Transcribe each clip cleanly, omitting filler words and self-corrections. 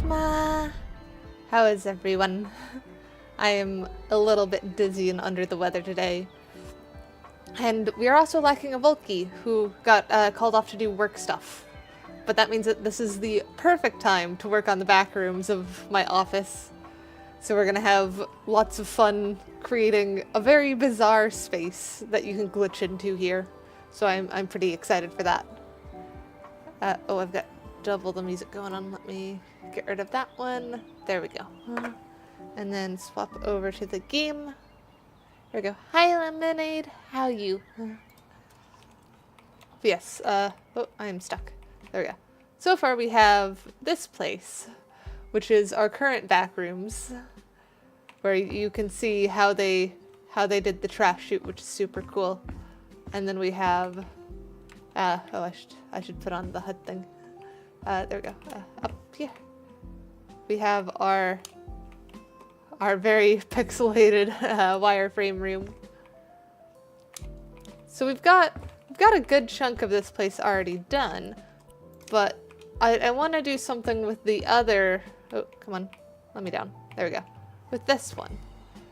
Nashma! How is everyone? I am a little bit dizzy and under the weather today. And we are also lacking a Volky, who got called off to do work stuff. But that means that this is the perfect time to work on the back rooms of my office. So we're gonna have lots of fun creating a very bizarre space that you can glitch into here. So I'm pretty excited for that. Oh, I've got double the music going on. Let me get rid of that one. There we go. And then swap over to the game. There we go. Hi, Lemonade. How you? Yes. Oh, I am stuck. There we go. So far we have this place, which is our current back rooms, where you can see how they did the trash chute, which is super cool. And then we have oh, I should put on the HUD thing. There we go. Up here. We have our very pixelated wireframe room. So we've got a good chunk of this place already done, but I want to do something with the other. Oh, come on, let me down. There we go. With this one,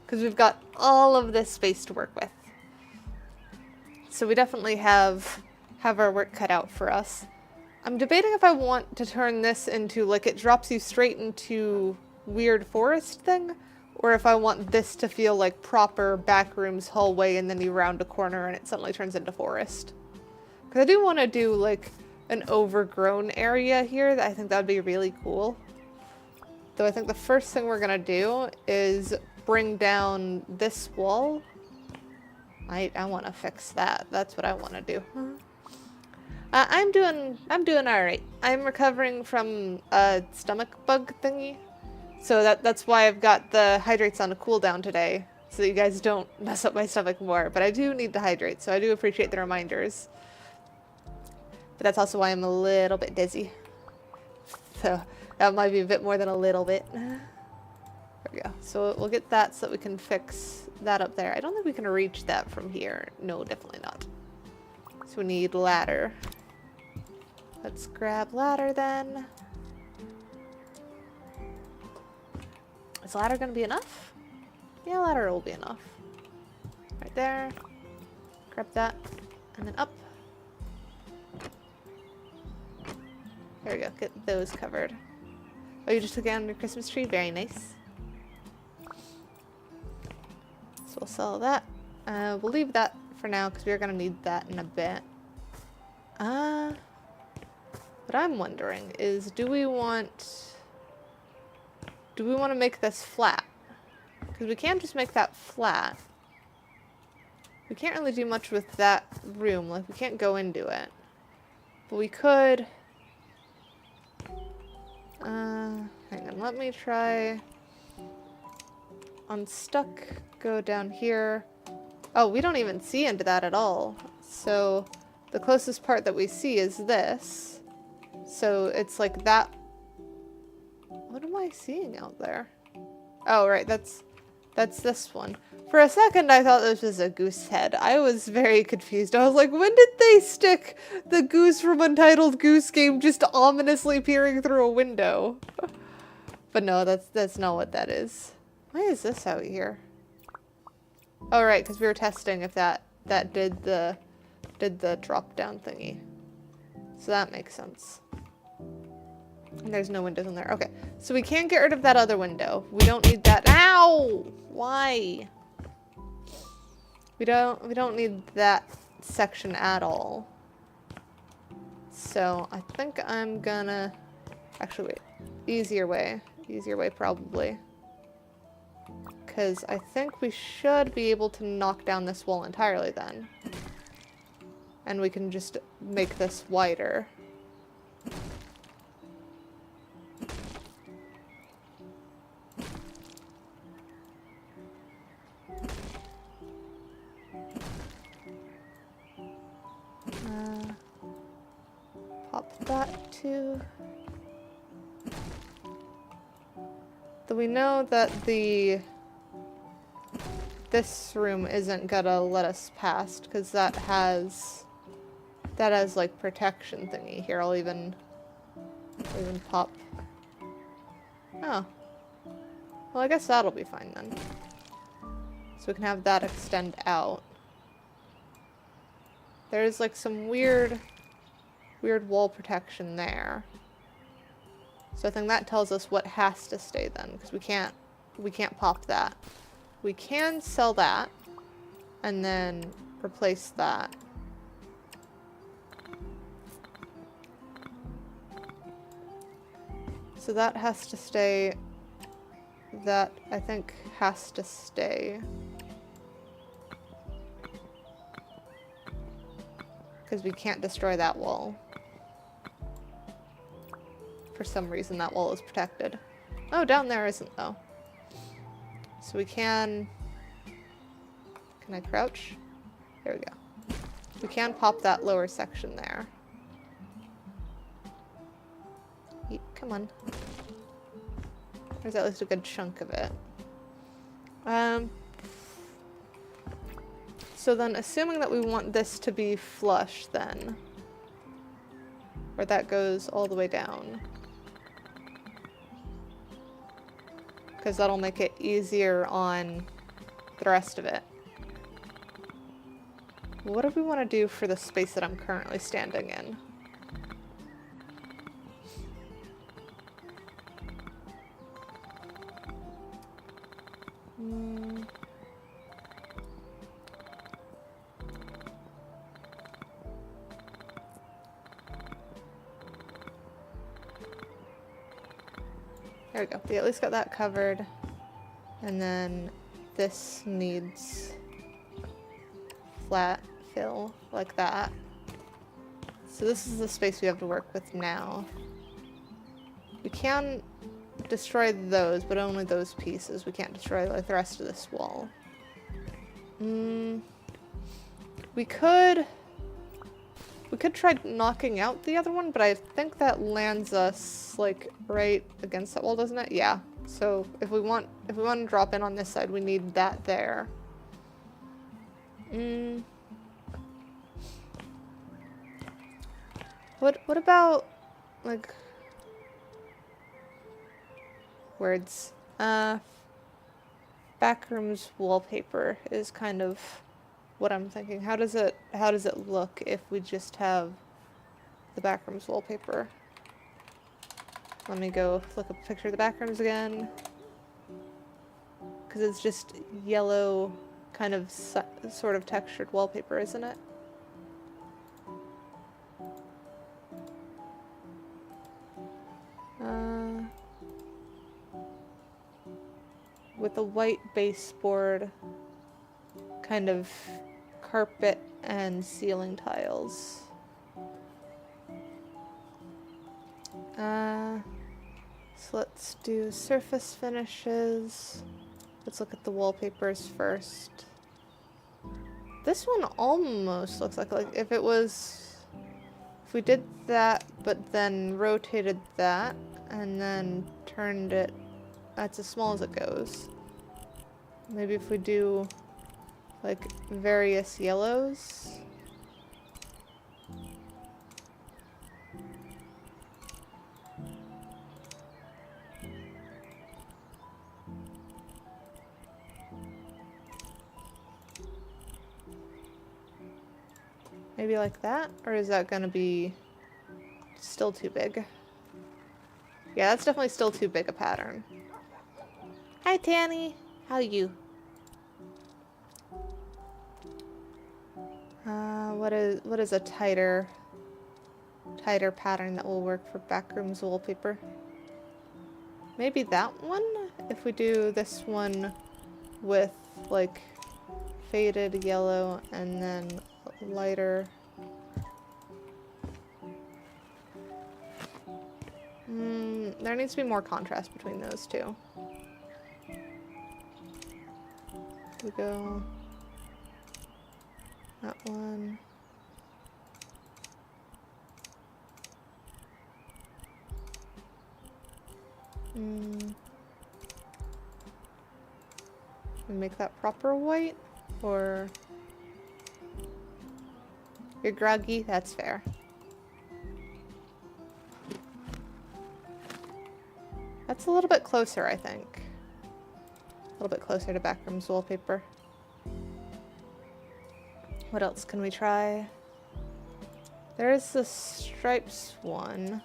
because we've got all of this space to work with. So we definitely have our work cut out for us. I'm debating if I want to turn this into, like, it drops you straight into weird forest thing, or if I want this to feel like proper backrooms hallway and then you round a corner and it suddenly turns into forest. Because I do want to do, like, an overgrown area here. I think that would be really cool. Though I think the first thing we're going to do is bring down this wall. I want to fix that. That's what I want to do. I'm doing alright. I'm recovering from a stomach bug thingy. So that's why I've got the hydrates on a cooldown today. So that you guys don't mess up my stomach more. But I do need to hydrate, so I do appreciate the reminders. But that's also why I'm a little bit dizzy. So that might be a bit more than a little bit. There we go. So we'll get that so that we can fix that up there. I don't think we can reach that from here. No, definitely not. So we need ladder. Let's grab ladder then. Is ladder gonna be enough? Yeah, ladder will be enough. Right there. Grab that. And then up. There we go. Get those covered. Oh, you just took down your Christmas tree? Very nice. So we'll sell that. We'll leave that for now because we're gonna need that in a bit. What I'm wondering is, do we want to make this flat? Because we can't just make that flat. We can't really do much with that room. Like, we can't go into it. But we could... hang on, let me try... Unstuck, go down here. Oh, we don't even see into that at all. So, the closest part that we see is this. So, it's like that... What am I seeing out there? Oh, right, that's this one. For a second, I thought this was a goose head. I was very confused. I was like, when did they stick the goose from Untitled Goose Game just ominously peering through a window? But no, that's not what that is. Why is this out here? Oh, right, because we were testing if that did the drop down thingy. So that makes sense. And there's no windows in there. Okay, so we can't get rid of that other window. We don't need that. Ow! Why? We don't need that section at all. So I think I'm gonna... Actually, wait. Easier way probably. Because I think we should be able to knock down this wall entirely then. And we can just make this wider. Pop that too. Though we know that this room isn't gonna let us past because that has like protection thingy. Here, I'll even pop Oh. Well, I guess that'll be fine then. So we can have that extend out. There's like some weird wall protection there. So I think that tells us what has to stay then, because we can't pop that. We can sell that and then replace that. So that has to stay. That, I think, has to stay. Because we can't destroy that wall. For some reason, that wall is protected. Oh, down there isn't, though. So we can... Can I crouch? There we go. We can pop that lower section there. Come on. There's at least a good chunk of it. So then, assuming that we want this to be flush then, where that goes all the way down, because that'll make it easier on the rest of it. What do we want to do for the space that I'm currently standing in? There we go. We at least got that covered. And then this needs flat fill like that. So this is the space we have to work with now. We can destroy those, but only those pieces. We can't destroy like the rest of this wall. We could try knocking out the other one, but I think that lands us like right against that wall, doesn't it? Yeah. So if we want to drop in on this side, we need that there. What about like words? Backrooms wallpaper is kind of what I'm thinking. How does it look if we just have the Backrooms wallpaper? Let me go look up a picture of the Backrooms again. Because it's just yellow, kind of sort of textured wallpaper, isn't it? With a white baseboard, kind of carpet and ceiling tiles. So let's do surface finishes. Let's look at the wallpapers first. This one almost looks like if we did that, but then rotated that, and then turned it, that's as small as it goes. Maybe if we do like various yellows. Maybe like that? Or is that gonna be still too big? Yeah, that's definitely still too big a pattern. Hi, Tanny. How are you? What is a tighter pattern that will work for Backrooms wallpaper? Maybe that one? If we do this one with like faded yellow and then lighter. There needs to be more contrast between those two. We go that one. We make that proper white, or you're groggy? That's fair. That's a little bit closer, I think. A little bit closer to Backrooms wallpaper. What else can we try? There's the stripes one.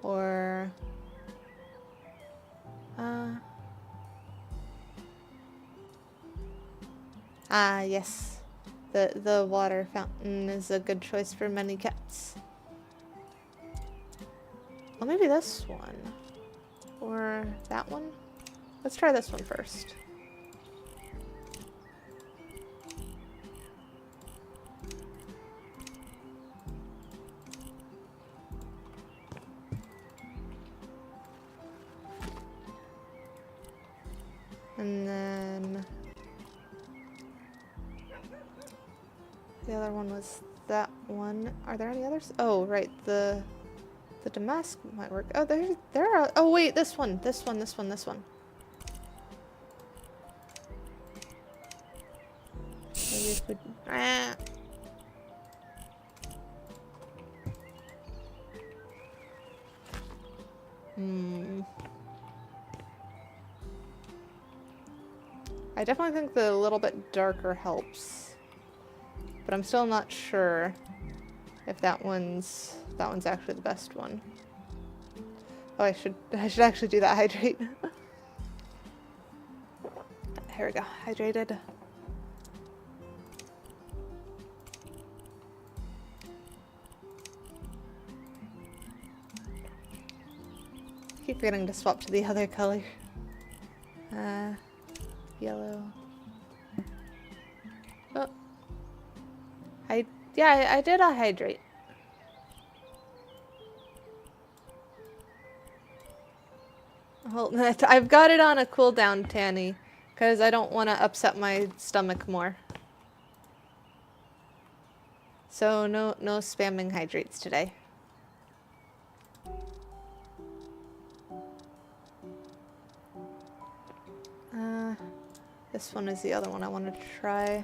Or... yes. The water fountain is a good choice for many cats. Well, maybe this one. Or that one? Let's try this one first. And then the other one was that one. Are there any others? Oh, right, the damask might work. Oh, there are. Oh wait, this one. Maybe if we. I definitely think the little bit darker helps, but I'm still not sure if that one's actually the best one. Oh, I should actually do that hydrate. Here we go, hydrated. Keep forgetting to swap to the other color. Yellow. Oh. Yeah, I did a hydrate. Well, I've got it on a cooldown, Tanny, because I don't want to upset my stomach more. So no spamming hydrates today. This one is the other one I wanted to try.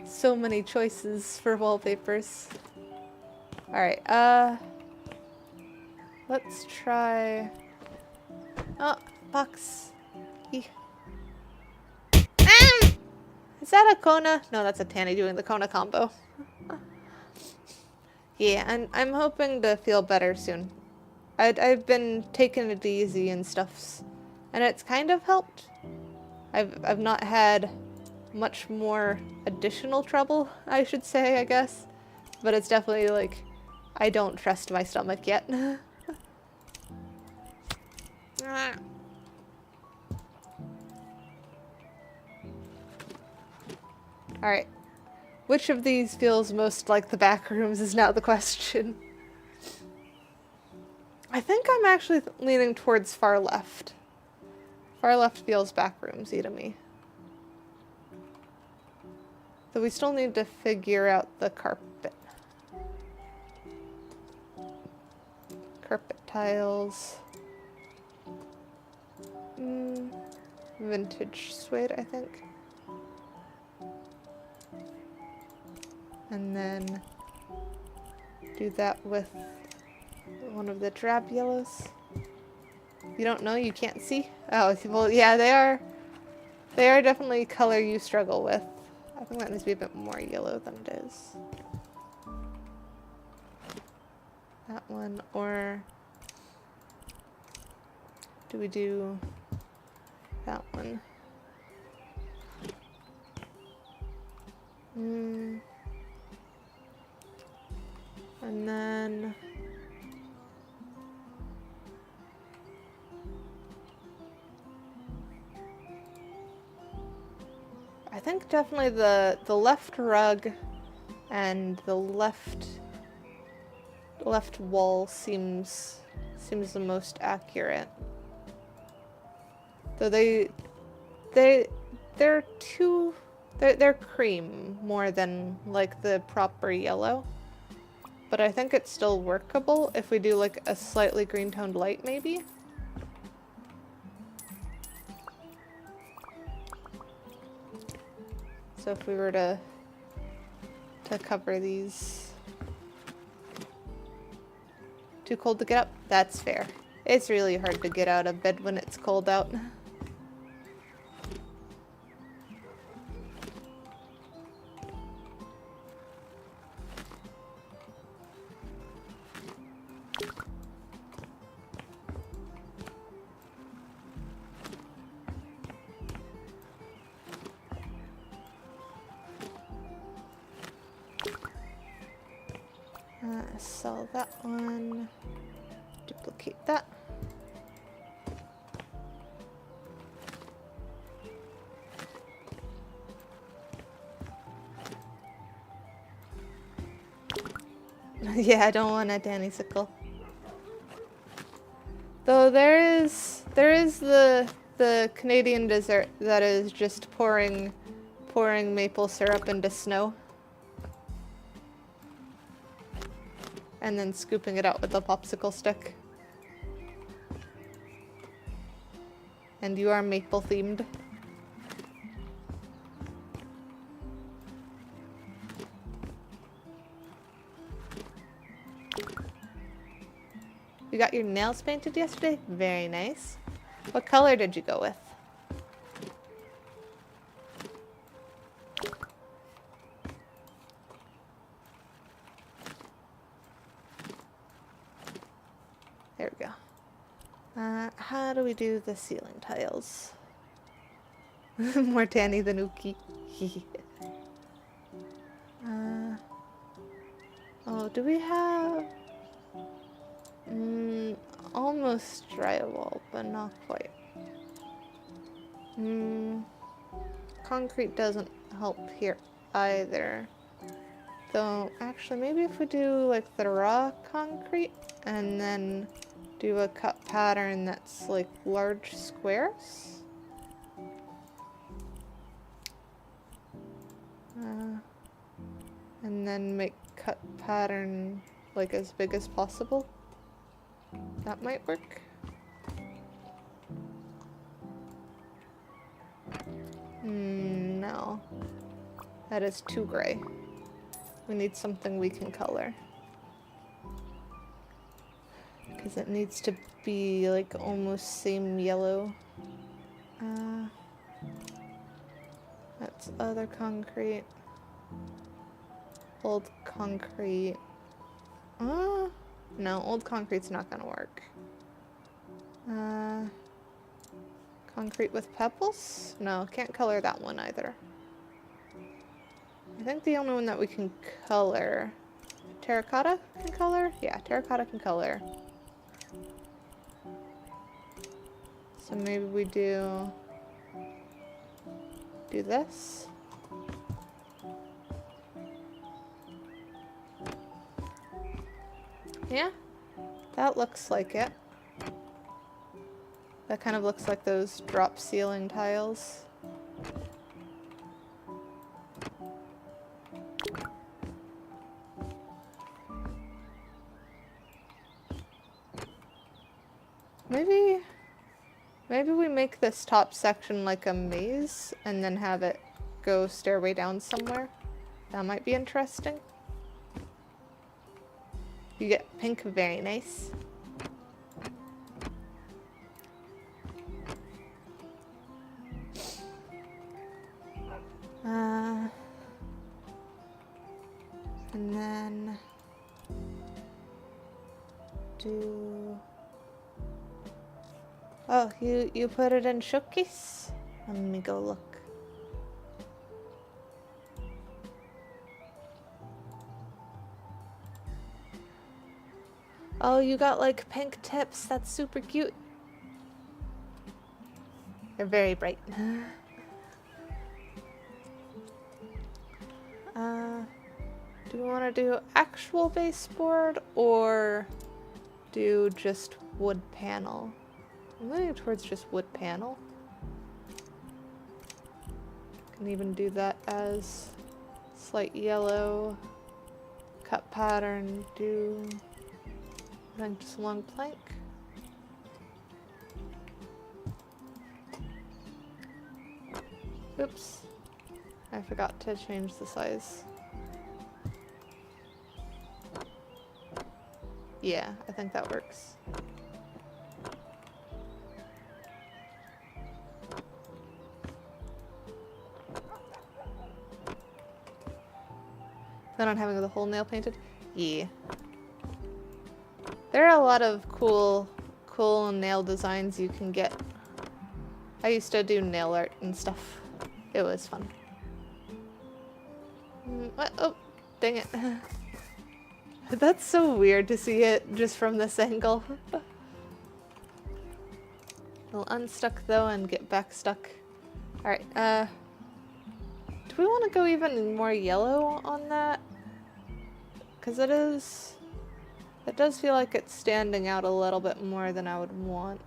So many choices for wallpapers. Alright, let's try... Oh, box. Is that a Kona? No, that's a Tanny doing the Kona combo. Yeah, and I'm hoping to feel better soon. I've been taking it easy and stuff, and it's kind of helped. I've not had much more additional trouble, I should say, I guess. But it's definitely like, I don't trust my stomach yet. Alright. Which of these feels most like the Backrooms is now the question. I think I'm actually leaning towards far left. Far left feels Backrooms-y to me. So we still need to figure out the carpet. Carpet tiles. Vintage suede, I think. And then do that with one of the drab yellows. You don't know? You can't see? Oh, well, yeah, they are definitely color you struggle with. I think that needs to be a bit more yellow than it is. That one, or do we do that one? And then I think definitely the left rug and the left wall seems the most accurate. Though they're cream more than like the proper yellow. But I think it's still workable if we do like a slightly green toned light maybe. So if we were to cover these. Too cold to get up? That's fair. It's really hard to get out of bed when it's cold out. Sell that one. Duplicate that. Yeah, I don't want a Danny sickle. Though there is the Canadian dessert that is just pouring maple syrup into snow. And then scooping it out with a popsicle stick. And you are maple themed. You got your nails painted yesterday? Very nice. What color did you go with? There we go. How do we do the ceiling tiles? More tanny than Uki. Oh, do we have... almost drywall, but not quite. Concrete doesn't help here either. Though, actually, maybe if we do like the raw concrete and then do a cut pattern that's like large squares. And then make cut pattern like as big as possible. That might work. No. That is too gray. We need something we can color. Because it needs to be like almost same yellow. That's other concrete. Old concrete. No, old concrete's not gonna work. Concrete with pebbles? No, can't color that one either. I think the only one that we can color... Terracotta can color? Yeah, terracotta can color. So maybe we do this. Yeah, that looks like it. That kind of looks like those drop ceiling tiles. Maybe we make this top section like a maze and then have it go stairway down somewhere. That might be interesting. You get pink, very nice. And then do... Oh, you put it in showcase? Let me go look. Oh, you got like pink tips. That's super cute. They're very bright. Do we want to do actual baseboard or do just wood panel? I'm leaning towards just wood panel. Can even do that as slight yellow cut pattern. Do I think just a long plank. Oops. I forgot to change the size. Yeah, I think that works. Plan on having the whole nail painted? Yeah. There are a lot of cool nail designs you can get. I used to do nail art and stuff. It was fun. What? Oh, dang it. That's so weird to see it just from this angle. We'll unstuck though and get back stuck. Alright, do we want to go even more yellow on that? Because it does feel like it's standing out a little bit more than I would want.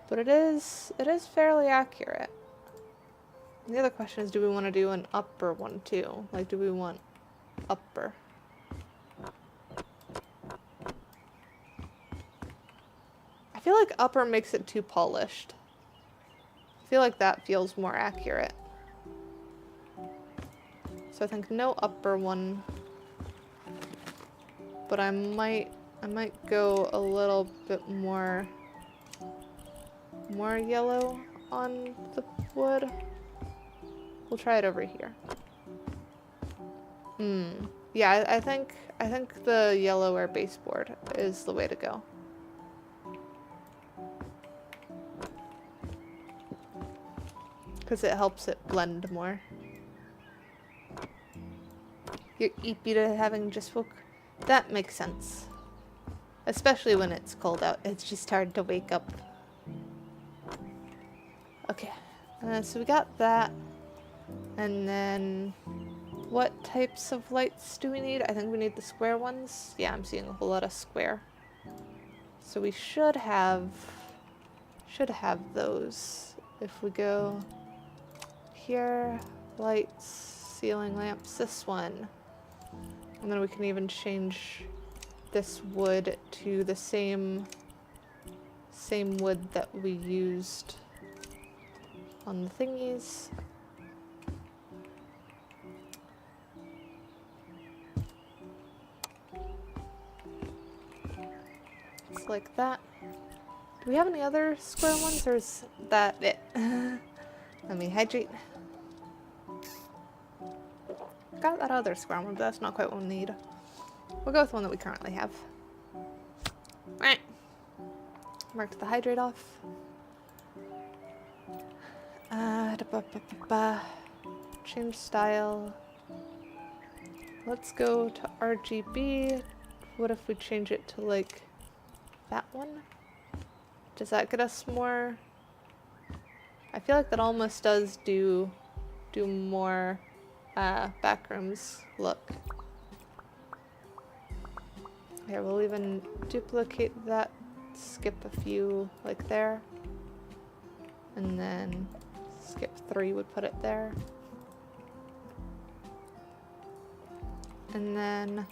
But it is fairly accurate. And the other question is, do we want to do an upper one too? Like, do we want upper? I feel like upper makes it too polished. I feel like that feels more accurate. So I think no upper one. But I might go a little bit more yellow on the wood. We'll try it over here. Yeah, I think the yellower baseboard is the way to go. Because it helps it blend more. You're eepy to having just woke. That makes sense. Especially when it's cold out. It's just hard to wake up. Okay. So we got that. And then what types of lights do we need? I think we need the square ones. Yeah, I'm seeing a whole lot of square. So we should have those. If we go here, lights, ceiling lamps, this one. And then we can even change this wood to the same wood that we used on the thingies. It's like that. Do we have any other square ones, or is that it? Let me hydrate. Got that other square one, but that's not quite what we need. We'll go with one that we currently have. Alright. Mark the hydrate off. Change style. Let's go to RGB. What if we change it to like that one? Does that get us more? I feel like that almost does do more Backrooms look. Here, we'll even duplicate that, skip a few like there, and then skip 3 would put it there. And then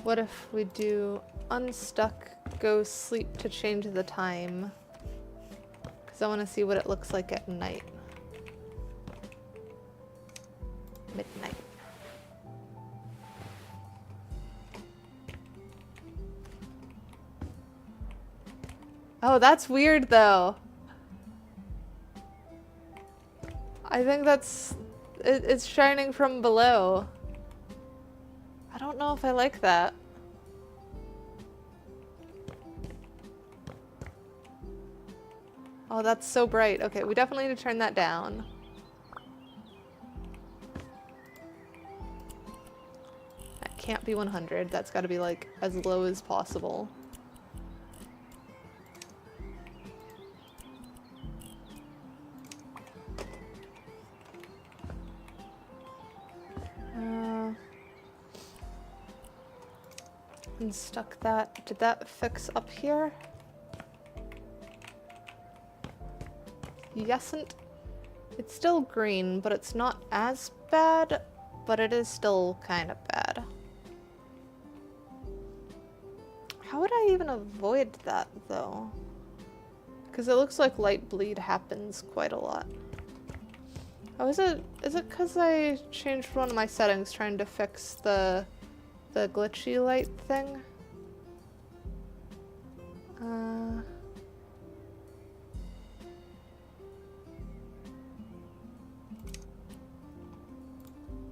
what if we do unstuck, go sleep to change the time? Because I want to see what it looks like at night. Midnight. Oh, that's weird though. I think it's shining from below. I don't know if I like that. Oh, that's so bright. Okay, we definitely need to turn that down. That can't be 100. That's got to be like as low as possible. Unstuck that. Did that fix up here? Yesn't. It's still green, but it's not as bad, but it is still kind of bad. How would I even avoid that, though? Because it looks like light bleed happens quite a lot. Oh, is it because I changed one of my settings trying to fix the glitchy light thing?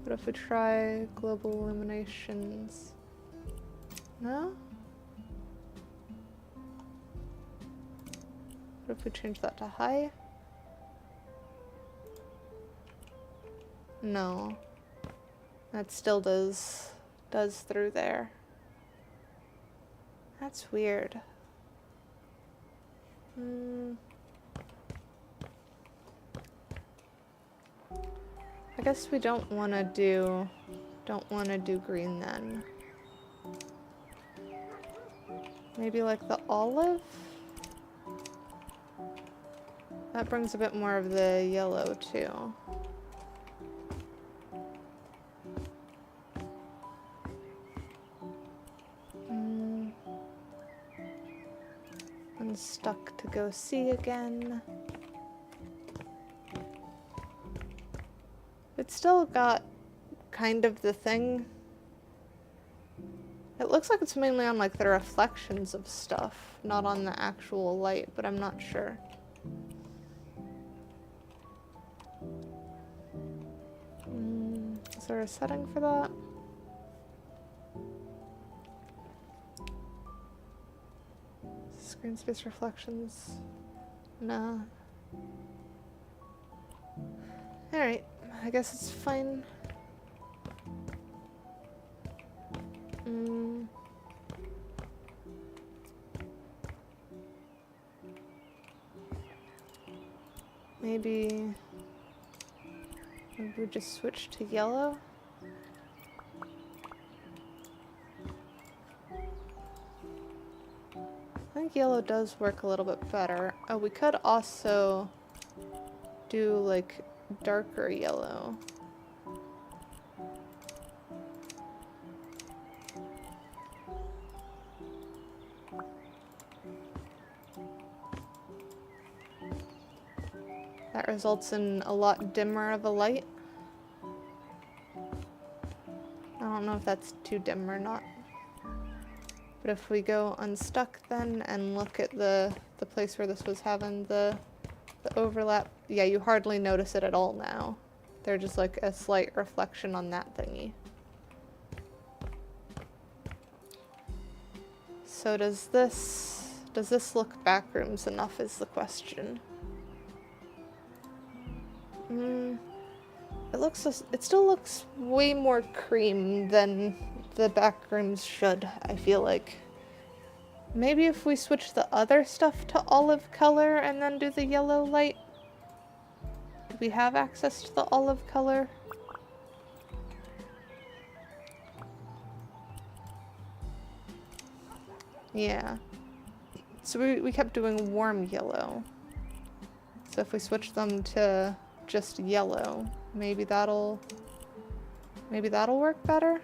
What if we try global illuminations? No? What if we change that to high? No. That still does through there. That's weird. I guess we don't want to do green then. Maybe like the olive? That brings a bit more of the yellow too. Unstuck to go see again. It's still got kind of the thing. It looks like it's mainly on like the reflections of stuff, not on the actual light, but I'm not sure. Is there a setting for that? Screen space reflections? Nah. Alright, I guess it's fine. Maybe we just switch to yellow? I think yellow does work a little bit better. Oh, we could also do like darker yellow. That results in a lot dimmer of a light. I don't know if that's too dim or not. But if we go unstuck then and look at the place where this was having the overlap, yeah, you hardly notice it at all now. They're just like a slight reflection on that thingy. So does this look Backrooms enough is the question. It still looks way more cream than the Backrooms should, I feel like. Maybe if we switch the other stuff to olive color and then do the yellow light? Do we have access to the olive color? Yeah. So we kept doing warm yellow. So if we switch them to just yellow, maybe that'll work better?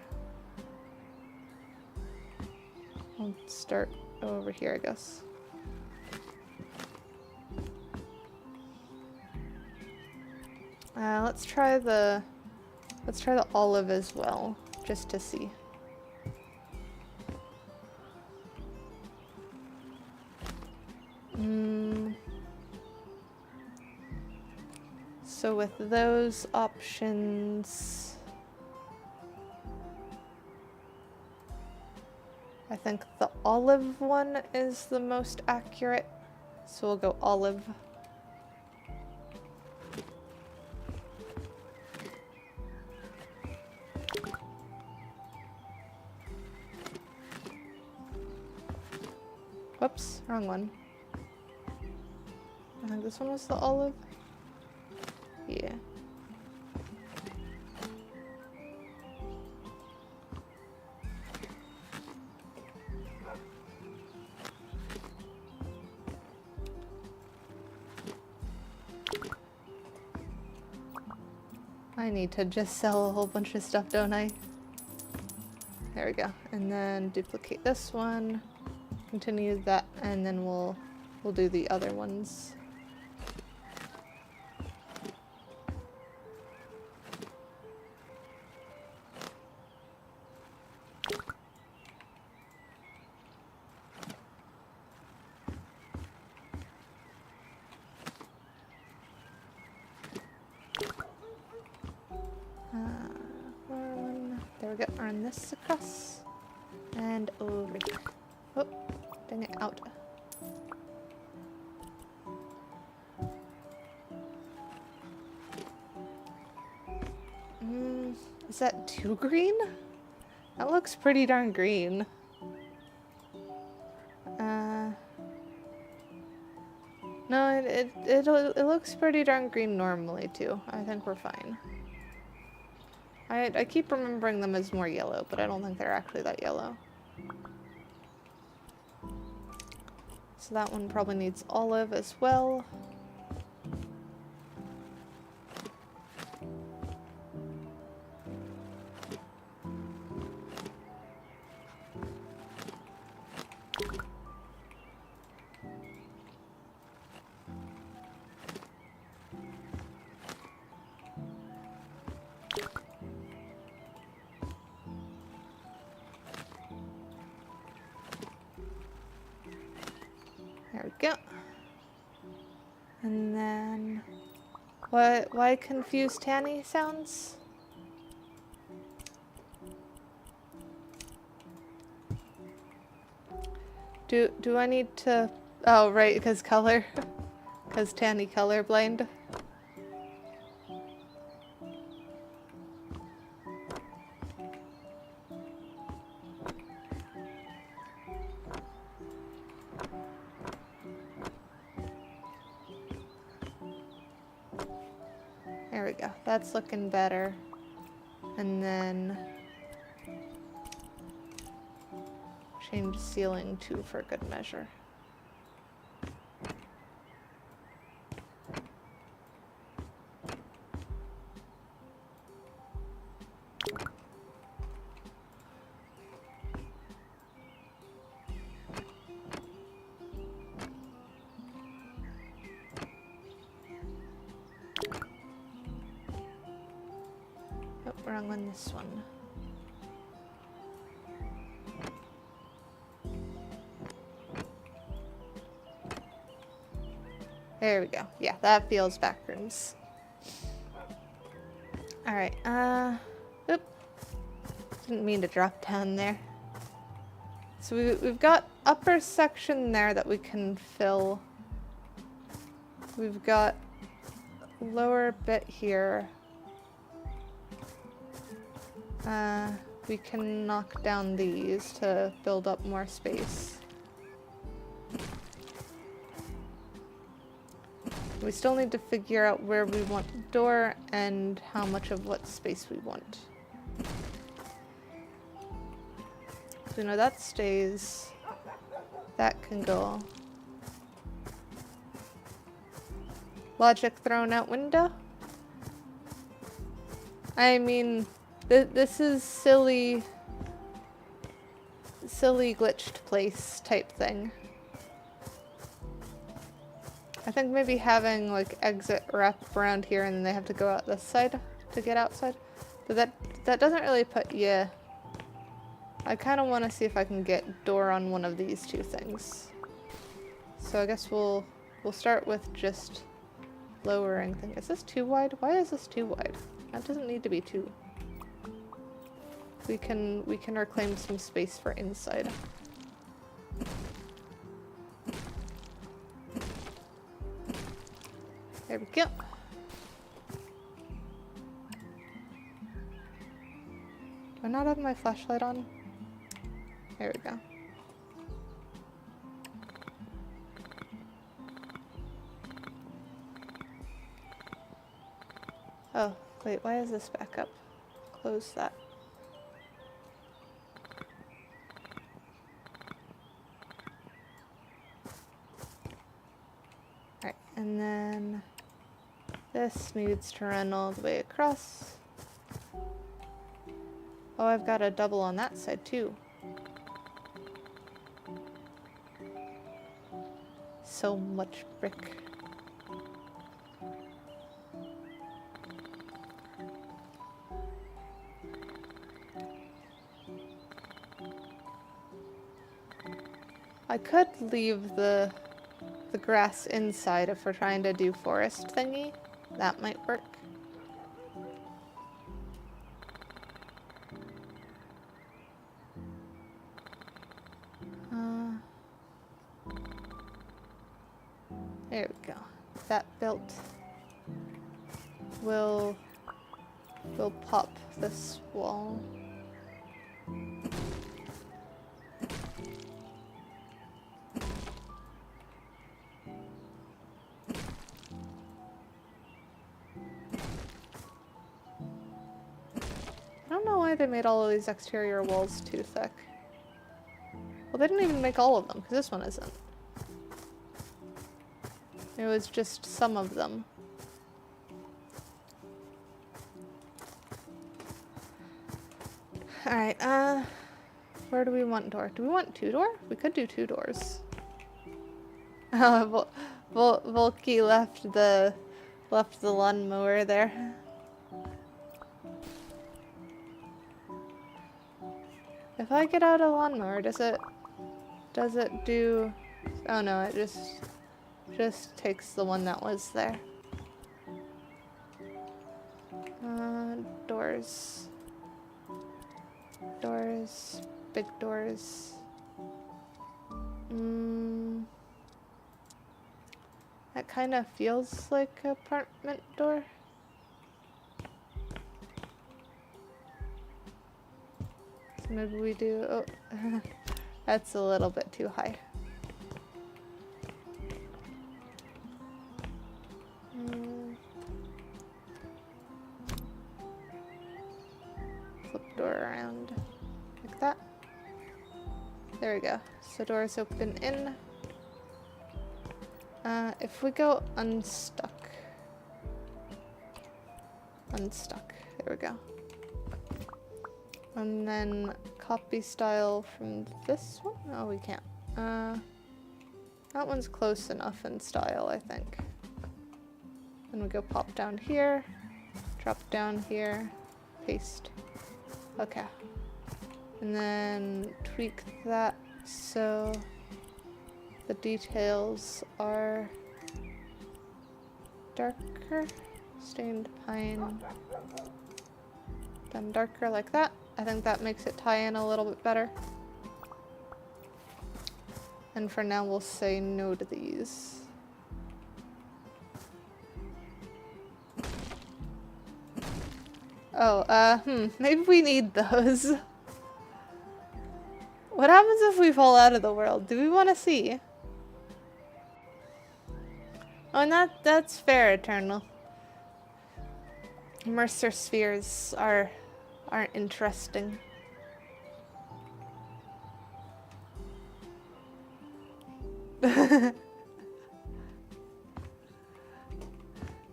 I'll start over here, I guess. Let's try the olive as well, just to see. So with those options, I think the olive one is the most accurate, so we'll go olive. Whoops, wrong one. I think this one was the olive. Yeah. I need to just sell a whole bunch of stuff, don't I? There we go. And then duplicate this one, continue that, and then we'll do the other ones. we go. Run this across. And over here. Oh, dang it, out. Is that too green? That looks pretty darn green. No, it looks pretty darn green normally too. I think we're fine. I keep remembering them as more yellow, but I don't think they're actually that yellow. So that one probably needs olive as well. There we go. And then, why confuse Tanny sounds? Do I need to, oh right, because color, because Tanny colorblind. There we go. That's looking better. And then change ceiling 2 for good measure. Oh, wrong one, this one. There we go. Yeah, that feels Backrooms. Alright, oop. Didn't mean to drop down there. So we've got upper section there that we can fill. We've got lower bit here. We can knock down these to build up more space. We still need to figure out where we want the door and how much of what space we want. So, that stays. That can go. Logic thrown out window? I mean, this is silly glitched place type thing. I think maybe having like exit wrap around here and then they have to go out this side to get outside. But that doesn't really put, yeah. I kind of want to see if I can get door on one of these two things. So I guess we'll start with just lowering thing. Is this too wide? Why is this too wide? That doesn't need to be too. We can reclaim some space for inside. There we go. Do I not have my flashlight on? There we go. Oh, wait, why is this back up? Close that. Alright, and then this needs to run all the way across. Oh, I've got a double on that side too. So much brick. I could leave the grass inside if we're trying to do forest thingy. That might work. There we go. That built. We'll pop this wall. I don't know why they made all of these exterior walls too thick. Well, they didn't even make all of them, because this one isn't. It was just some of them. Alright, where do we want door? Do we want 2-door? We could do 2 doors. Volky left the lawnmower there. If I get out a lawnmower, does it do? Oh no, it just takes the one that was there. Doors. Doors. Big doors. That kind of feels like an apartment door. So maybe we do... Oh, that's a little bit too high. Flip door around like that. There we go. So doors open in. If we go unstuck. Unstuck. There we go. And then copy style from this one? Oh, we can't. That one's close enough in style, I think. Then we go pop down here, drop down here, paste. Okay. And then tweak that so the details are darker, stained pine, then darker like that. I think that makes it tie in a little bit better. And for now we'll say no to these. Oh, maybe we need those. What happens if we fall out of the world? Do we want to see? Oh, and that's fair, Eternal. Mercer spheres aren't interesting.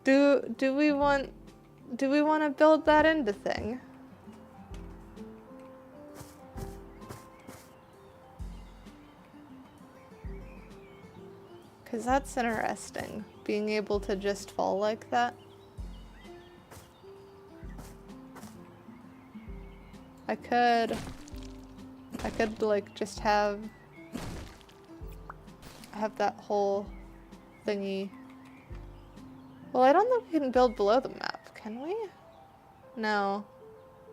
Do we want to build that into thing? Cause that's interesting, being able to just fall like that. I could like just have that whole thingy. Well, I don't think we can build below the map, can we? No.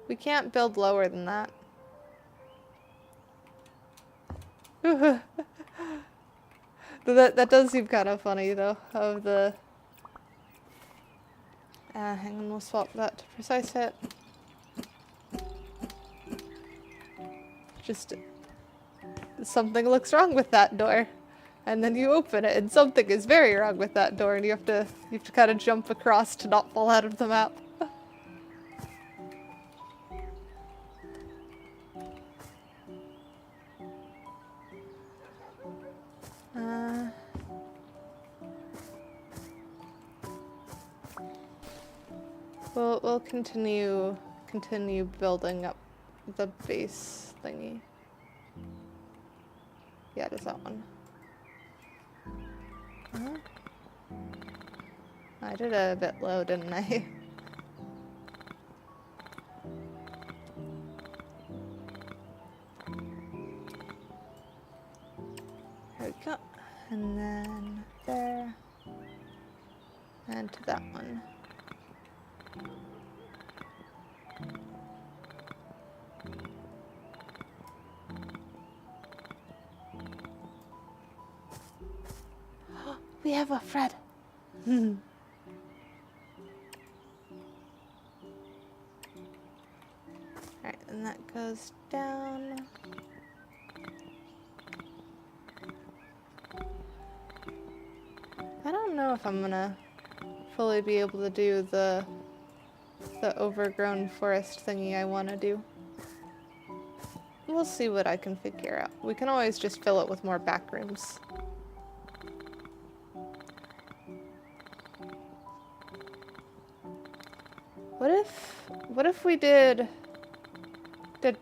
We can't build lower than that. That does seem kind of funny though, of the... hang on, we'll swap that to precise hit. Just... something looks wrong with that door. And then you open it and something is very wrong with that door and you have to kind of jump across to not fall out of the map. We'll continue building up the base thingy. Yeah, it is that one. I did it a bit low, didn't I? There we go. And then there. And to that one. We have a Fred. Alright, and that goes down. I don't know if I'm gonna fully be able to do the overgrown forest thingy I want to do. We'll see what I can figure out. We can always just fill it with more backrooms. What if we did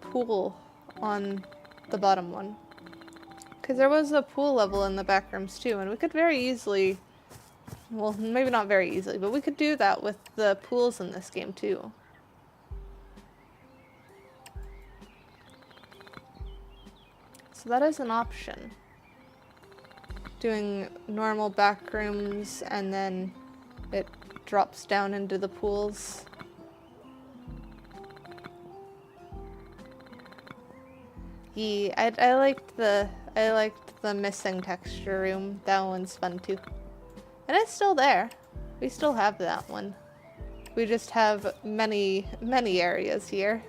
pool on the bottom one? Because there was a pool level in the backrooms too, and we could very easily, well, maybe not very easily, but we could do that with the pools in this game too. So that is an option. Doing normal backrooms and then it drops down into the pools. Yeah, I liked the missing texture room. That one's fun too. And it's still there. We still have that one. We just have many areas here.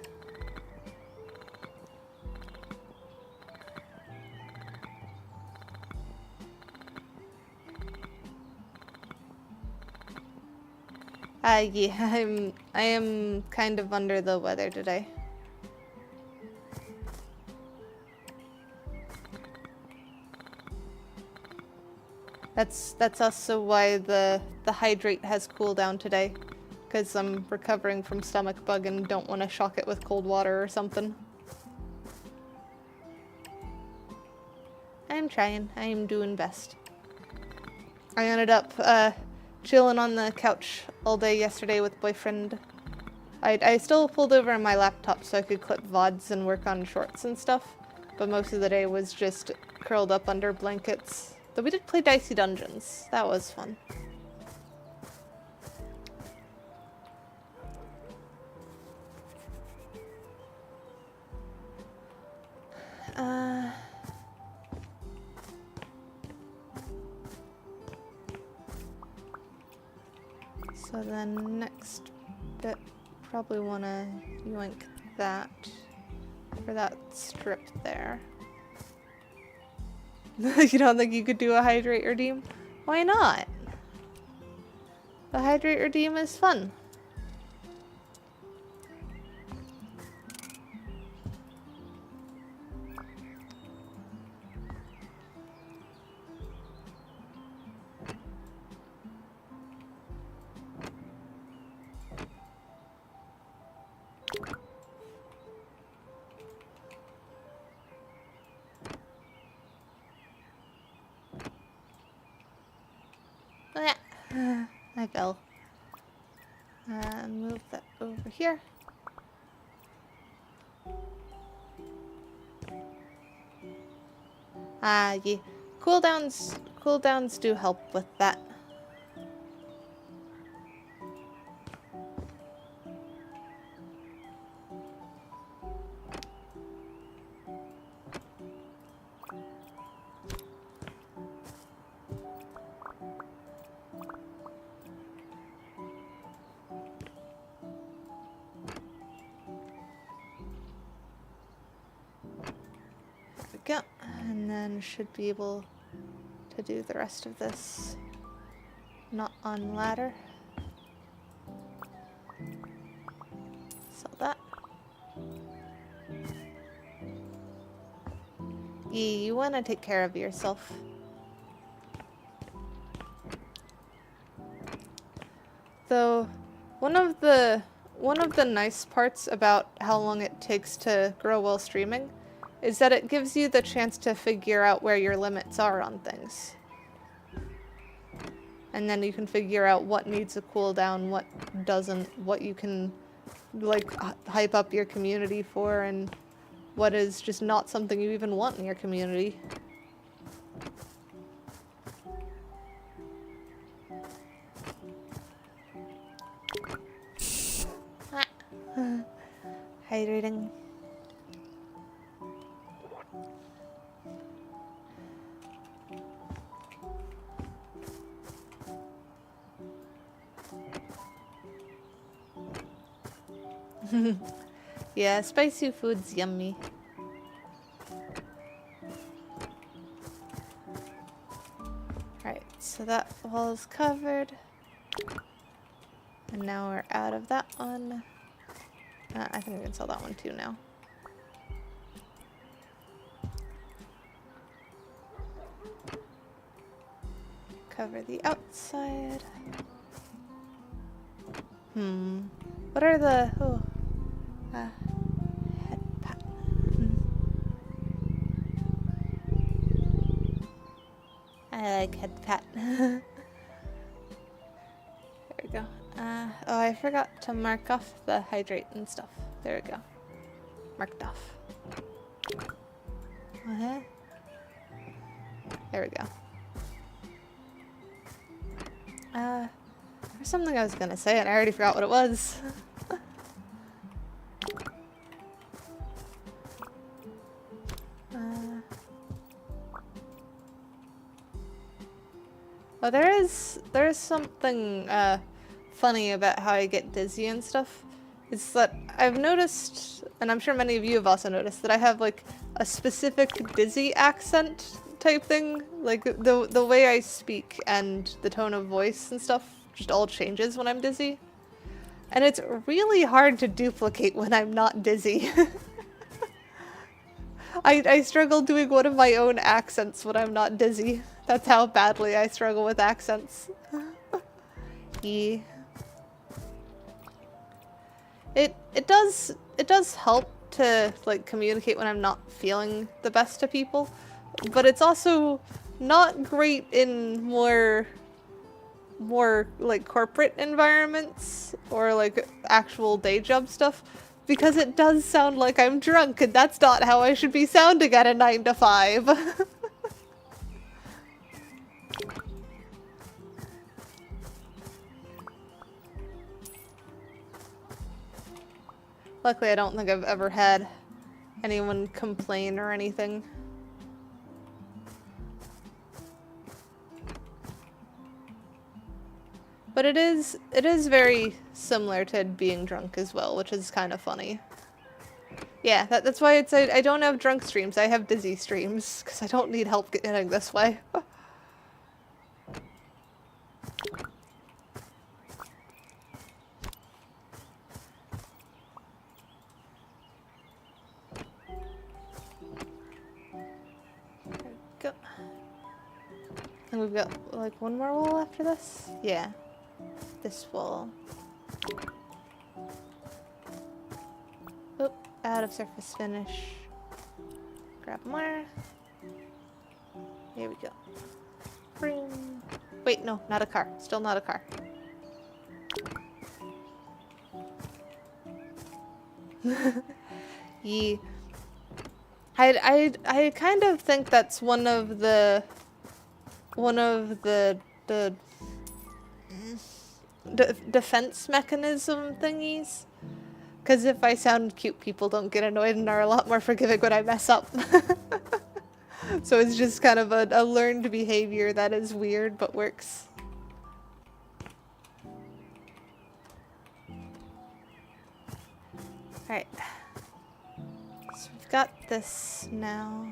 Yeah, I am kind of under the weather today. That's also why the hydrate has cooldown today, because I'm recovering from stomach bug and don't want to shock it with cold water or something. I'm trying. I am doing best. I ended up chilling on the couch all day yesterday with boyfriend. I still pulled over on my laptop so I could clip VODs and work on shorts and stuff, but most of the day was just curled up under blankets. Though we did play Dicey Dungeons. That was fun. So then next bit, probably want to yoink that for that strip there. You don't think you could do a hydrate redeem? Why not? The hydrate redeem is fun. I fell. Move that over here. Yeah. Cooldowns do help with that. Go, and then should be able to do the rest of this not on ladder. Sell that. Yeah, you want to take care of yourself. Though one of the nice parts about how long it takes to grow while streaming is that it gives you the chance to figure out where your limits are on things. And then you can figure out what needs a cooldown, what doesn't, what you can like hype up your community for, and what is just not something you even want in your community. Hydrating. Yeah, spicy food's yummy. Alright, so that wall is covered. And now we're out of that one. I think we can sell that one too now. Cover the outside. What are the... Oh. Head pat. I like head pat. There we go. Oh, I forgot to mark off the hydrate and stuff. There we go. Marked off. There we go. There's something I was gonna say and I already forgot what it was. Oh, there is something funny about how I get dizzy and stuff. It's that I've noticed, and I'm sure many of you have also noticed, that I have like a specific dizzy accent type thing. Like the way I speak and the tone of voice and stuff just all changes when I'm dizzy. And it's really hard to duplicate when I'm not dizzy. I struggle doing one of my own accents when I'm not dizzy. That's how badly I struggle with accents. Yeah. It does help to like communicate when I'm not feeling the best to people, but it's also not great in more like corporate environments or like actual day job stuff, because it does sound like I'm drunk and that's not how I should be sounding at a 9 to 5. Luckily, I don't think I've ever had anyone complain or anything. But it is very similar to being drunk as well, which is kind of funny. Yeah, that's why it's I don't have drunk streams, I have dizzy streams, because I don't need help getting this way. Go. And we've got like one more wall after this? Yeah. This wall. Oop, out of surface finish. Grab more. Here we go. Bring. Wait, no, not a car. Still not a car. Yeah. I kind of think that's one of the defense mechanism thingies. Because if I sound cute, people don't get annoyed and are a lot more forgiving when I mess up. So it's just kind of a learned behavior that is weird but works. Alright. So we've got this now.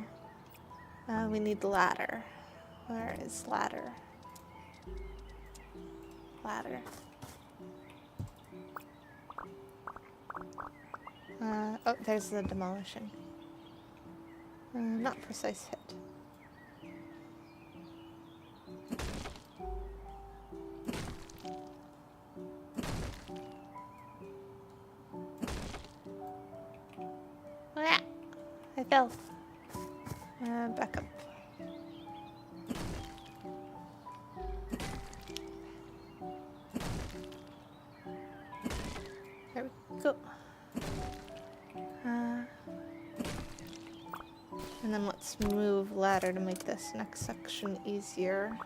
We need the ladder. Where is ladder? Ladder. Oh, there's the demolition. Not precise hit. Ah, I fell. Back up. There we go. And then let's move ladder to make this next section easier.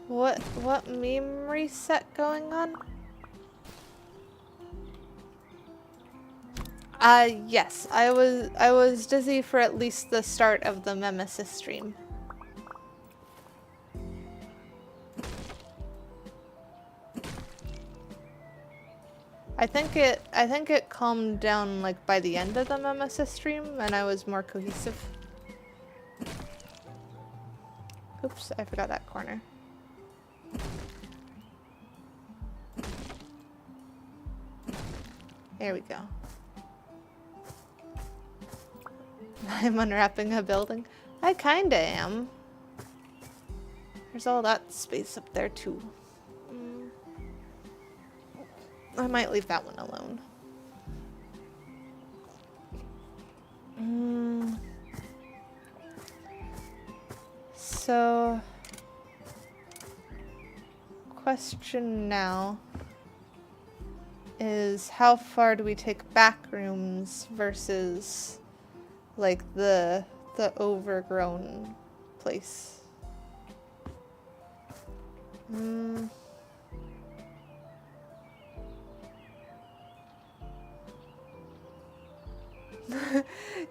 What meme reset going on? Yes, I was dizzy for at least the start of the Memesis stream. I think it calmed down like by the end of the Memesis stream and I was more cohesive. Oops, I forgot that corner. There we go. I'm unwrapping a building. I kinda am. There's all that space up there too. I might leave that one alone. So, question now is how far do we take Backrooms versus like the overgrown place?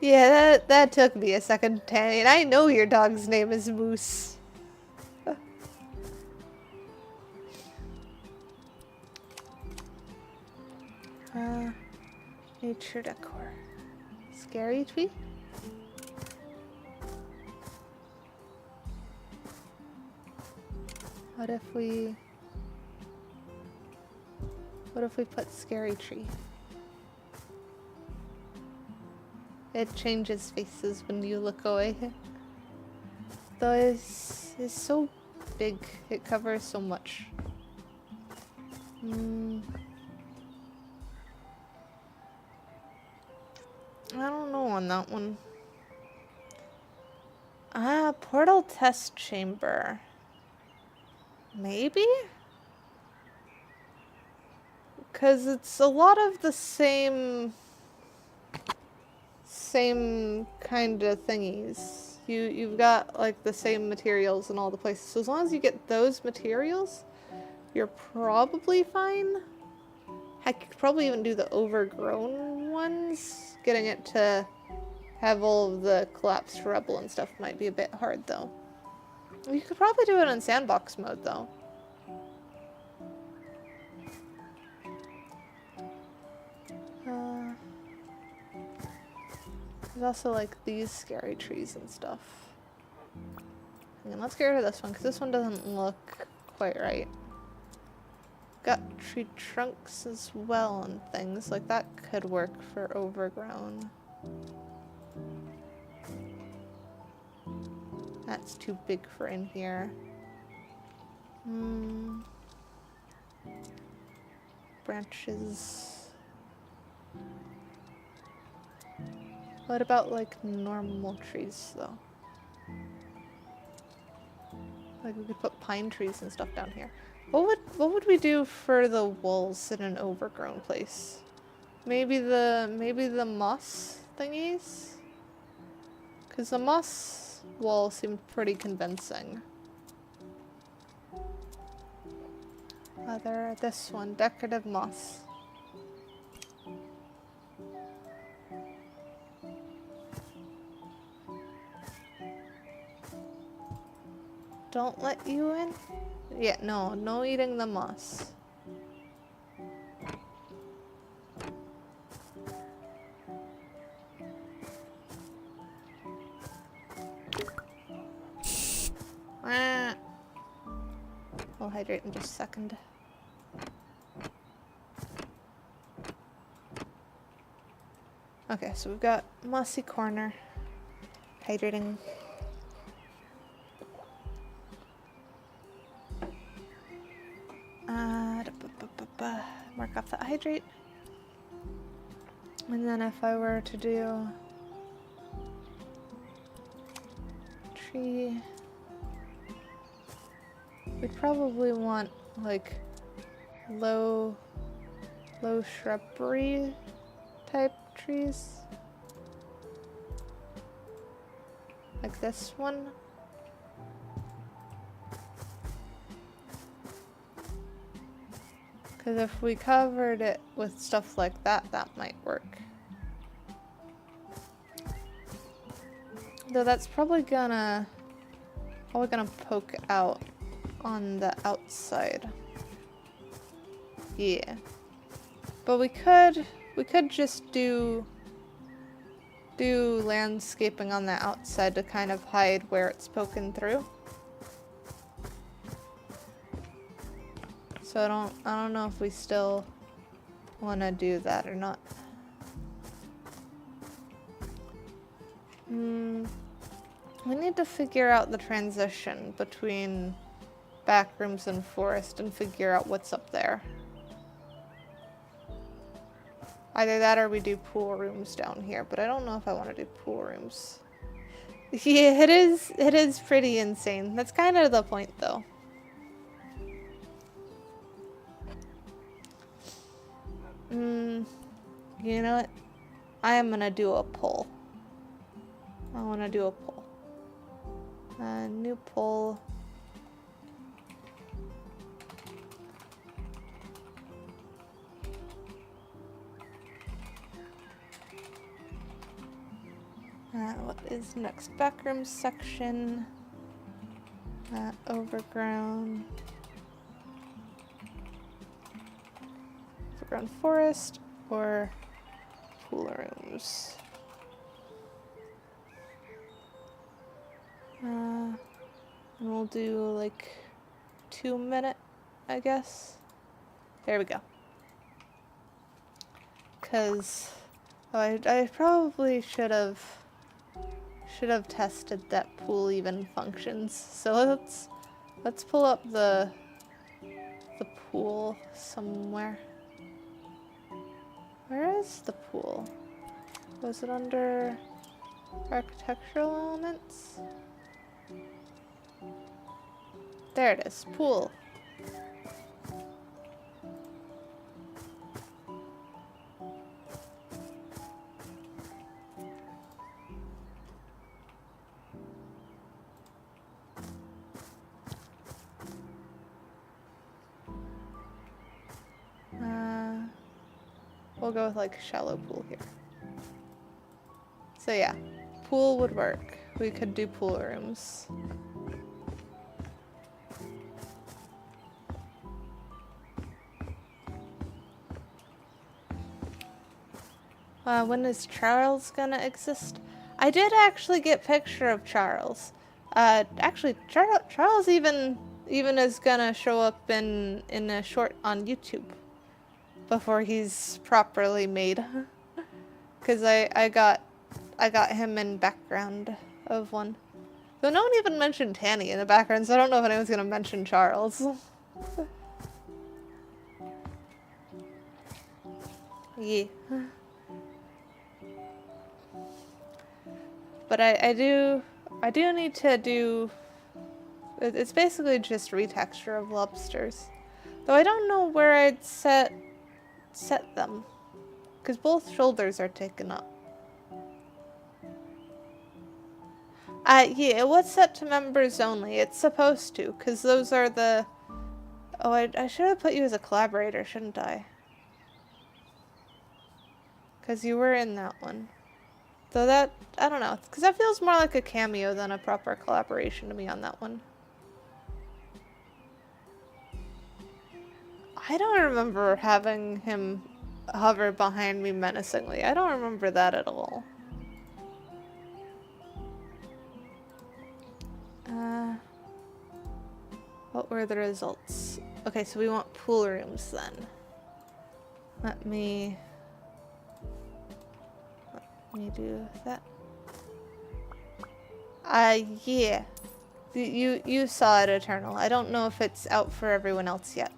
Yeah, that took me a second, Tanny, and I know your dog's name is Moose. Nature decor. Scary tree? What if we put scary tree? It changes faces when you look away. Though it's so big, it covers so much. I don't know on that one. Portal test chamber. Maybe? Because it's a lot of the same kind of thingies. You've got like the same materials in all the places. So as long as you get those materials, you're probably fine. Heck, you could probably even do the overgrown ones. Getting it to have all of the collapsed rubble and stuff might be a bit hard though. You could probably do it in sandbox mode though. There's also like these scary trees and stuff. And let's get rid of this one because this one doesn't look quite right. Got tree trunks as well and things like that could work for overgrown. That's too big for in here. Branches. What about like normal trees though? Like we could put pine trees and stuff down here. What would we do for the walls in an overgrown place? Maybe the moss thingies? Cause the moss wall seemed pretty convincing. This one, decorative moss. Don't let you in? Yeah, no eating the moss. I'll hydrate in just a second. Okay, so we've got mossy corner. Hydrating. Mark off that hydrate. And then if I were to do tree, we'd probably want like low shrubbery type trees. Like this one. Because if we covered it with stuff like that, that might work. Though that's probably gonna poke out on the outside. Yeah. But we could just do landscaping on the outside to kind of hide where it's poking through. So I don't know if we still want to do that or not. We need to figure out the transition between Backrooms and Forest and figure out what's up there. Either that or we do pool rooms down here, but I don't know if I want to do pool rooms. Yeah, it is pretty insane. That's kind of the point though. You know what? I am gonna do a poll. I want to do a poll. New poll. What is next? Backrooms section. Overgrown. Overgrown forest or pool rooms. And we'll do like 2 minute, I guess. There we go. Cause I probably should have tested that pool even functions. So let's pull up the pool somewhere. Where is the pool? Was it under architectural elements? There it is, pool. We'll go with like shallow pool here. So yeah, pool would work. We could do pool rooms. When is Charles gonna exist? I did actually get picture of Charles. Actually, Charles even is gonna show up in a short on YouTube before he's properly made. Cause I got him in background of one. Though no one even mentioned Tanny in the background, so I don't know if anyone's gonna mention Charles. Yeah. But I do need to do. It's basically just retexture of lobsters, though I don't know where I'd set them, because both shoulders are taken up. Yeah, it was set to members only. It's supposed to, because those are the. Oh, I should have put you as a collaborator, shouldn't I? Because you were in that one. Though that, I don't know, because that feels more like a cameo than a proper collaboration to me on that one. I don't remember having him hover behind me menacingly. I don't remember that at all. What were the results? Okay, so we want pool rooms then. Let me do that. Yeah. You saw it, Eternal. I don't know if it's out for everyone else yet.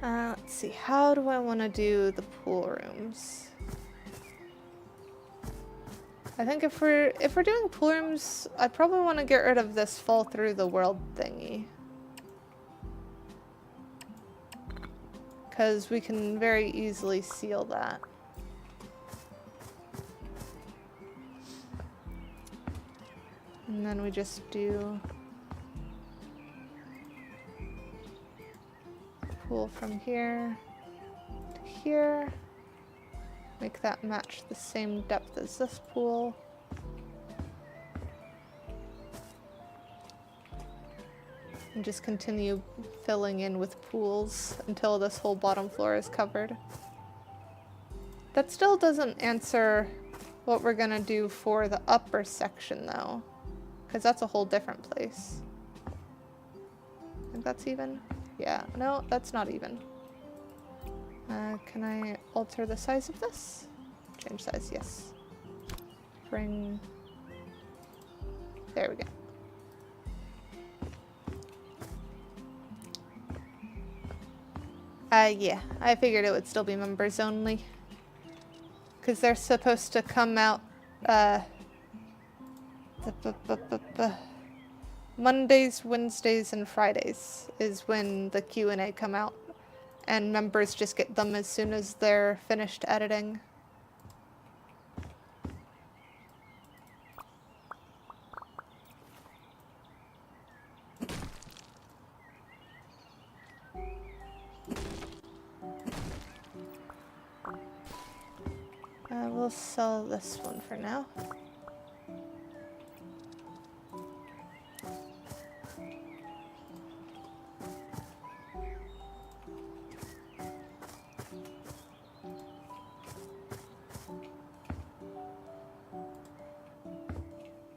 Let's see. How do I want to do the pool rooms? I think if we're doing pool rooms, I probably want to get rid of this fall through the world thingy. Because we can very easily seal that. And then we just do... pool from here to here. Make that match the same depth as this pool. And just continue filling in with pools until this whole bottom floor is covered. That still doesn't answer what we're gonna do for the upper section though, because that's a whole different place. I think that's even? Yeah, no, that's not even. Can I alter the size of this? Change size, yes. Bring... There we go. Yeah, I figured it would still be members only. Because they're supposed to come out, Mondays, Wednesdays, and Fridays is when the Q&A come out. And members just get them as soon as they're finished editing. We'll sell this one for now.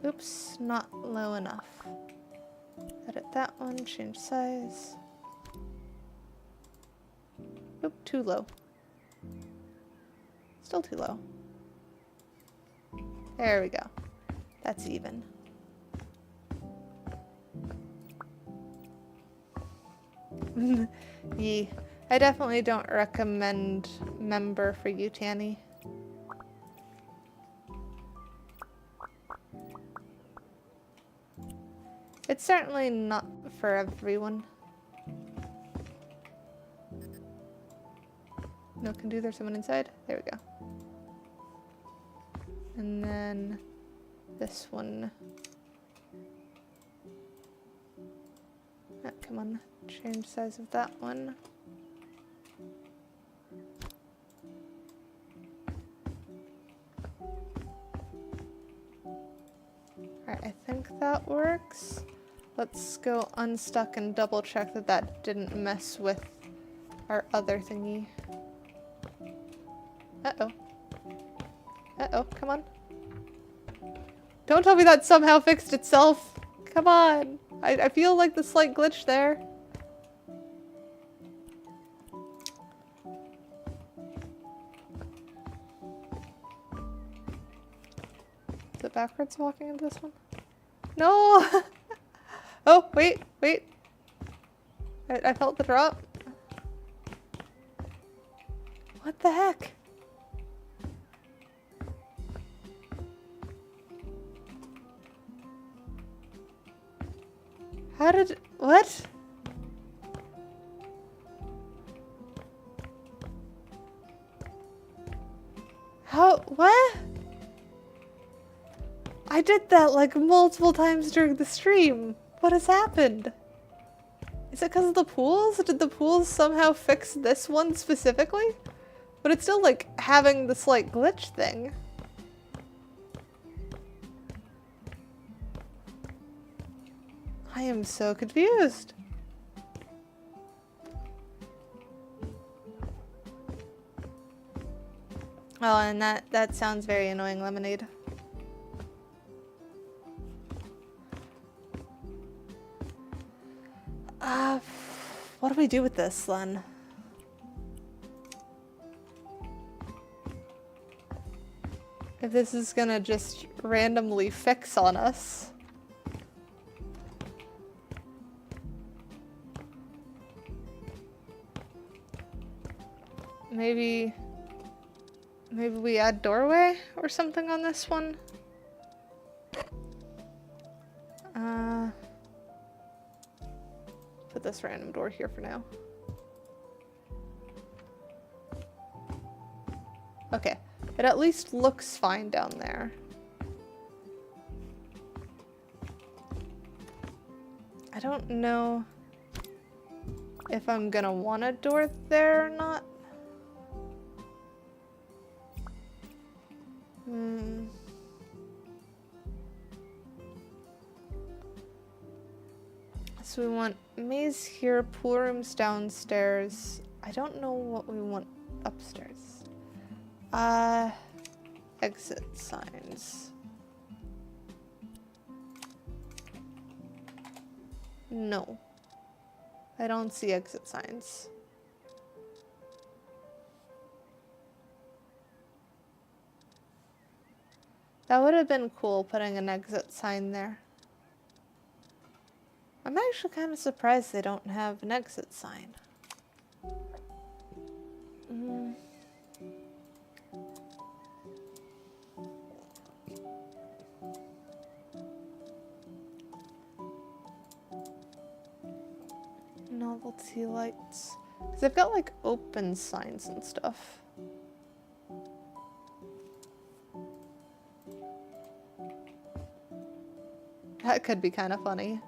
Oops, not low enough. Edit that one, change size. Oop, too low. Still too low. There we go. That's even. Yeah, I definitely don't recommend member for you, Tanny. It's certainly not for everyone. No can do, there's someone inside. There we go. And then this one. Ah, come on, change size of that one. Alright, I think that works. Let's go unstuck and double check that that didn't mess with our other thingy. Uh-oh. Uh-oh, come on. Don't tell me that somehow fixed itself. Come on. I feel like the slight glitch there. Is it backwards walking into this one? No! Oh, wait, wait. I felt the drop. What the heck? How did... What? How... What? I did that like multiple times during the stream. What has happened? Is it because of the pools? Did the pools somehow fix this one specifically? But it's still like having the slight glitch thing. I am so confused. Oh, and that sounds very annoying, Lemonade. What do we do with this, Len? If this is gonna just randomly fix on us. Maybe we add doorway or something on this one? Put this random door here for now. Okay, it at least looks fine down there. I don't know. if I'm gonna want a door there or not. So we want maze here, pool rooms downstairs. I don't know what we want upstairs. Exit signs. No. I don't see exit signs. That would have been cool, putting an exit sign there. I'm actually kind of surprised they don't have an exit sign. Novelty lights. Because they've got like open signs and stuff. That could be kind of funny.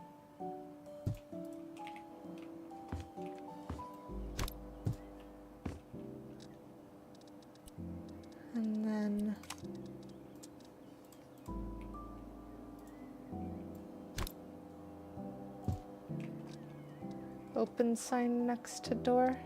And then open sign next to door.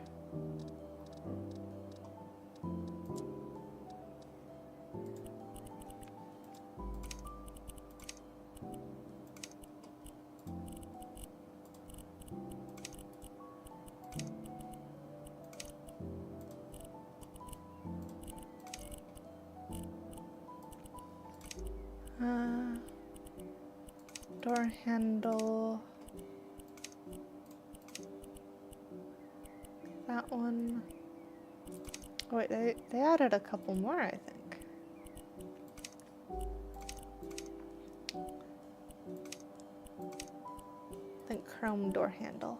Door handle. That one. Oh wait, they added a couple more, I think. I think chrome door handle.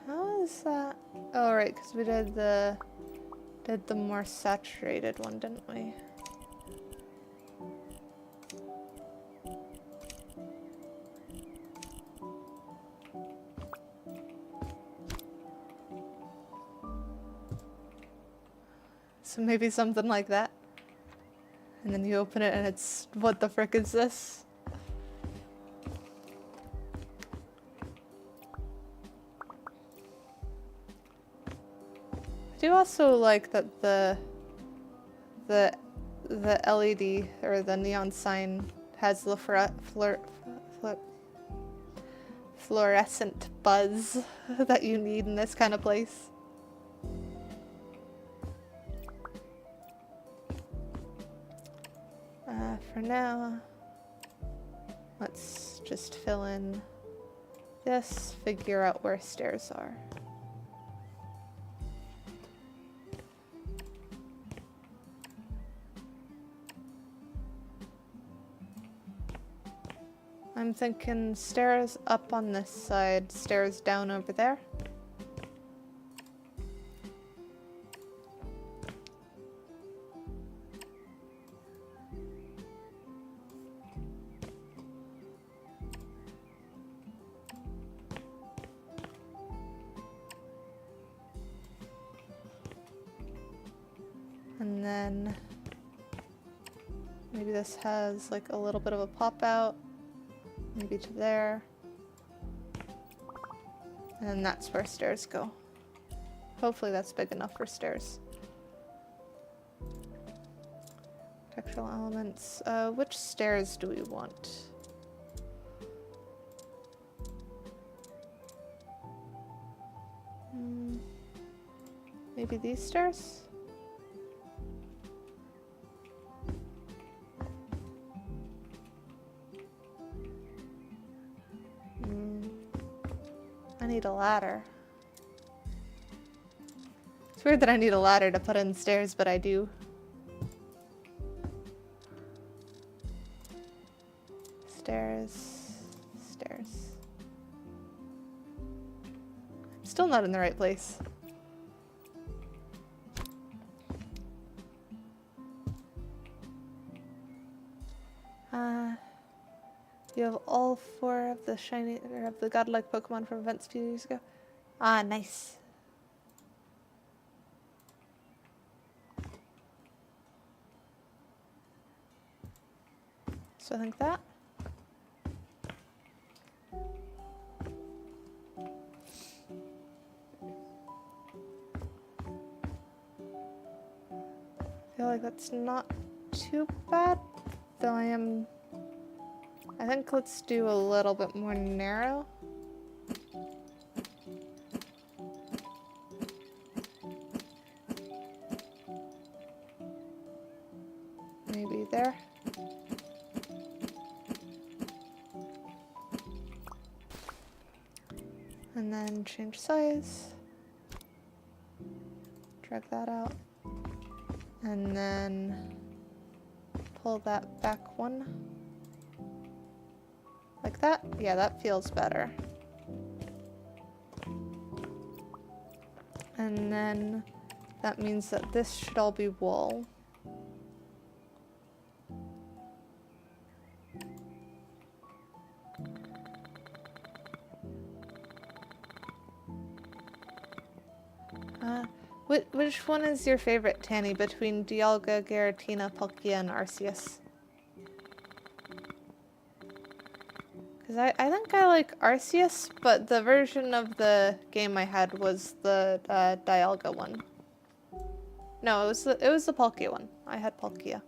How is that? Oh right, because we did the more saturated one, didn't we? So maybe something like that. And then you open it and it's, what the frick is this? I do also like that the LED or the neon sign has the fluorescent buzz that you need in this kind of place. For now, let's just fill in this, figure out where stairs are. I'm thinking stairs up on this side, stairs down over there. And then maybe this has like a little bit of a pop out. Maybe to there. And that's where stairs go. Hopefully that's big enough for stairs. Textural elements. Which stairs do we want? Maybe these stairs? I need a ladder. It's weird that I need a ladder to put in stairs, but I do. Stairs. Stairs. I'm still not in the right place. have all 4 of the shiny, or of the godlike Pokemon from events a few years ago. Ah, nice. So I think that. I feel like that's not too bad, though I think let's do a little bit more narrow. Maybe there. And then change size. Drag that out. And then pull that back one. Like that? Yeah, that feels better. And then that means that this should all be wool. Which one is your favorite, Tanny, between Dialga, Giratina, Palkia, and Arceus? Because I think I like Arceus, but the version of the game I had was the Dialga one. No, it was the Palkia one. I had Palkia.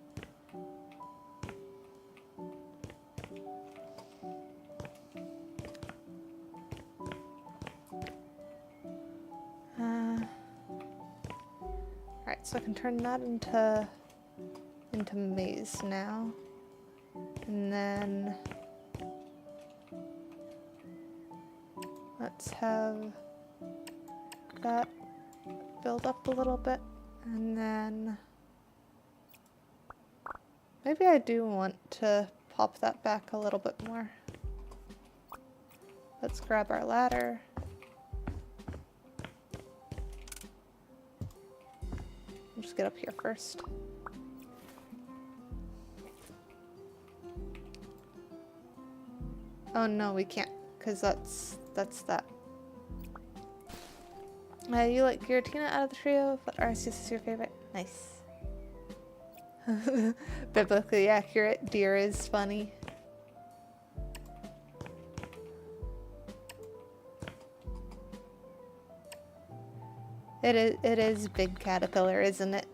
Alright, so I can turn that into maze now. And then let's have that build up a little bit. And then maybe I do want to pop that back a little bit more. Let's grab our ladder. I'll just get up here first. Oh no, we can't, because that's that. You like Giratina out of the trio, but Arceus is your favorite? Nice. Biblically accurate, deer is funny. It is big caterpillar, isn't it?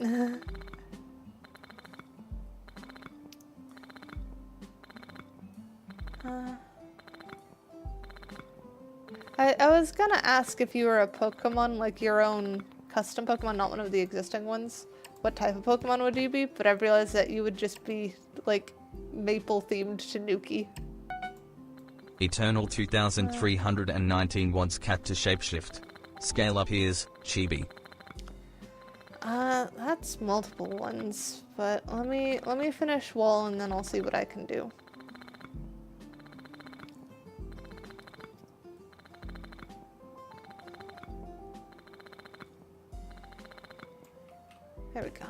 I was gonna ask if you were a Pokemon, like your own custom Pokemon, not one of the existing ones. What type of Pokemon would you be? But I realized that you would just be, like, maple-themed Tanuki. Eternal 2319 wants cat to shapeshift. Scale up ears, chibi. That's multiple ones, but let me finish wall and then I'll see what I can do. There we go.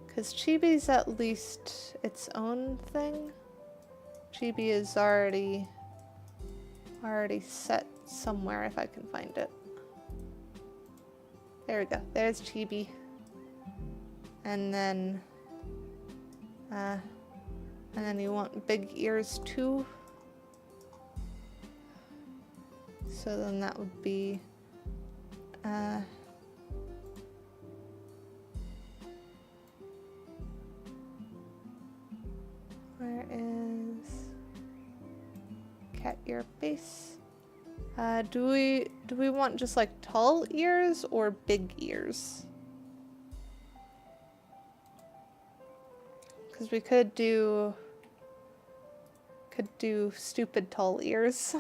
Because Chibi's at least its own thing. Chibi is already set somewhere if I can find it. There we go. There's Chibi. And then you want big ears too. So then that would be where is cat ear base? Do we want just like tall ears or big ears? Because we could do stupid tall ears.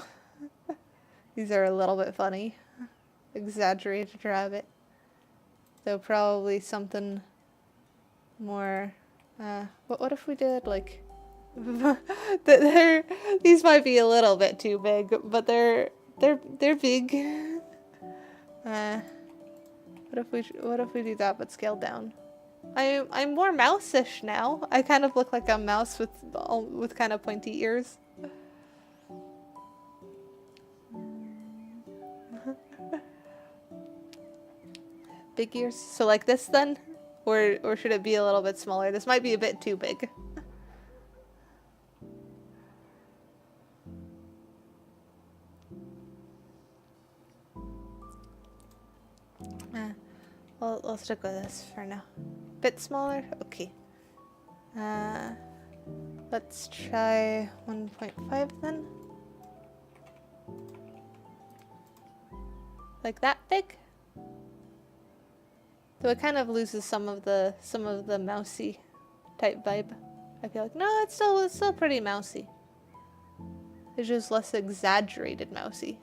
These are a little bit funny. Exaggerated rabbit. Though probably something more what if we did like these might be a little bit too big, but they're big. What if we do that but scale down? I'm more mouse-ish now. I kind of look like a mouse with kind of pointy ears. Big ears. So like this then? Or should it be a little bit smaller? This might be a bit too big. We'll stick with this for now. Bit smaller? Okay. Let's try 1.5 then. Like that big? Though it kind of loses some of the mousy type vibe. I feel like no, it's still pretty mousy. It's just less exaggerated mousy.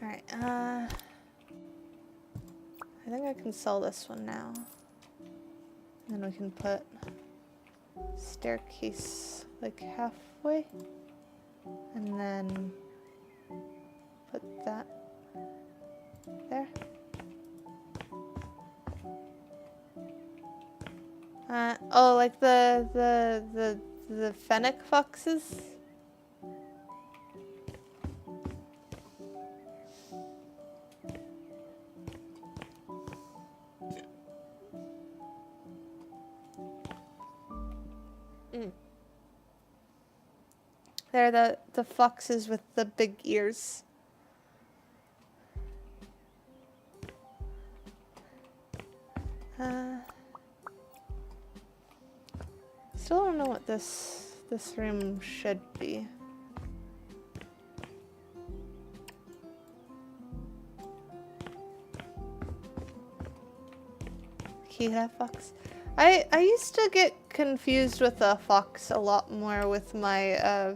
Alright, I think I can sell this one now. And then we can put staircase like halfway. And then put that there. Oh, like the fennec foxes? They're the foxes with the big ears. Still don't know what this room should be. Keidakat fox. I used to get confused with a fox a lot more with my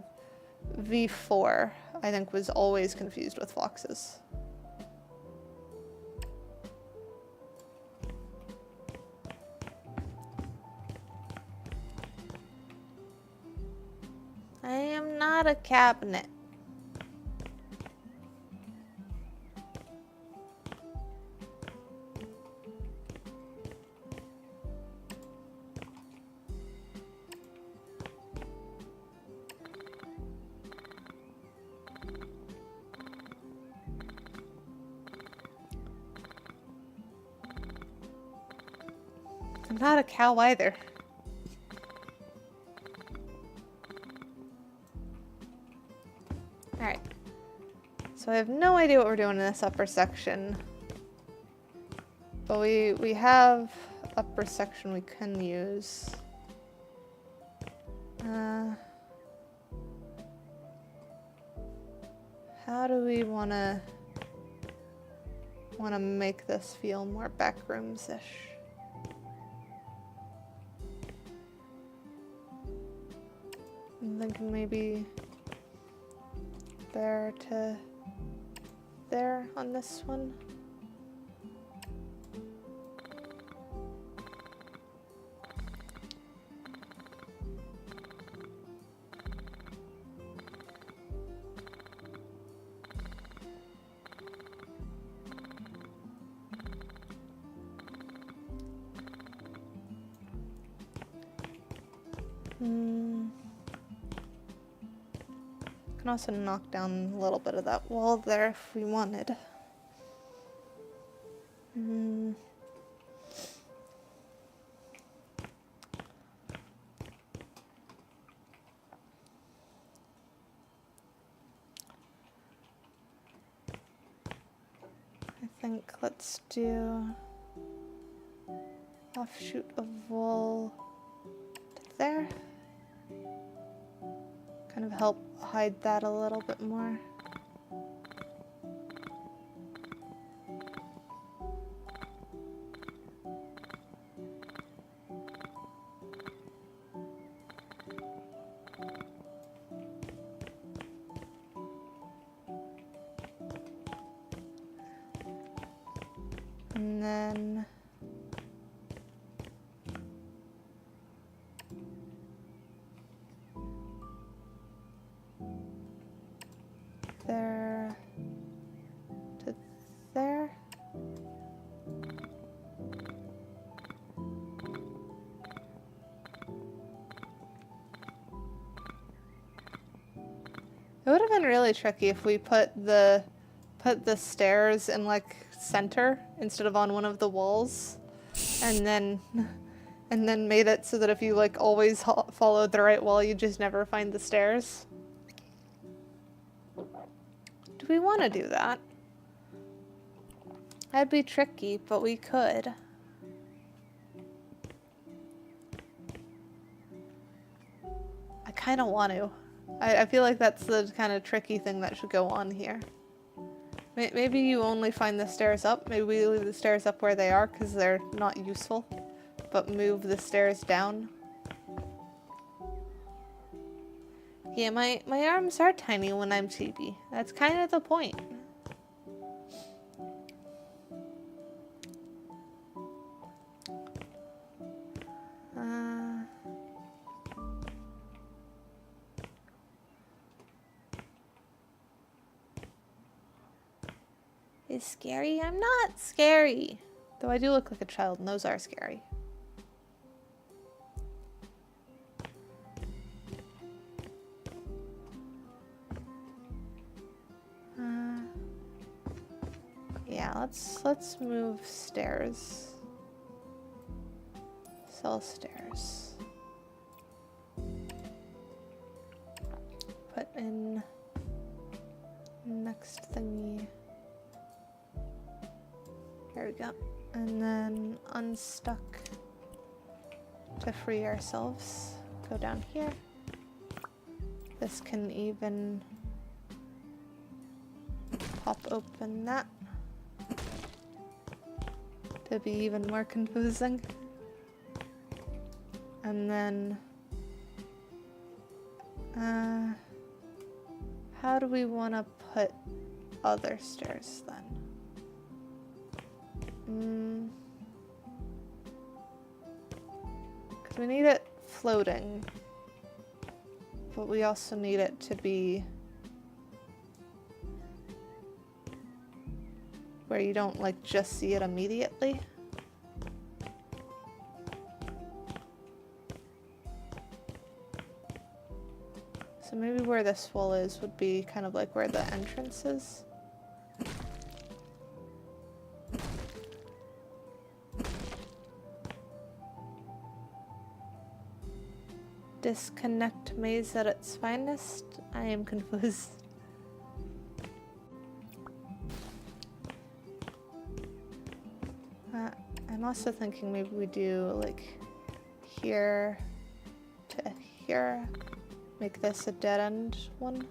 V4. I think was always confused with foxes. I am not a cabinet. I'm not a cow either. Alright. So I have no idea what we're doing in this upper section. But we have upper section we can use. How do we wanna make this feel more Backrooms-ish? I'm thinking maybe there to there on this one. Can also knock down a little bit of that wall there if we wanted. I think let's do offshoot of wall to there. Kind of help hide that a little bit more. And then there. It would have been really tricky if we put the stairs in like center instead of on one of the walls, and then made it so that if you like always followed the right wall, you just never find the stairs. Do we want to do that? That'd be tricky, but we could. I kind of want to. I feel like that's the kind of tricky thing that should go on here. Maybe you only find the stairs up. Maybe we leave the stairs up where they are because they're not useful. But move the stairs down. Yeah, my arms are tiny when I'm chibi. That's kind of the point. Is scary? I'm not scary. Though I do look like a child and those are scary. Yeah, let's move stairs. Cell stairs. Put in next thingy. There we go. And then unstuck to free ourselves. Go down here. This can even pop open that to be even more confusing. And then how do we want to put other stairs then? Because we need it floating, but we also need it to be where you don't like just see it immediately. So maybe where this wall is would be kind of like where the entrance is. Disconnect maze at its finest. I am confused. I'm also thinking maybe we do like here to here. Make this a dead end one.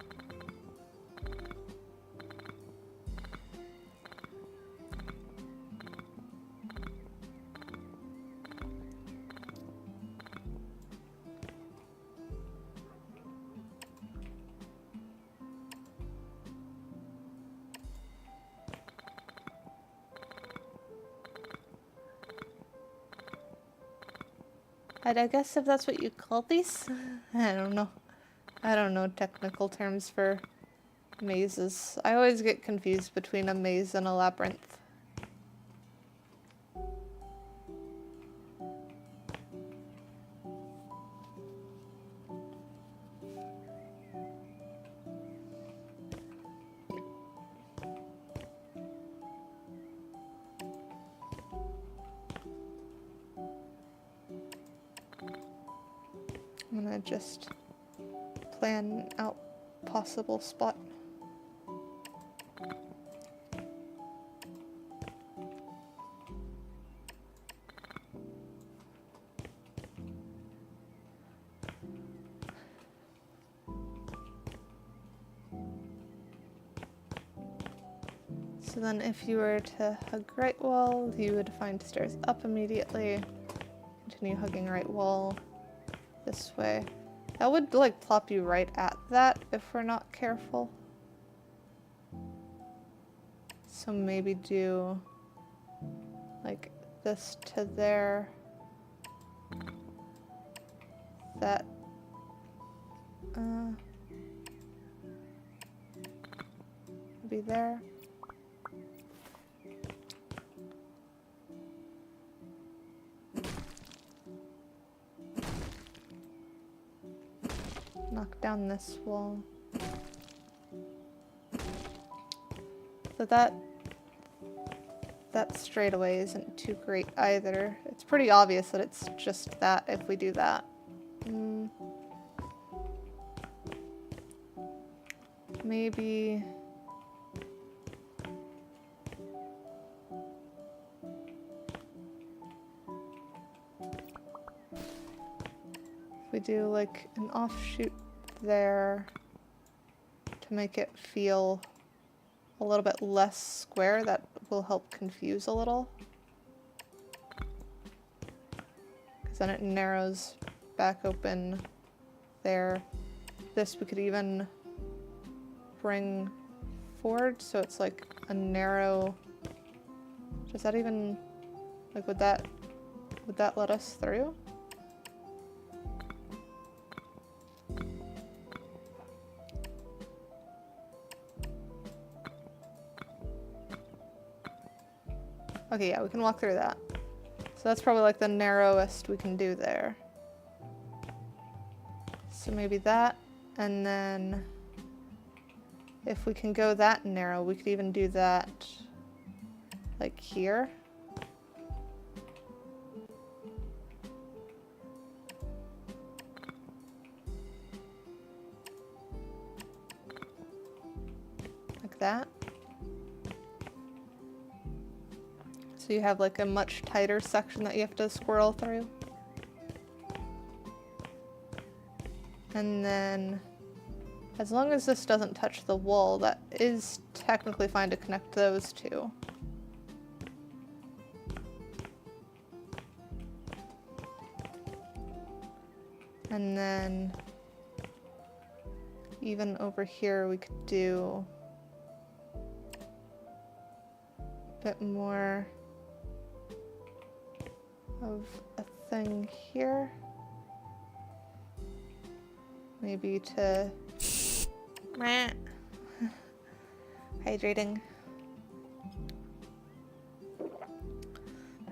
I guess if that's what you call these. I don't know. I don't know technical terms for mazes. I always get confused between a maze and a labyrinth. I'm gonna just plan out possible spot. So then if you were to hug right wall, you would find stairs up immediately. Continue hugging right wall this way. That would like plop you right at that if we're not careful. So maybe do like this to there. That be there. Knock down this wall. that straightaway isn't too great either. It's pretty obvious that it's just that if we do that. Maybe... if we do like an offshoot there to make it feel a little bit less square, that will help confuse a little. Because then it narrows back open there. This we could even bring forward so it's like a narrow... Does that even... like would that let us through? Okay, yeah, we can walk through that. So that's probably like the narrowest we can do there. So maybe that, and then if we can go that narrow, we could even do that like here. Like that. So you have like a much tighter section that you have to squirrel through. And then, as long as this doesn't touch the wool, that is technically fine to connect those two. And then, even over here we could do a bit more of a thing here. Maybe to hydrating.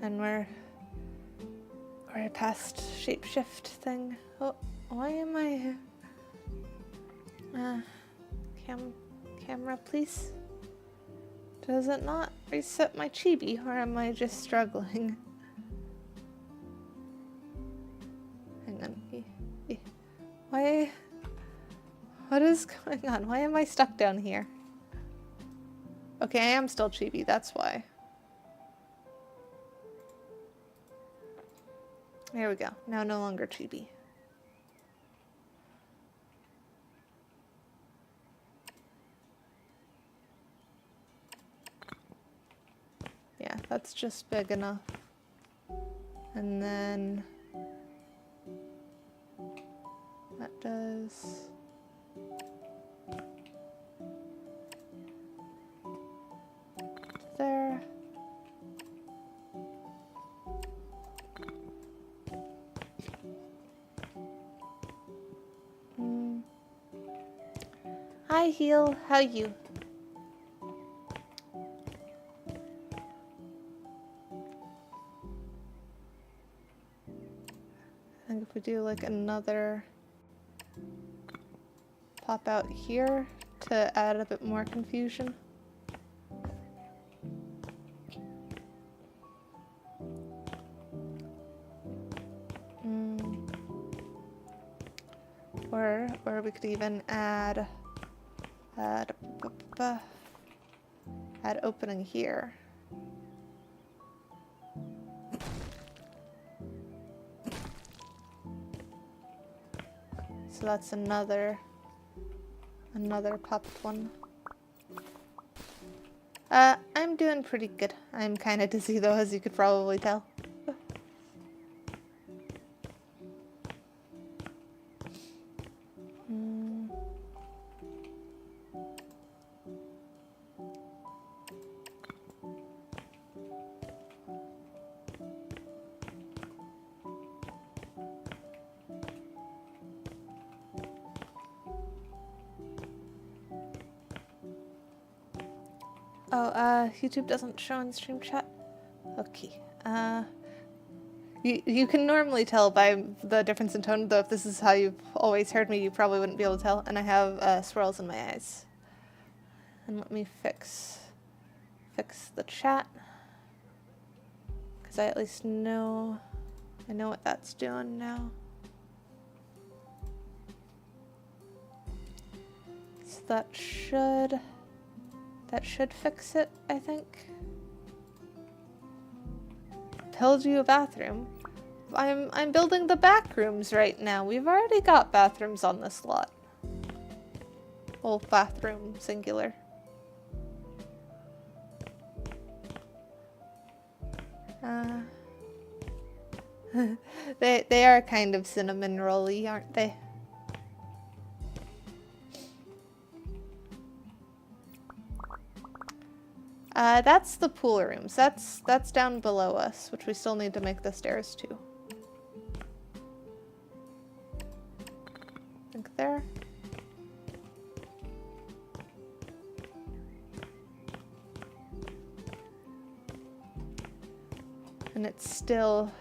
And we're past shapeshift thing. Oh, why am I camera please? Does it not reset my chibi, or am I just struggling? Hang on. Why? What is going on? Why am I stuck down here? Okay, I am still chibi, that's why. There we go. Now no longer chibi. Yeah, that's just big enough. And then that does there. Hi, Heel. How you? I think if we do like another pop out here to add a bit more confusion. Or we could even add opening here. So that's another popped one. I'm doing pretty good. I'm kind of dizzy though, as you could probably tell. YouTube doesn't show in stream chat. Okay. You can normally tell by the difference in tone, though if this is how you've always heard me, you probably wouldn't be able to tell. And I have swirls in my eyes. And let me fix fix the chat. Because I at least know, I know what that's doing now. So that should fix it, I think. Build you a bathroom. I'm building the Backrooms right now. We've already got bathrooms on this lot. Well, bathroom singular. They are kind of cinnamon rolly, aren't they? That's the pool rooms. That's down below us, which we still need to make the stairs to. I think there. And it's still,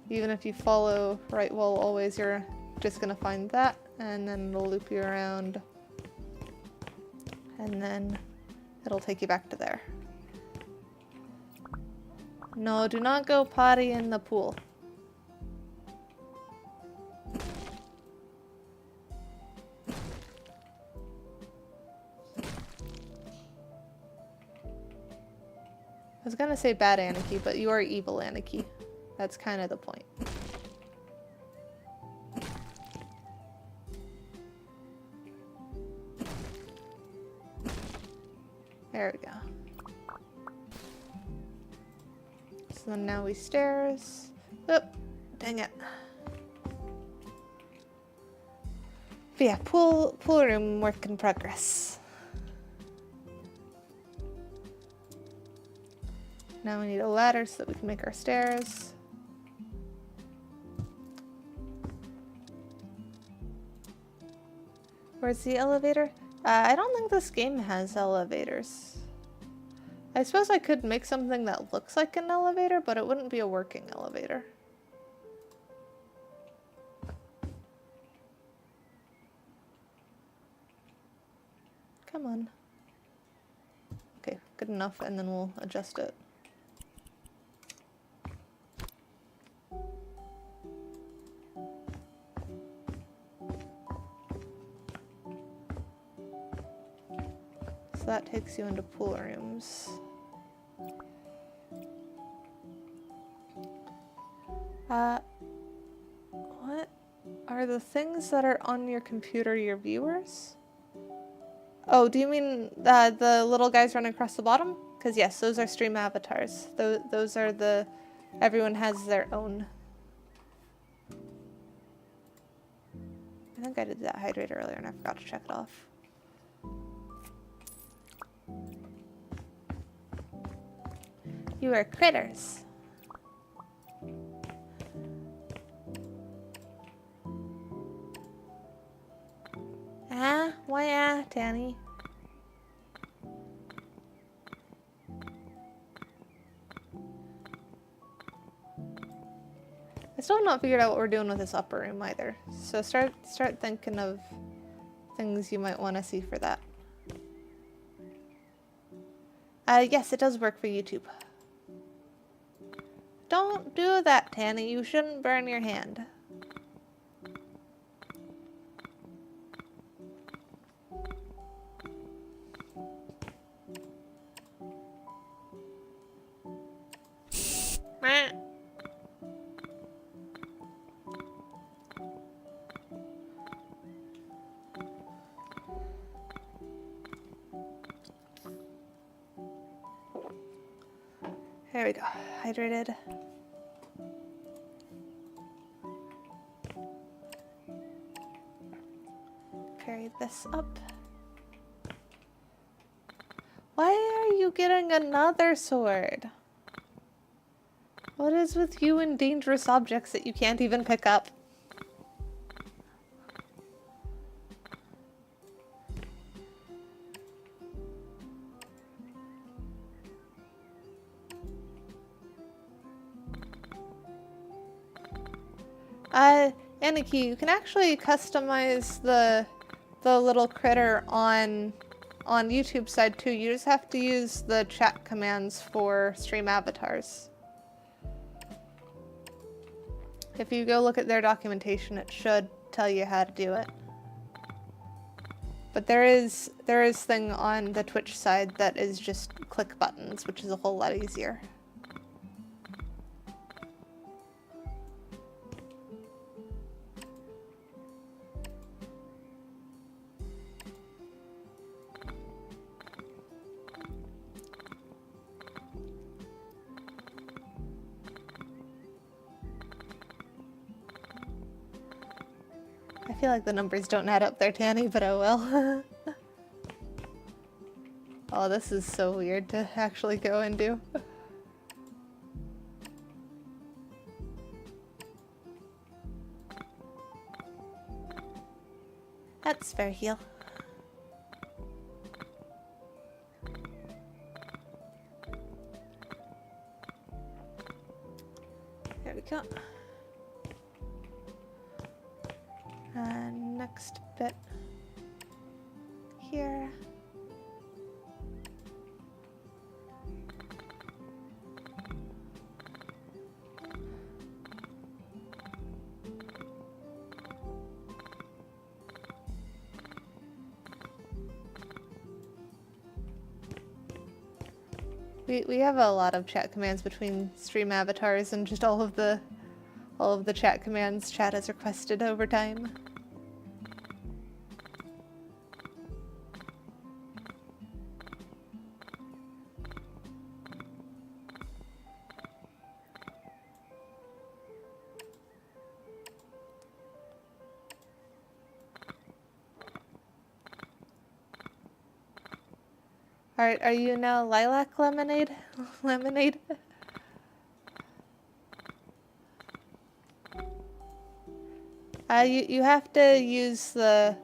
even if you follow right wall always, you're just gonna find that, and then it'll loop you around, and then it'll take you back to there. No, do not go potty in the pool. I was gonna say bad Anarchy, but you are evil Anarchy. That's kind of the point. There we go. So then now we stairs. Oop, dang it. But yeah, pool room work in progress. Now we need a ladder so that we can make our stairs. Where's the elevator? I don't think this game has elevators. I suppose I could make something that looks like an elevator, but it wouldn't be a working elevator. Come on. Okay, good enough, and then we'll adjust it. So that takes you into pool rooms. What are the things that are on your computer your viewers? Oh, do you mean the little guys running across the bottom? Because yes, those are stream avatars. Those are the... Everyone has their own. I think I did that hydrate earlier and I forgot to check it off. You are critters. Why Danny? I still have not figured out what we're doing with this upper room either. So start thinking of things you might want to see for that. Yes, it does work for YouTube. Don't do that, Tanny. You shouldn't burn your hand. There we go. Hydrated. Carry this up. Why are you getting another sword? What is with you and dangerous objects that you can't even pick up? Aniki, you can actually customize the little critter on on YouTube side too, you just have to use the chat commands for stream avatars. If you go look at their documentation, it should tell you how to do it. But there is thing on the Twitch side that is just click buttons, which is a whole lot easier. I feel like the numbers don't add up there, Tanny, but oh well. Oh, this is so weird to actually go and do. That's fair heal. There we go. And next bit here. We have a lot of chat commands between stream avatars and just all of the chat commands chat has requested over time. Are you now Lilac Lemonade? Lemonade? You have to use the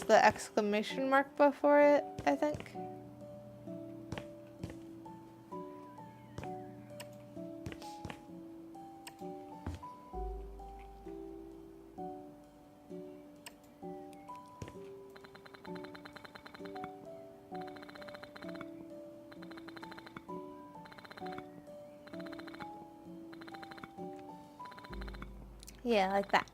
exclamation mark before it, I think. Yeah, like that.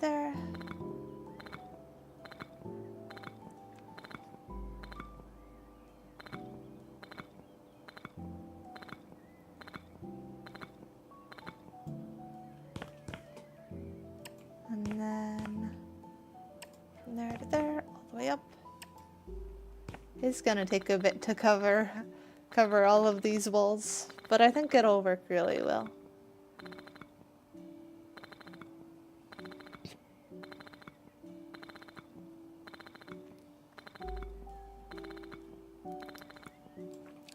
There. And then from there to there, all the way up. It's gonna take a bit to cover all of these walls, but I think it'll work really well.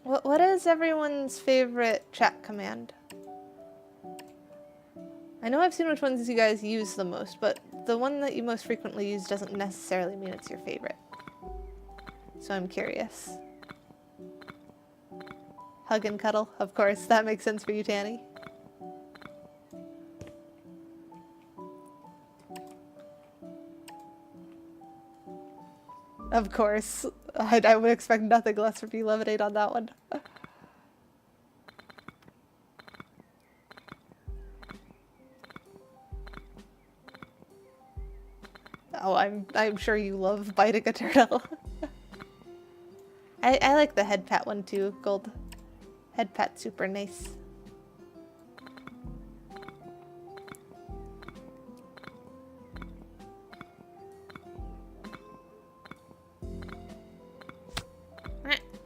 What is everyone's favorite chat command? I know I've seen which ones you guys use the most, but the one that you most frequently use doesn't necessarily mean it's your favorite. So I'm curious. Hug and cuddle, of course, that makes sense for you, Tanny. Of course. I would expect nothing less from you, Lemonade, on that one. Oh, I'm sure you love biting a turtle. I like the head pat one too, gold. Head pat, super nice.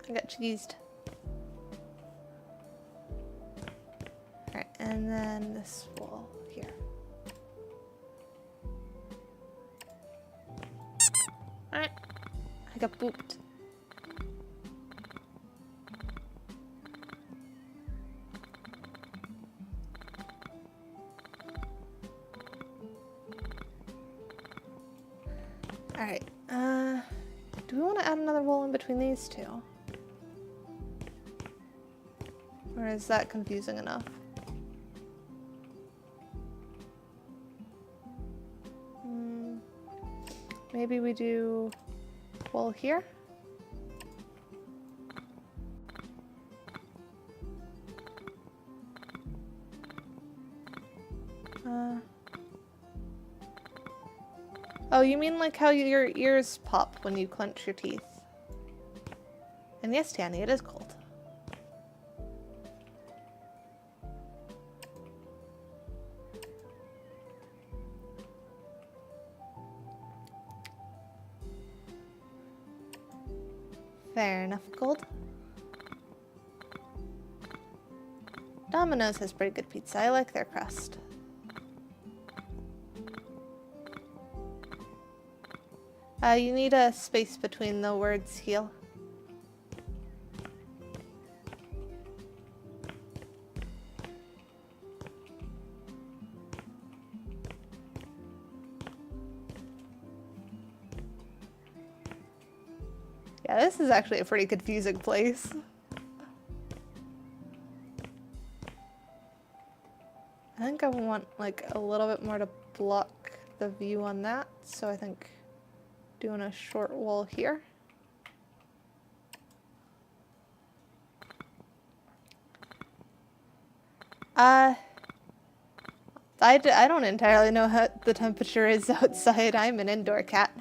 I got cheesed. Alright, and then this wall here. Alright, I got booped. Alright, Do we want to add another wall in between these two? Or is that confusing enough? Maybe we do wall here? Oh, you mean like how your ears pop when you clench your teeth? And yes, Tanny, it is cold. Fair enough, Gold. Domino's has pretty good pizza. I like their crust. You need a space between the words heal. Yeah, this is actually a pretty confusing place. I think I want like a little bit more to block the view on that, so I think doing a short wall here. I don't entirely know how the temperature is outside. I'm an indoor cat.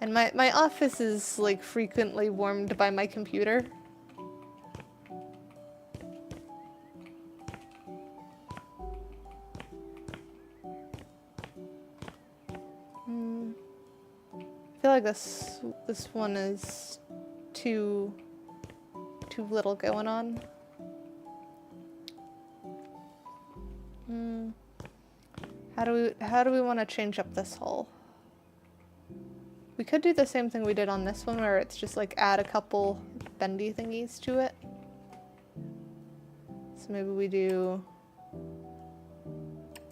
And my office is like frequently warmed by my computer. I feel like this one is too little going on. How do we want to change up this hole? We could do the same thing we did on this one, where it's just like add a couple bendy thingies to it. So maybe we do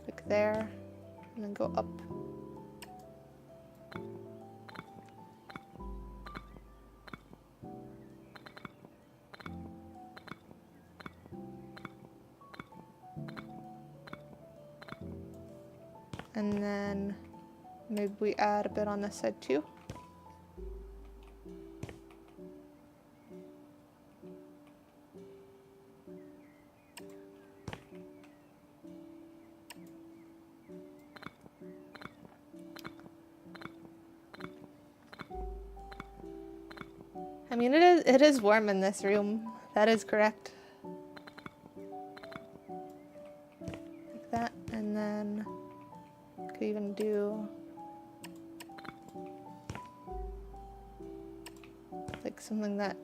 like there, and then go up. And then maybe we add a bit on this side too. I mean, it is warm in this room. That is correct. Like that, and then could even do like something that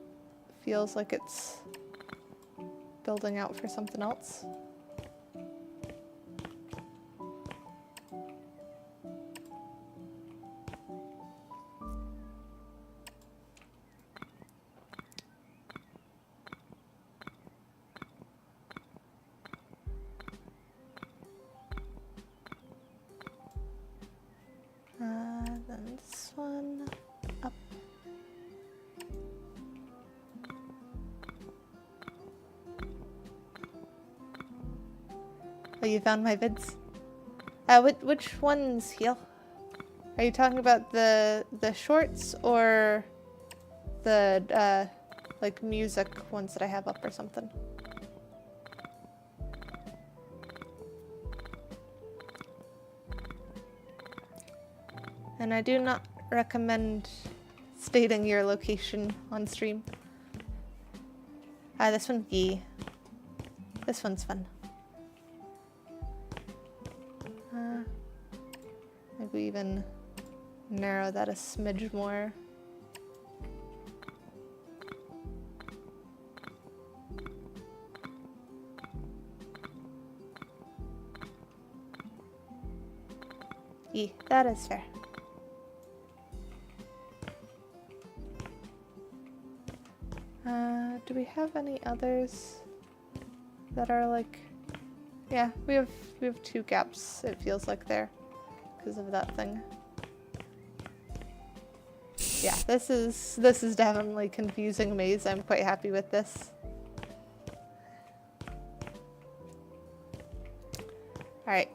feels like it's building out for something else. Then this one up. Oh, you found my vids? Which ones heal? Are you talking about the shorts or the like music ones that I have up or something? And I do not recommend stating your location on stream. This one, yeah. This one's fun. Maybe even narrow that a smidge more. Yeah, that is fair. Do we have any others that are like, yeah, we have 2 gaps, it feels like there, because of that thing. Yeah, this is definitely a confusing maze. I'm quite happy with this. Alright.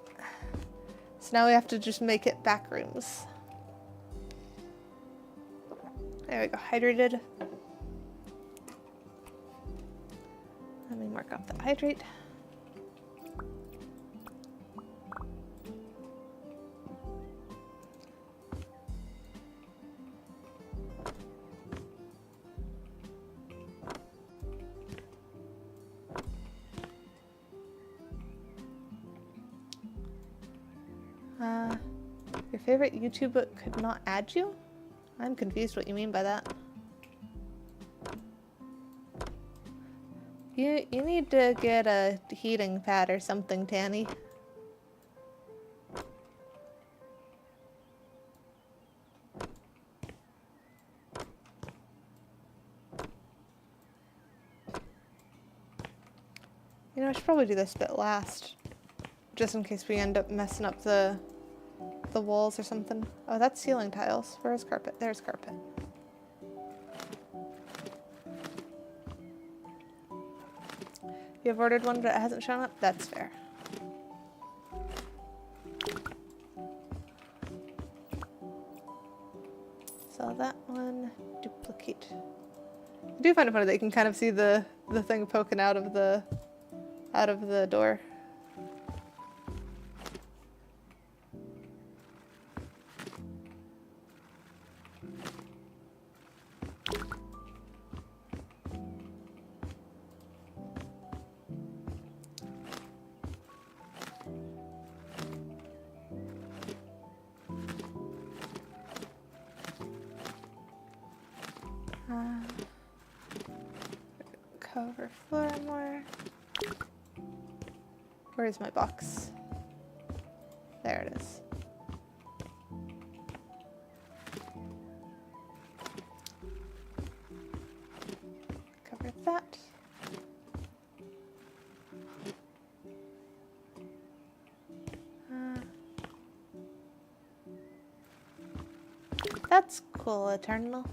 So now we have to just make it back rooms. There we go, hydrated. Let me mark off the hydrate. Your favorite YouTuber could not add you? I'm confused what you mean by that. You need to get a heating pad or something, Tanny. You know, I should probably do this bit last. Just in case we end up messing up the walls or something. Oh, that's ceiling tiles. Where's carpet? There's carpet. You've ordered one but it hasn't shown up? That's fair. So that one, duplicate. I do find it funny that you can kind of see the thing poking out of the door. Cover floor more. Where's my box? There it is. Cover that. That's cool, Eternal.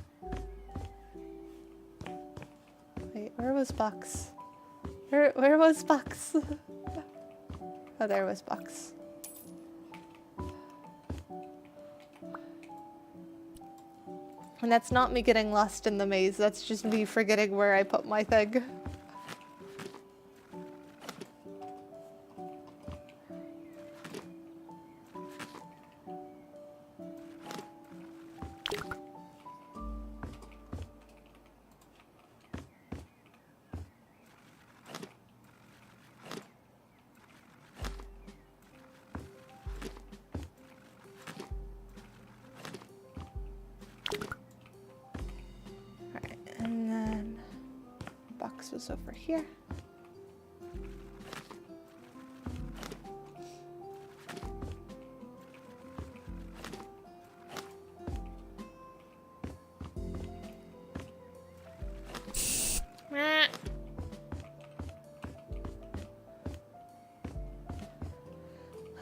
Wait, where was Box? Where was Box? Oh, there was Box. And that's not me getting lost in the maze, that's just me forgetting where I put my thing. Was over here.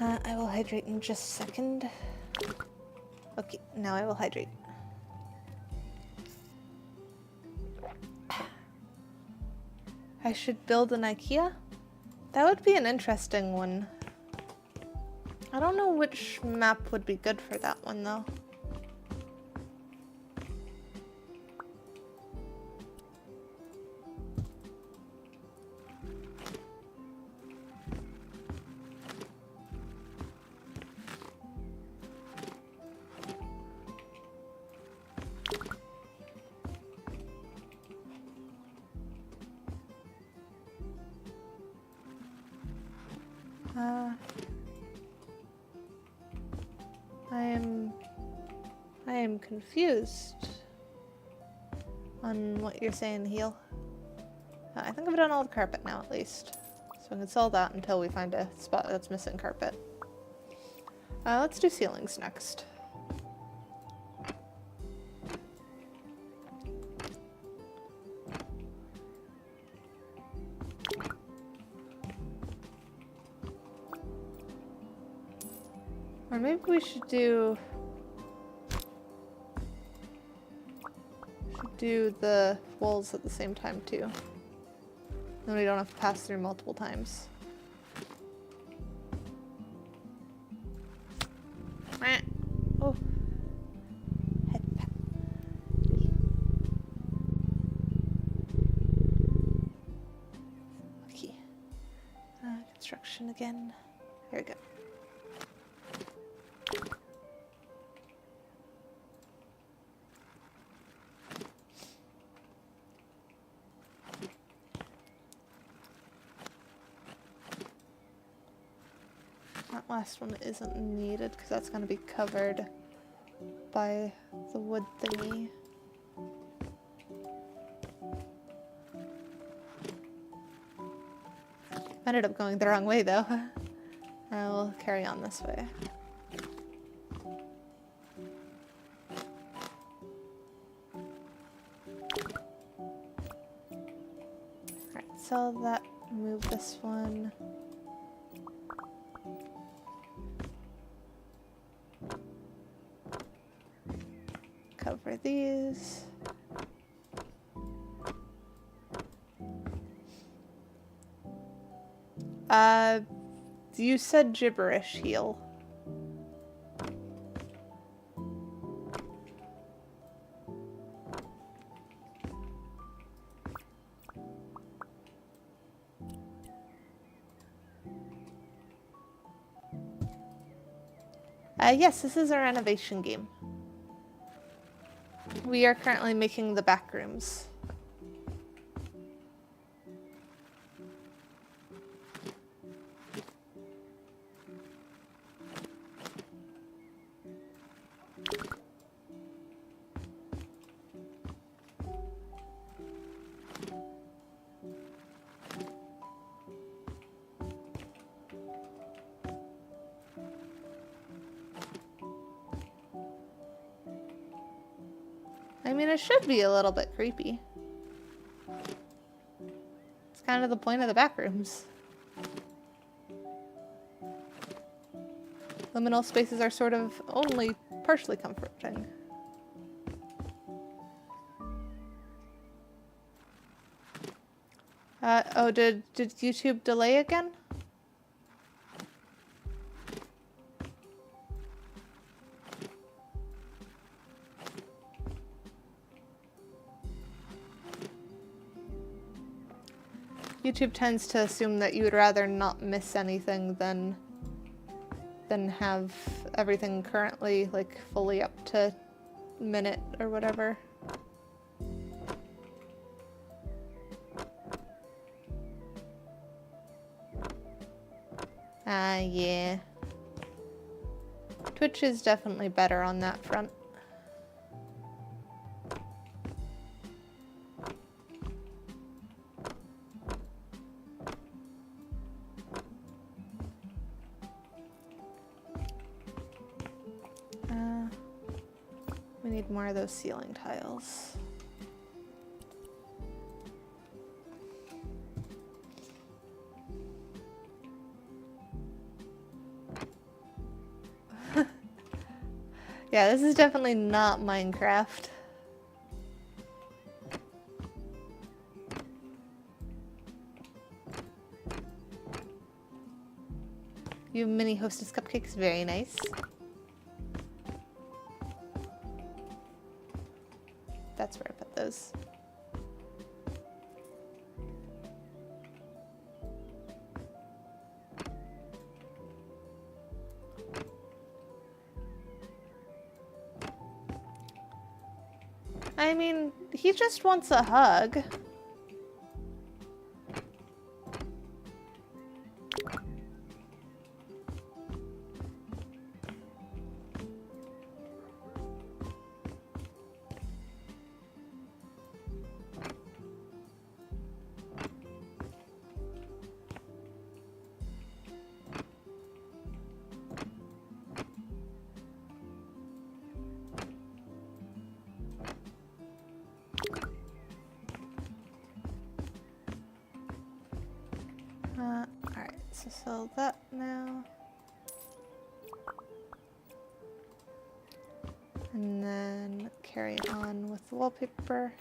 I will hydrate in just a second. Okay, now I will hydrate. I should build an IKEA? That would be an interesting one. I don't know which map would be good for that one though. I am confused on what you're saying, Heel. I think I've done all the carpet now, at least. So we can sell that until we find a spot that's missing carpet. Let's do ceilings next. Or maybe we should do... do the walls at the same time too. Then we don't have to pass through multiple times. Oh. Okay. Construction again. Here we go. That last one isn't needed because that's going to be covered by the wood thingy. Ended up going the wrong way though. I will carry on this way. Alright, sell that, move this one. Cover these. You said gibberish heal. Yes, this is our renovation game. We are currently making the Backrooms. I mean, it should be a little bit creepy. It's kind of the point of the Backrooms. Liminal spaces are sort of only partially comforting. Oh, did YouTube delay again? YouTube tends to assume that you would rather not miss anything than have everything currently like fully up to minute or whatever. Yeah. Twitch is definitely better on that front. We need more of those ceiling tiles. Yeah, this is definitely not Minecraft. You mini hostess cupcakes, very nice. That's where I put those. I mean, he just wants a hug. Alright, so sell that now. And then carry on with the wallpaper.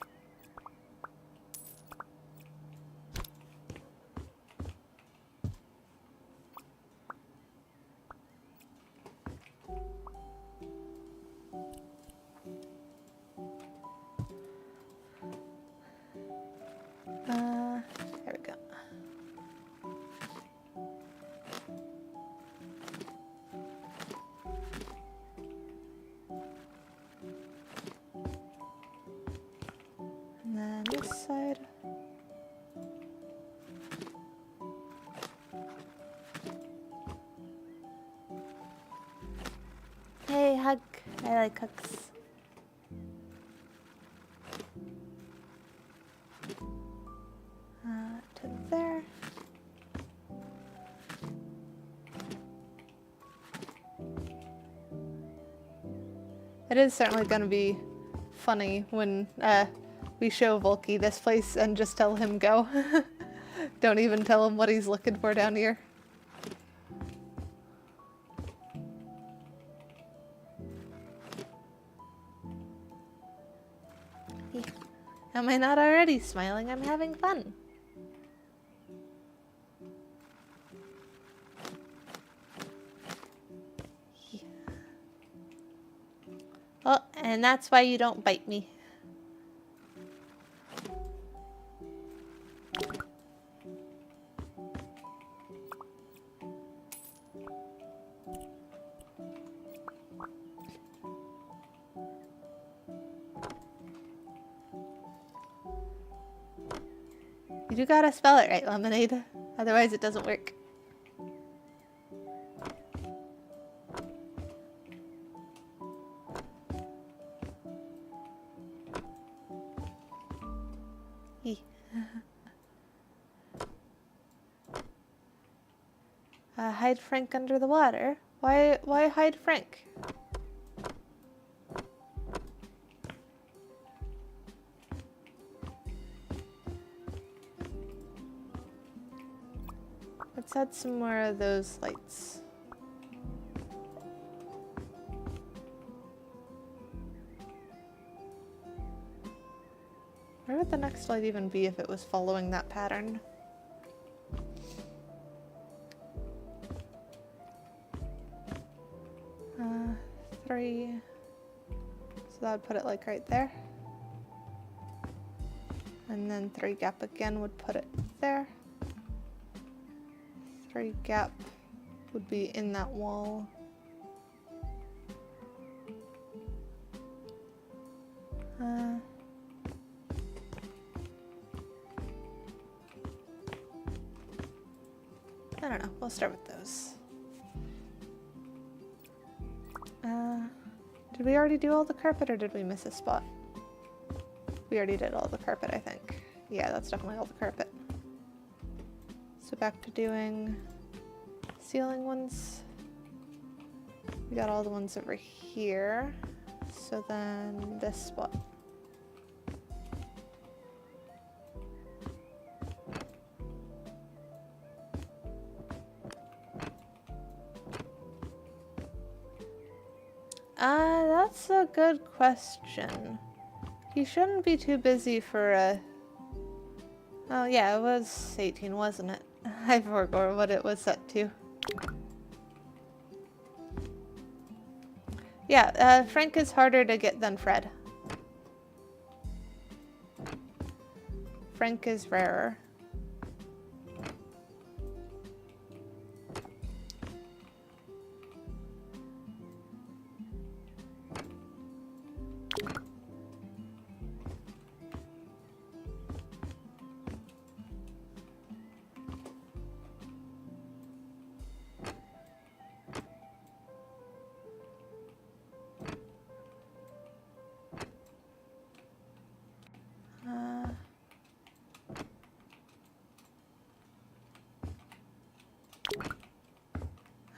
I like hooks. To there. It is certainly going to be funny when we show Volky this place and just tell him go. Don't even tell him what he's looking for down here. Am I not already smiling? I'm having fun. Oh, and that's why you don't bite me. You do gotta spell it right, Lemonade. Otherwise it doesn't work. Hide Frank under the water? Why hide Frank? Let's add some more of those lights. Where would the next light even be if it was following that pattern? Three. So that would put it like right there. And then 3 gap again would put it there. 3 gap would be in that wall. I don't know, we'll start with those. Did we already do all the carpet or did we miss a spot? We already did all the carpet, I think. Yeah, that's definitely all the carpet. So back to doing ceiling ones. We got all the ones over here. So then this spot. That's a good question. He shouldn't be too busy for a... Oh yeah, it was 18, wasn't it? I forgot what it was set to. Yeah, Frank is harder to get than Fred. Frank is rarer.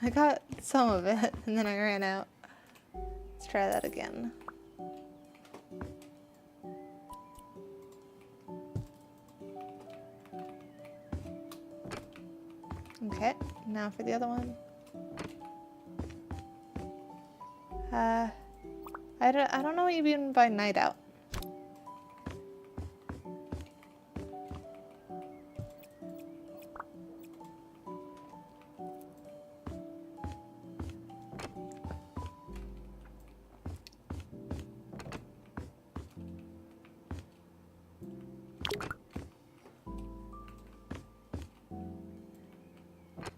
I got some of it, and then I ran out. Let's try that again. Okay, now for the other one. I don't know what you mean by night out.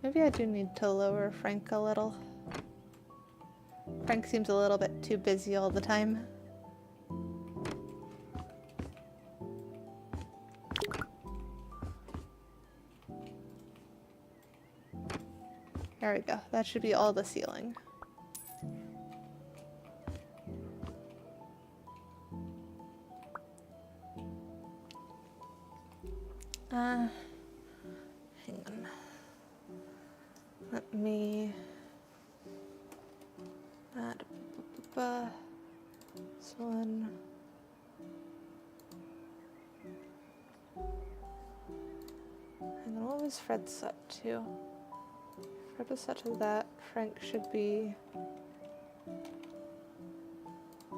Maybe I do need to lower Frank a little. Frank seems a little bit too busy all the time. There we go. That should be all the ceiling. Hang on. Let me add this one. And what was Fred set to? Fred was set to that. Frank should be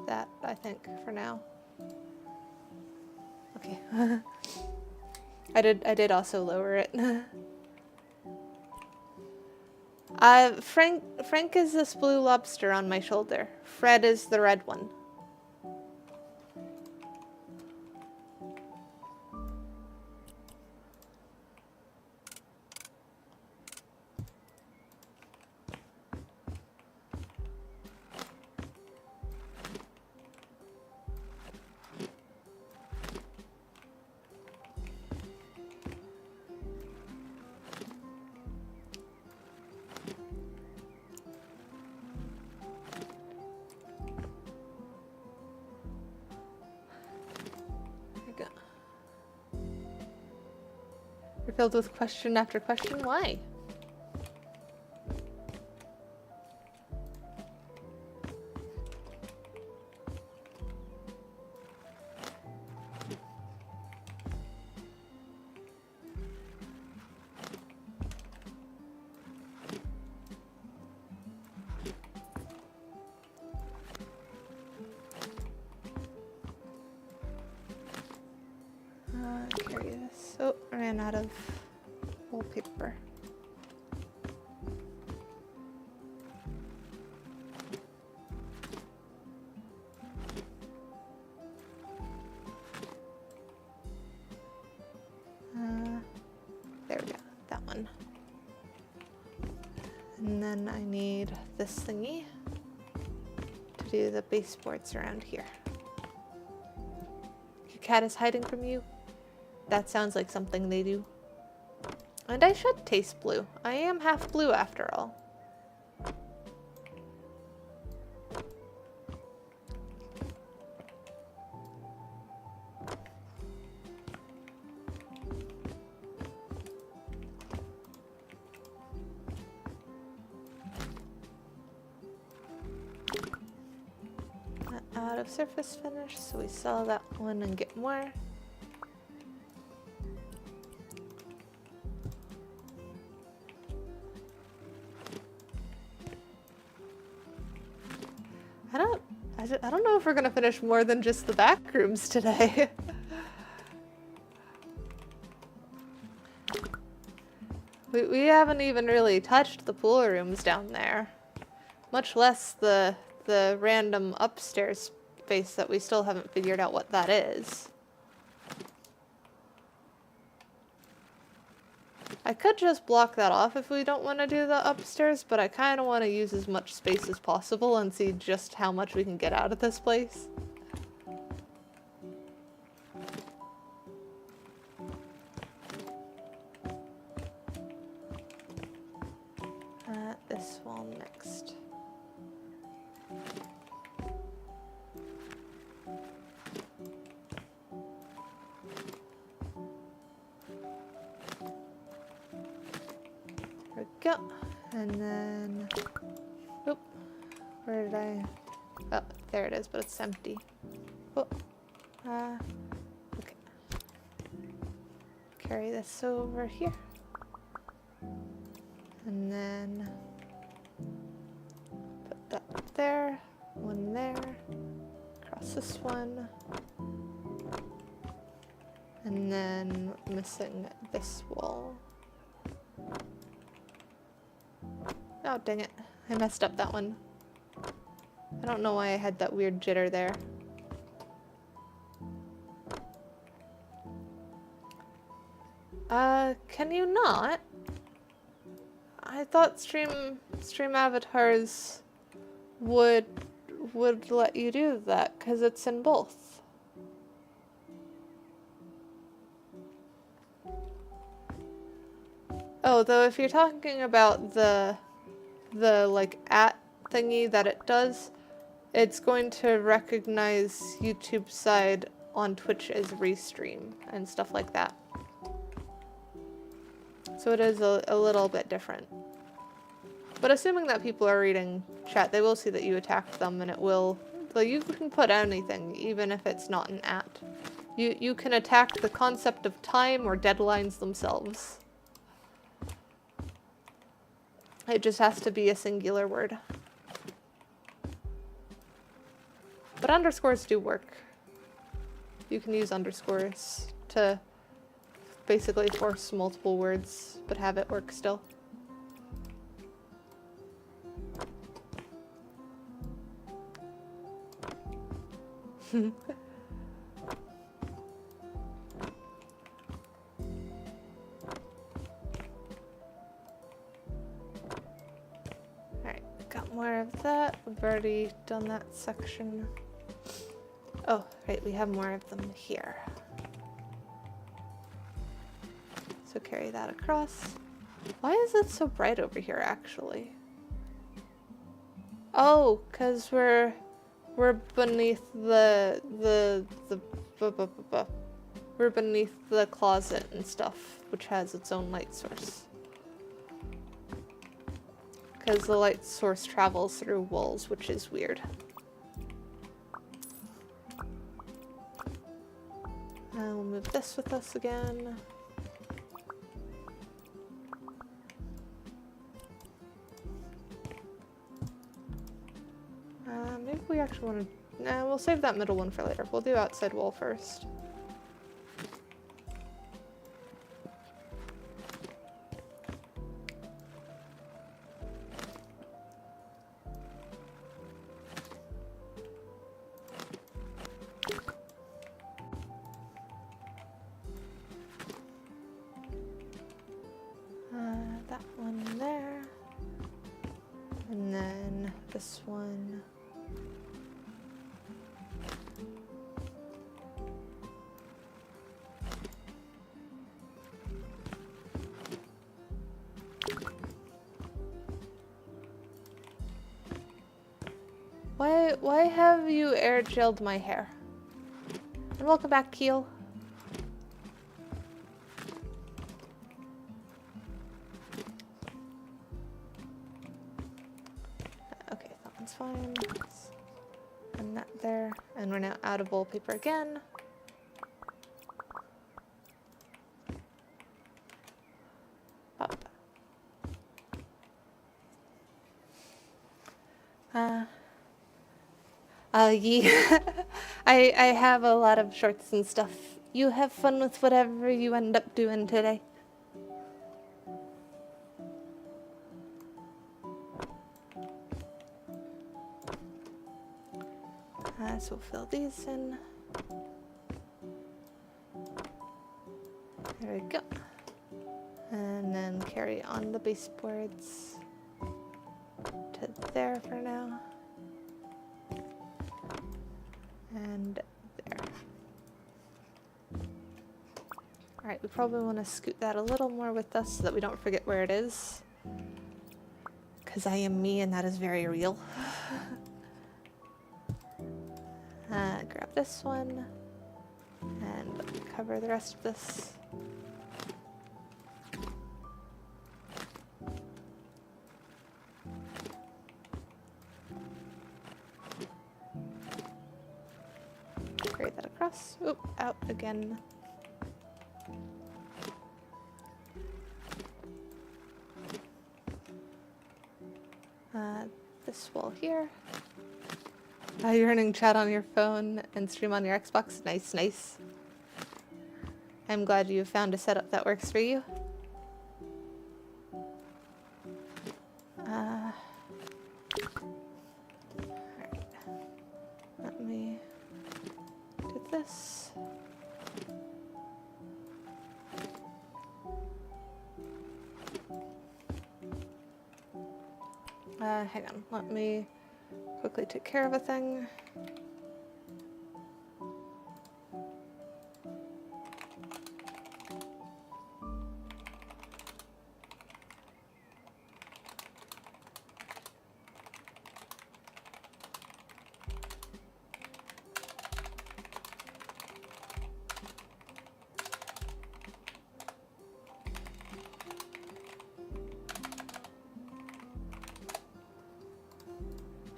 that, I think, for now. Okay. I did also lower it. Frank is this blue lobster on my shoulder. Fred is the red one. You're filled with question after question. Why? Carry this. Oh, I ran out of wallpaper. There we go. That one. And then I need this thingy to do the baseboards around here. Your cat is hiding from you? That sounds like something they do. And I should taste blue. I am half blue after all. Out of surface finish, so we sell that one and get more. I don't know if we're gonna finish more than just the back rooms today. we haven't even really touched the pool rooms down there, much less the random upstairs space that we still haven't figured out what that is. I could just block that off if we don't want to do the upstairs, but I kind of want to use as much space as possible and see just how much we can get out of this place. This wall next. There we go. And then, oop, where did I, oh, there it is, but it's empty. Oh, okay. Carry this over here. And then put that there, one there, across this one. And then missing this wall. Oh, dang it. I messed up that one. I don't know why I had that weird jitter there. Can you not? I thought stream avatars would let you do that because it's in both. Oh, though if you're talking about the like @ thingy that it does, it's going to recognize YouTube side on Twitch as restream and stuff like that. So it is a little bit different. But assuming that people are reading chat, they will see that you attacked them, and it will... So you can put anything, even if it's not an at. You can attack the concept of time or deadlines themselves. It just has to be a singular word. But underscores do work. You can use underscores to basically force multiple words, but have it work still. Alright, got more of that. We've already done that section. Oh, right, we have more of them here. So carry that across. Why is it so bright over here, actually? Oh, because we're beneath the we're beneath the closet and stuff, which has its own light source. Because the light source travels through walls, which is weird. And we'll move this with us again. Maybe we actually want to... Nah, we'll save that middle one for later. We'll do outside wall first. That one there. And then this one. Why have you air gelled my hair? And welcome back, Keel. Okay, that one's fine. And that there. And we're now out of wallpaper again. Pop. I have a lot of shorts and stuff. You have fun with whatever you end up doing today. So we'll fill these in. There we go. And then carry on the baseboards to there for now. And there. Alright, we probably want to scoot that a little more with us so that we don't forget where it is. Because I am me and that is very real. Grab this one and cover the rest of this. Carry that across. Oop, out again. This wall here. You're running chat on your phone and stream on your Xbox. Nice, nice. I'm glad you found a setup that works for you. Alright. Let me do this. Hang on, let me quickly take care of a thing.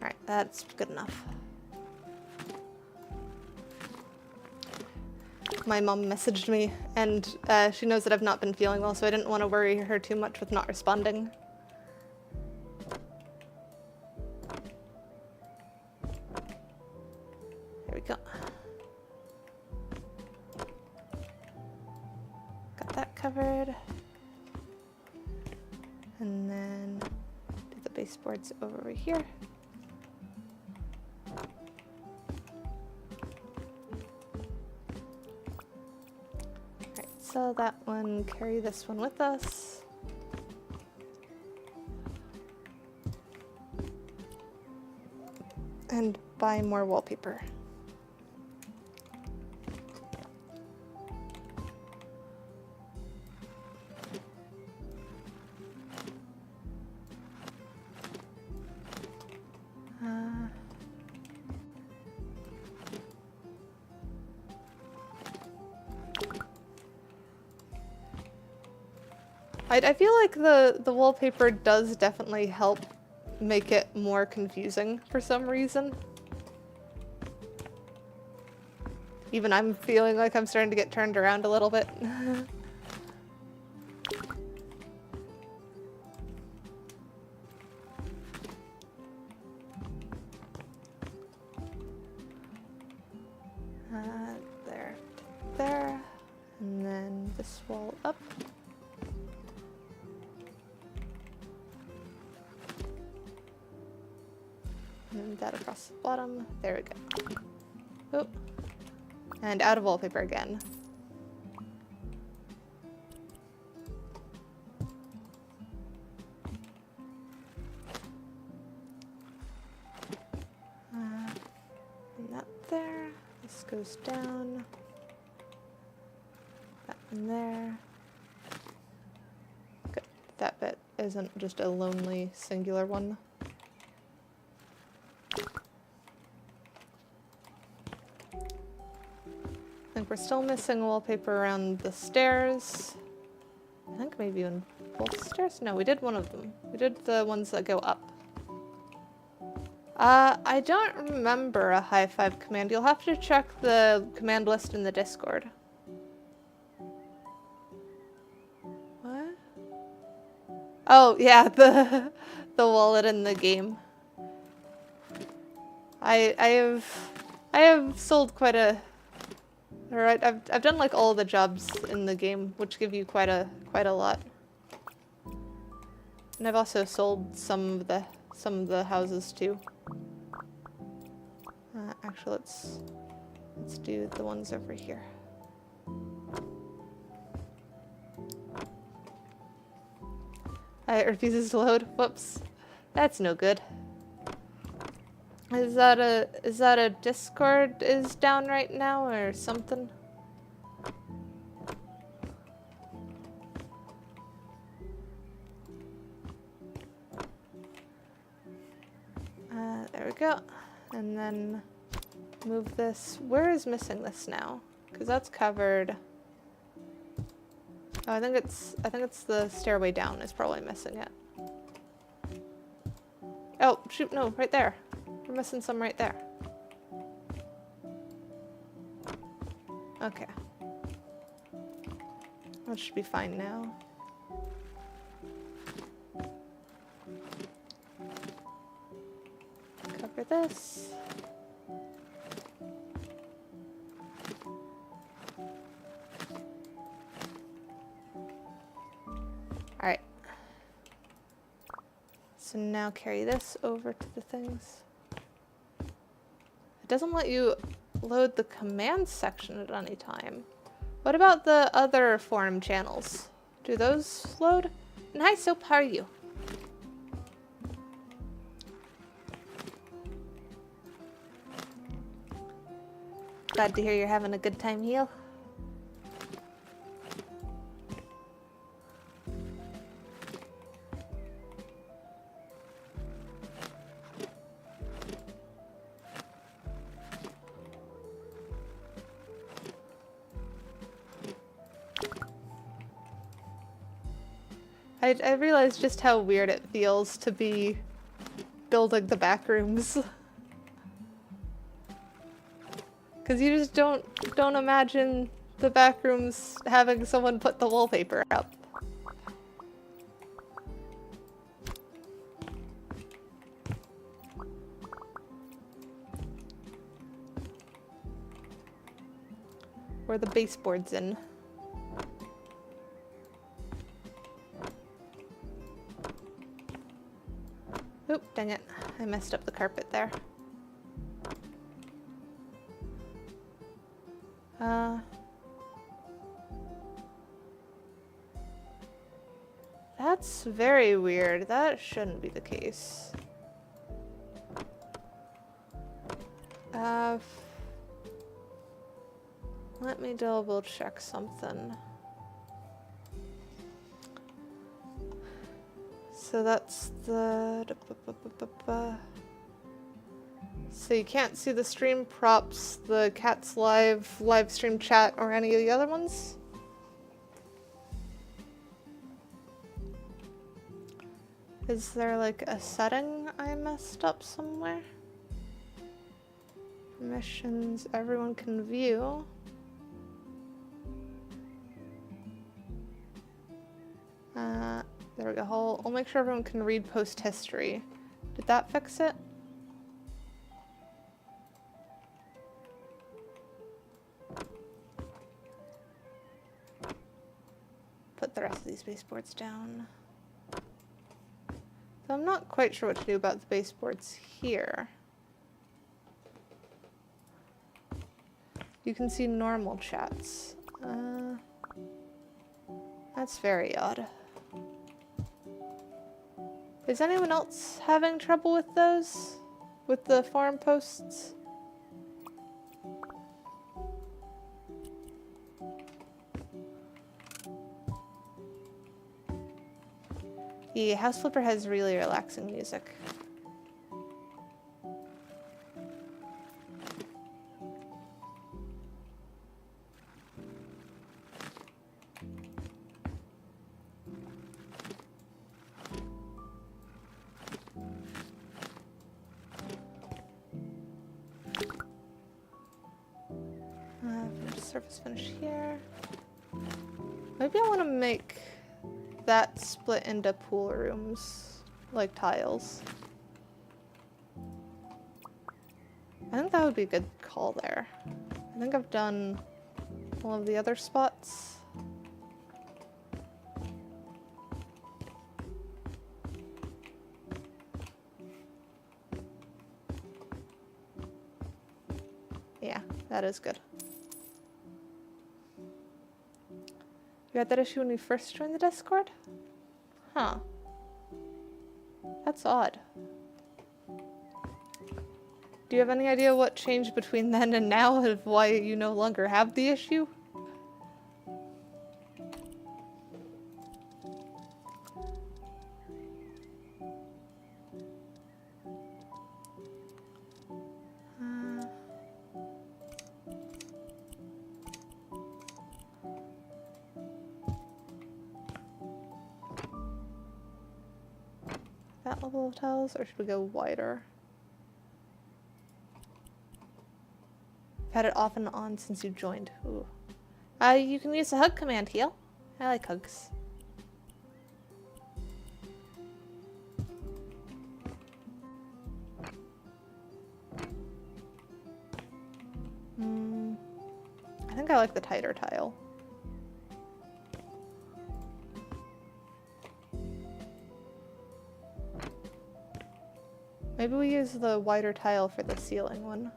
Alright, that's good enough. My mom messaged me, and she knows that I've not been feeling well, so I didn't want to worry her too much with not responding. There we go. Got that covered. And then do the baseboards over here. Sell that one, carry this one with us. And buy more wallpaper. I feel like the wallpaper does definitely help make it more confusing for some reason. Even I'm feeling like I'm starting to get turned around a little bit. There, there, and then this wall up. And that across the bottom. There we go. Oh. And out of wallpaper again. And that there. This goes down. That in there. Good. That bit isn't just a lonely singular one. I think we're still missing wallpaper around the stairs. I think maybe even both stairs? No, we did one of them. We did the ones that go up. I don't remember a high five command. You'll have to check the command list in the Discord. What? Oh, yeah, the wallet in the game. I have sold quite a... Alright, I've done like all the jobs in the game, which give you quite a lot. And I've also sold some of the houses too. Actually, let's do the ones over here. It refuses to load. Whoops, that's no good. Is that a Discord is down right now or something? There we go. And then move this. Where is missing this now? Because that's covered. Oh, I think it's the stairway down is probably missing it. Oh, shoot, no, right there. We're missing some right there. Okay. That should be fine now. Cover this. Alright. So now carry this over to the things. It doesn't let you load the command section at any time. What about the other forum channels? Do those load? And hi, Soap, how are you? Glad to hear you're having a good time, Heel. I realized just how weird it feels to be building the back rooms. Because you just don't imagine the back rooms having someone put the wallpaper up. Or the baseboards in. Oop, dang it. I messed up the carpet there. That's very weird. That shouldn't be the case. Let me double check something. So that's the... So you can't see the stream props, the cat's live stream chat, or any of the other ones? Is there like a setting I messed up somewhere? Permissions, everyone can view. There we go. I'll make sure everyone can read post history. Did that fix it? Put the rest of these baseboards down. So I'm not quite sure what to do about the baseboards here. You can see normal chats. That's very odd. Is anyone else having trouble with those? With the forum posts? The House Flipper has really relaxing music. Surface finish here. Maybe I want to make that split into pool rooms, like tiles. I think that would be a good call there. I think I've done all of the other spots. Yeah, that is good. You had that issue when you first joined the Discord? Huh. That's odd. Do you have any idea what changed between then and now of why you no longer have the issue? That level of tiles, or should we go wider? I've had it off and on since you joined. Ooh. You can use the hug command, heal. I like hugs. I think I like the tighter tile. Maybe we use the wider tile for the ceiling one.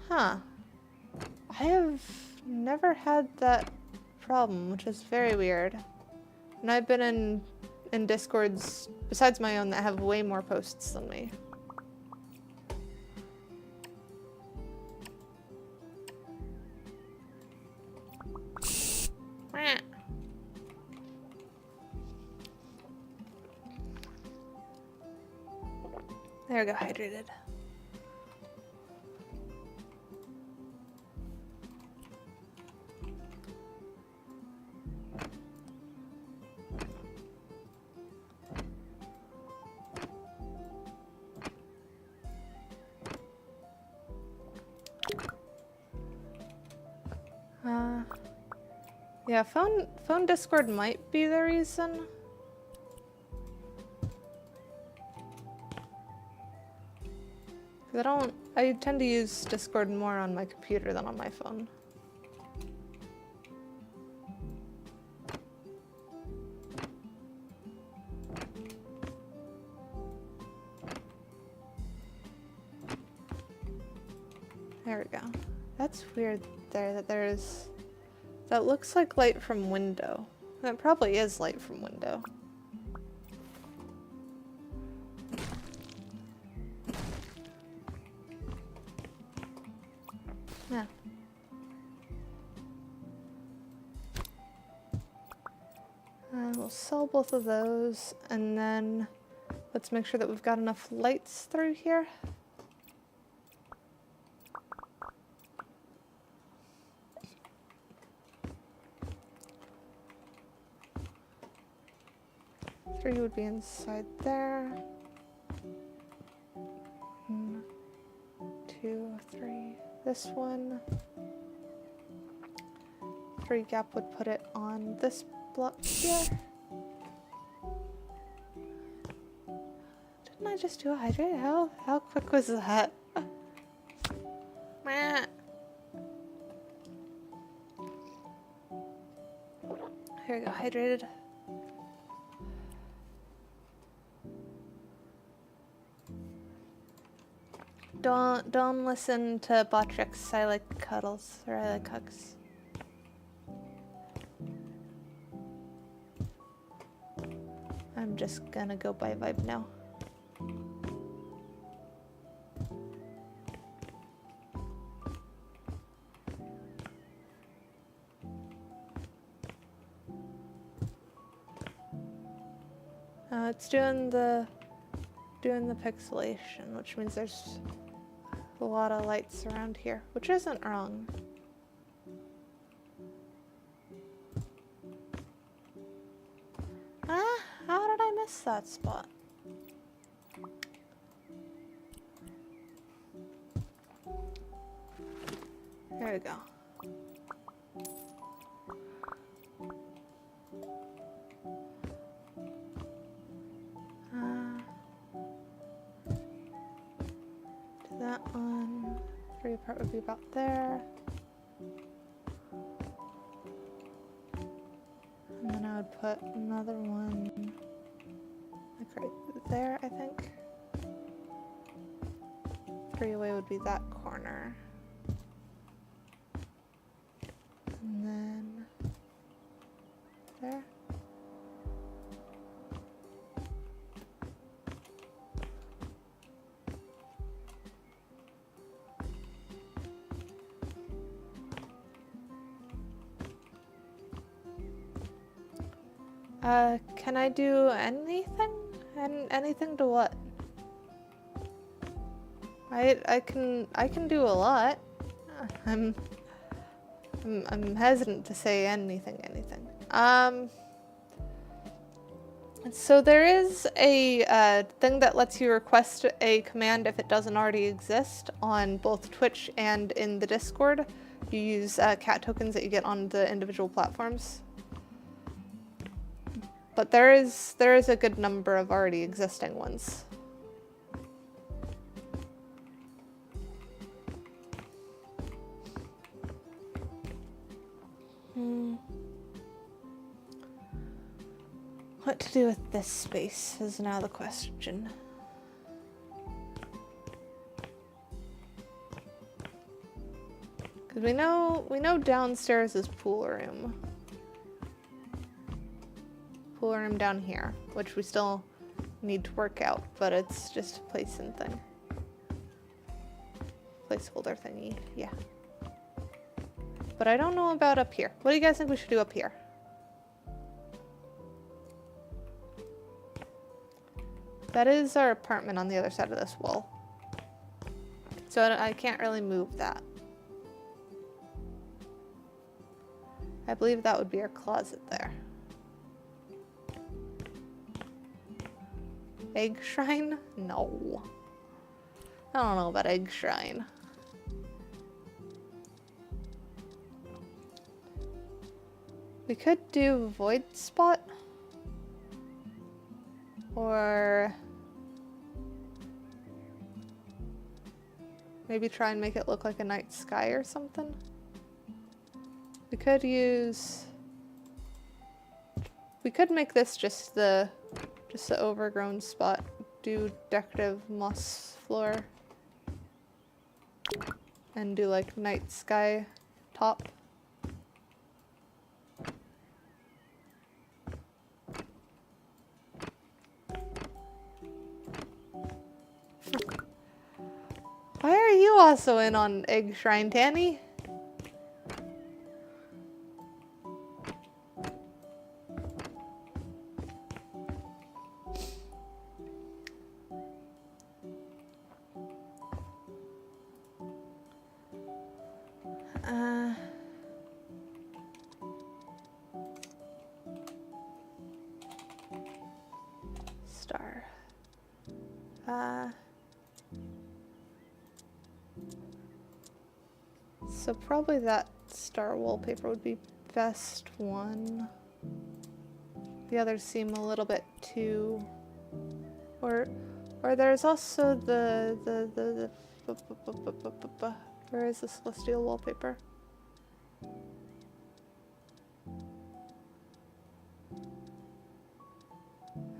Huh. I have never had that problem, which is very weird. And I've been in Discords, besides my own, that have way more posts than me. There we go, hydrated. Yeah, phone Discord might be the reason. I tend to use Discord more on my computer than on my phone. There we go. That's weird there that there's... That looks like light from window. That probably is light from window. Yeah. We'll sell both of those, and then let's make sure that we've got enough lights through here. Three would be inside there. 2, 3. This one. 3 gap would put it on this block here. Didn't I just do a hydrate? How quick was that? Meh. Here we go, hydrated. Don't listen to Botrix. I like cuddles, or I like hugs. I'm just gonna go by vibe now. It's doing the pixelation, which means there's a lot of lights around here, which isn't wrong. How did I miss that spot? There we go. That one, 3 apart would be about there. And then I would put another one like right there, I think. 3 away would be that corner. And then there. Can I do anything? Anything to what? I can do a lot. I'm hesitant to say anything. So there is a thing that lets you request a command if it doesn't already exist on both Twitch and in the Discord. You use cat tokens that you get on the individual platforms. But there is a good number of already existing ones. What to do with this space is now the question. Because we know downstairs is pool room. Pool room down here, which we still need to work out, but it's just a placing thing. Placeholder thingy, yeah. But I don't know about up here. What do you guys think we should do up here? That is our apartment on the other side of this wall. So I can't really move that. I believe that would be our closet there. Egg shrine? No. I don't know about egg shrine. We could do void spot. Or maybe try and make it look like a night sky or something. We could use... We could make this just the overgrown spot. Do decorative moss floor. And do like night sky top. Why are you also in on Egg Shrine, Tanny? Star. So probably that star wallpaper would be best one. The others seem a little bit too... Or there's also the where is the celestial wallpaper?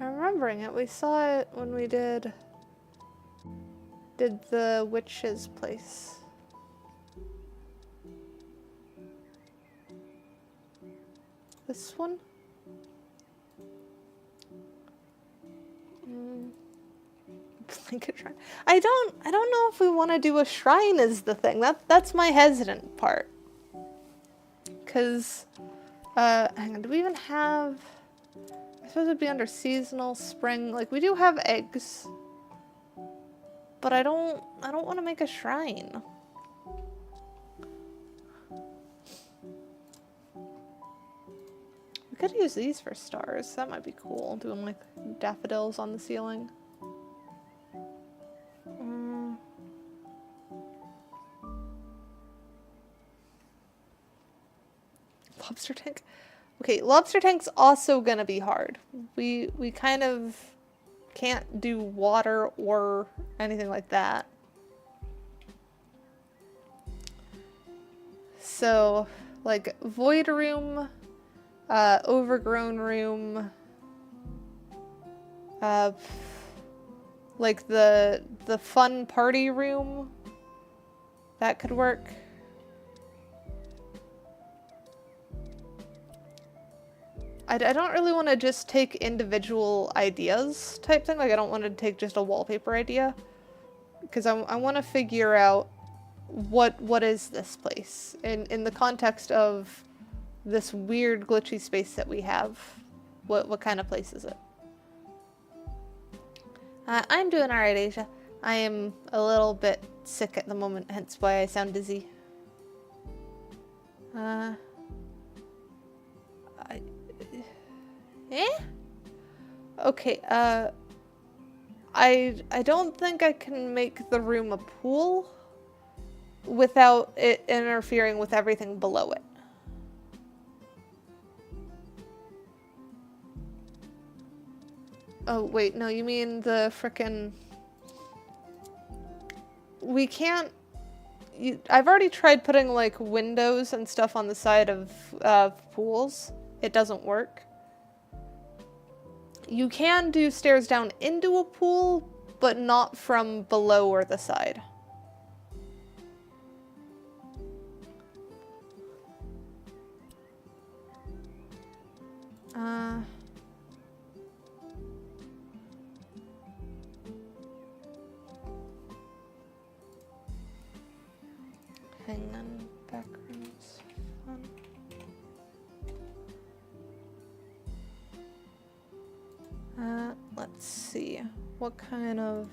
I'm remembering it. We saw it when we did the witch's place. This one? Blanket shrine. I don't know if we want to do a shrine is the thing. That's my hesitant part. Cause hang on, do we even have... I suppose it'd be under seasonal, spring. Like, we do have eggs. But I don't want to make a shrine. We could use these for stars. That might be cool. Doing like daffodils on the ceiling. Lobster tank. Okay, lobster tank's also gonna be hard. We kind of can't do water or anything like that. So, like, void room, overgrown room, like the fun party room, that could work. I don't really want to just take individual ideas type thing. Like, I don't want to take just a wallpaper idea. Because I want to figure out what is this place in the context of this weird glitchy space that we have. What kind of place is it? I'm doing alright, Asia. I am a little bit sick at the moment, hence why I sound dizzy. Okay, I don't think I can make the room a pool without it interfering with everything below it. Oh, wait, no, you mean the frickin'... We can't... I've already tried putting, like, windows and stuff on the side of pools. It doesn't work. You can do stairs down into a pool, but not from below or the side. Hang on, Backrooms. Let's see. What kind of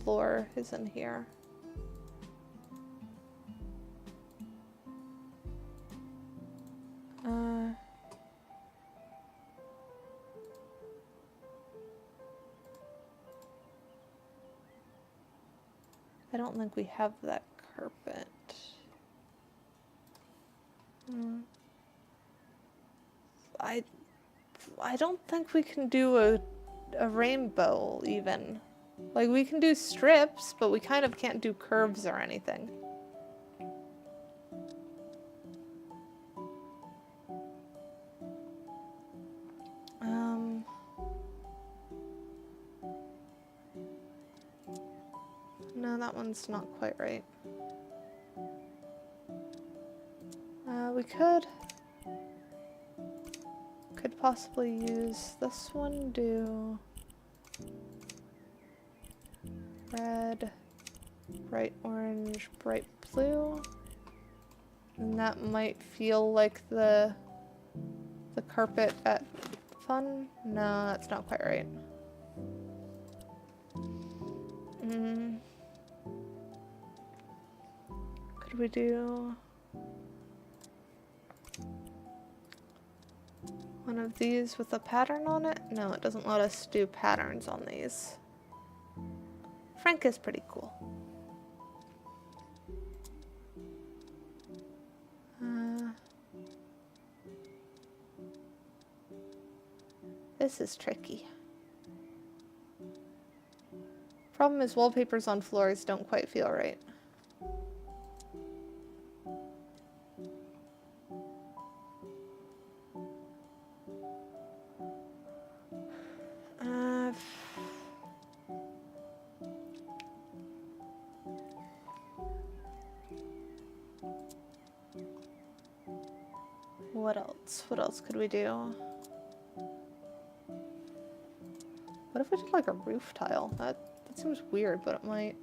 floor is in here? I don't think we have that carpet. I don't think we can do a rainbow even. Like, we can do strips, but we kind of can't do curves or anything. No, that one's not quite right. We could possibly use this one, do red, bright orange, bright blue. And that might feel like the carpet at Fun. No, that's not quite right. Could we do one of these with a pattern on it? No, it doesn't let us do patterns on these. Frank is pretty cool. This is tricky. Problem is, wallpapers on floors don't quite feel right. What else? What else could we do? What if we did like a roof tile? That seems weird, but it might.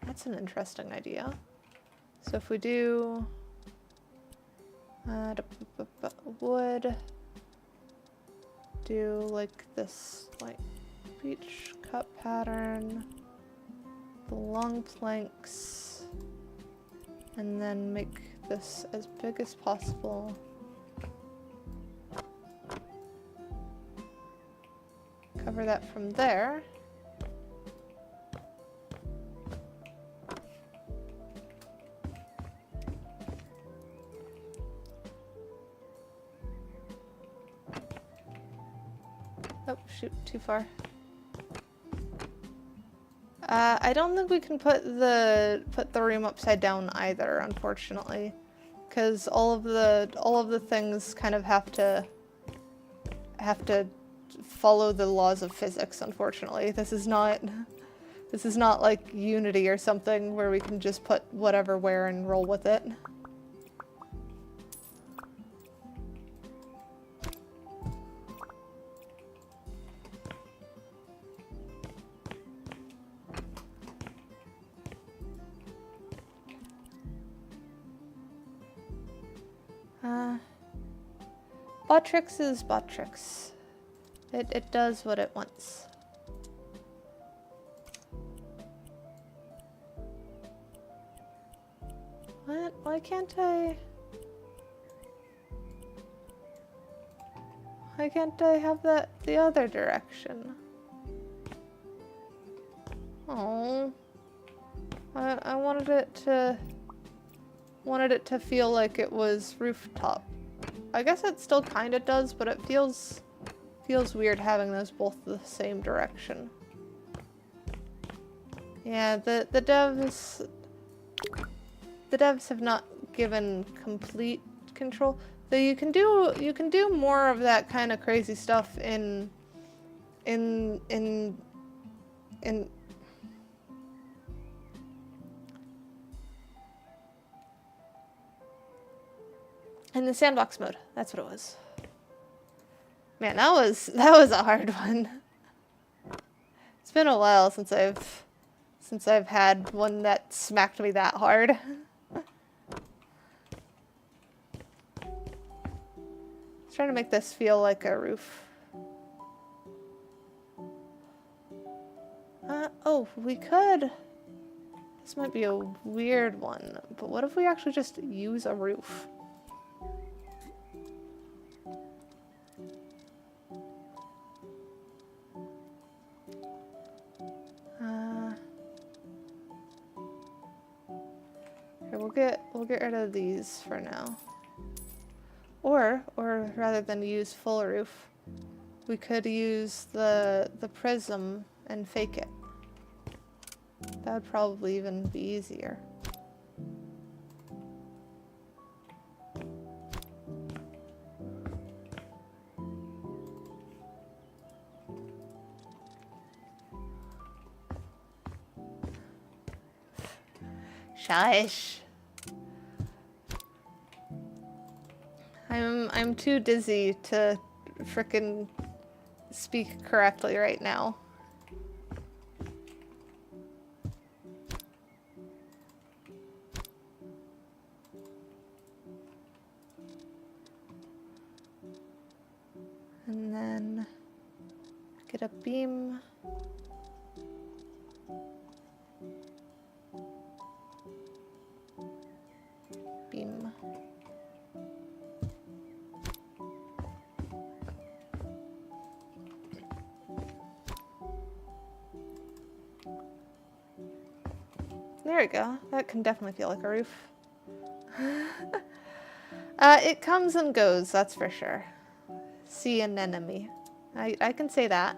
That's an interesting idea. So if we do wood, do like this like beach cup pattern, the long planks, and then make this as big as possible. Cover that from there. Oh, shoot, too far. I don't think we can put the room upside down either, unfortunately, because all of the things kind of have to follow the laws of physics. Unfortunately, this is not like Unity or something where we can just put whatever where and roll with it. Bottrix is Bottrix. It does what it wants. What? Why can't I have that the other direction? Oh. I wanted it to feel like it was rooftop. I guess it still kind of does, but it feels weird having those both the same direction. Yeah, the devs have not given complete control. Though you can do more of that kind of crazy stuff in the sandbox mode. That's what it was. Man, that was a hard one. It's been a while since I've had one that smacked me that hard. Trying to make this feel like a roof. Oh, we could. This might be a weird one, but what if we actually just use a roof? we'll get rid of these for now. Or rather than use full roof, we could use the prism and fake it. That would probably even be easier. Shush. I'm too dizzy to frickin' speak correctly right now. And then get a beam. Beam. There we go. That can definitely feel like a roof. It comes and goes, that's for sure. Sea anemone. I can say that.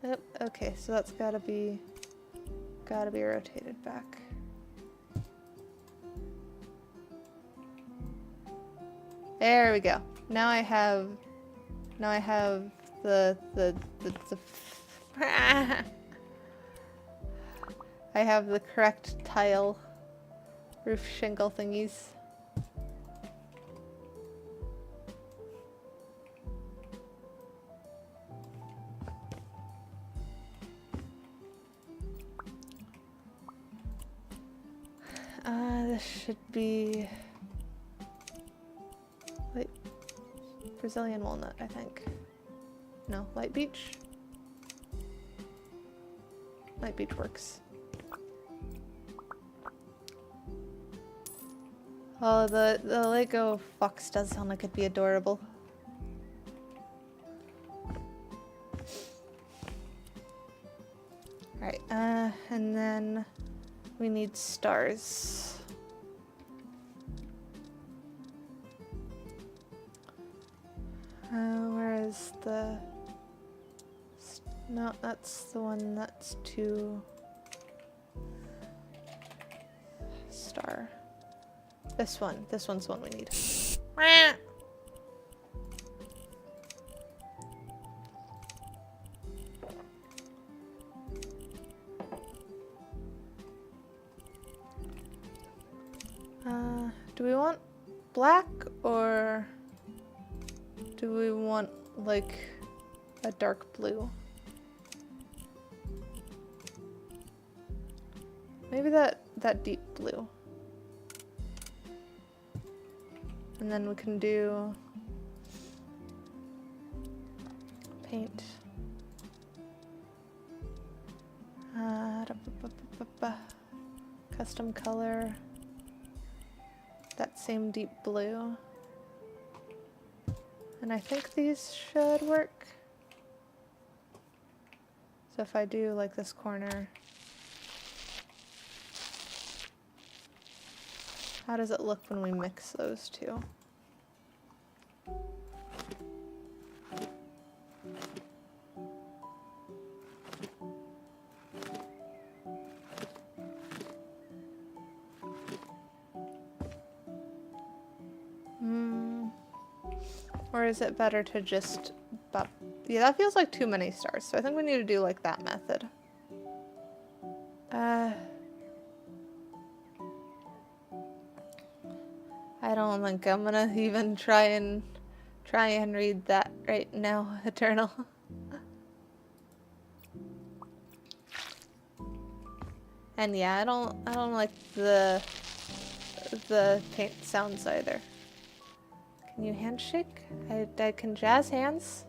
Yep, okay, so that's gotta be rotated back. There we go. Now I have the I have the correct tile roof shingle thingies. This should be wait, Brazilian walnut, I think. No, light beach. Light beach works. Oh, the Lego fox does sound like it'd be adorable. Alright, and then we need stars. Where is the... No, that's the one that's too... Star. This one's the one we need. Do we want black or do we want like a dark blue? Maybe that deep blue. And then we can do paint. Custom color. That same deep blue. And I think these should work. So if I do like this corner, how does it look when we mix those two? Or is it better to just... Yeah, that feels like too many stars, so I think we need to do like that method. I don't think I'm gonna even try and read that right now, Eternal. And yeah, I don't like the paint sounds either. Can you handshake? I can jazz hands.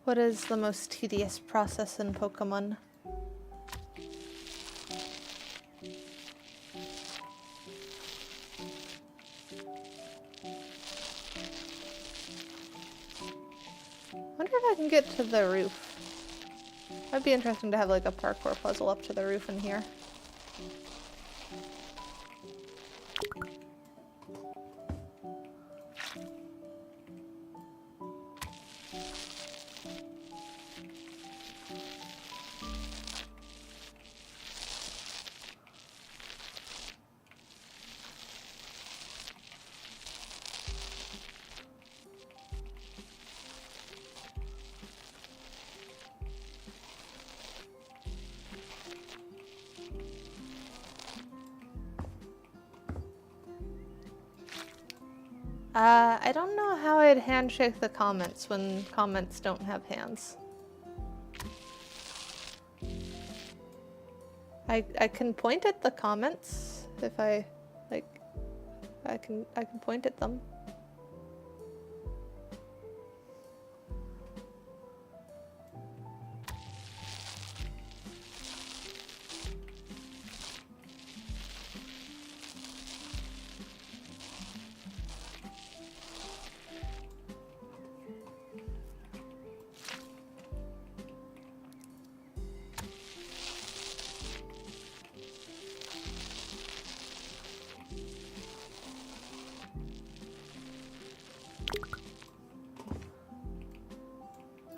What is the most tedious process in Pokemon? Wonder if I can get to the roof. That'd be interesting to have like a parkour puzzle up to the roof in here. I don't know how I'd handshake the comments when comments don't have hands. I can point at the comments if I like. I can point at them.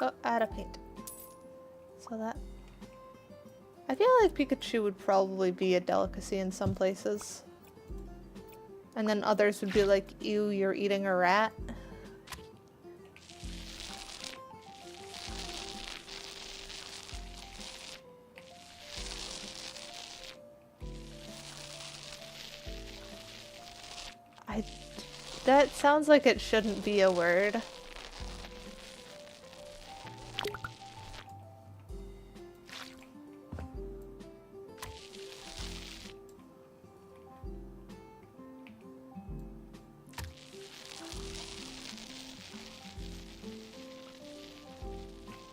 Oh, add a paint. So that... I feel like Pikachu would probably be a delicacy in some places. And then others would be like, ew, you're eating a rat. That sounds like it shouldn't be a word.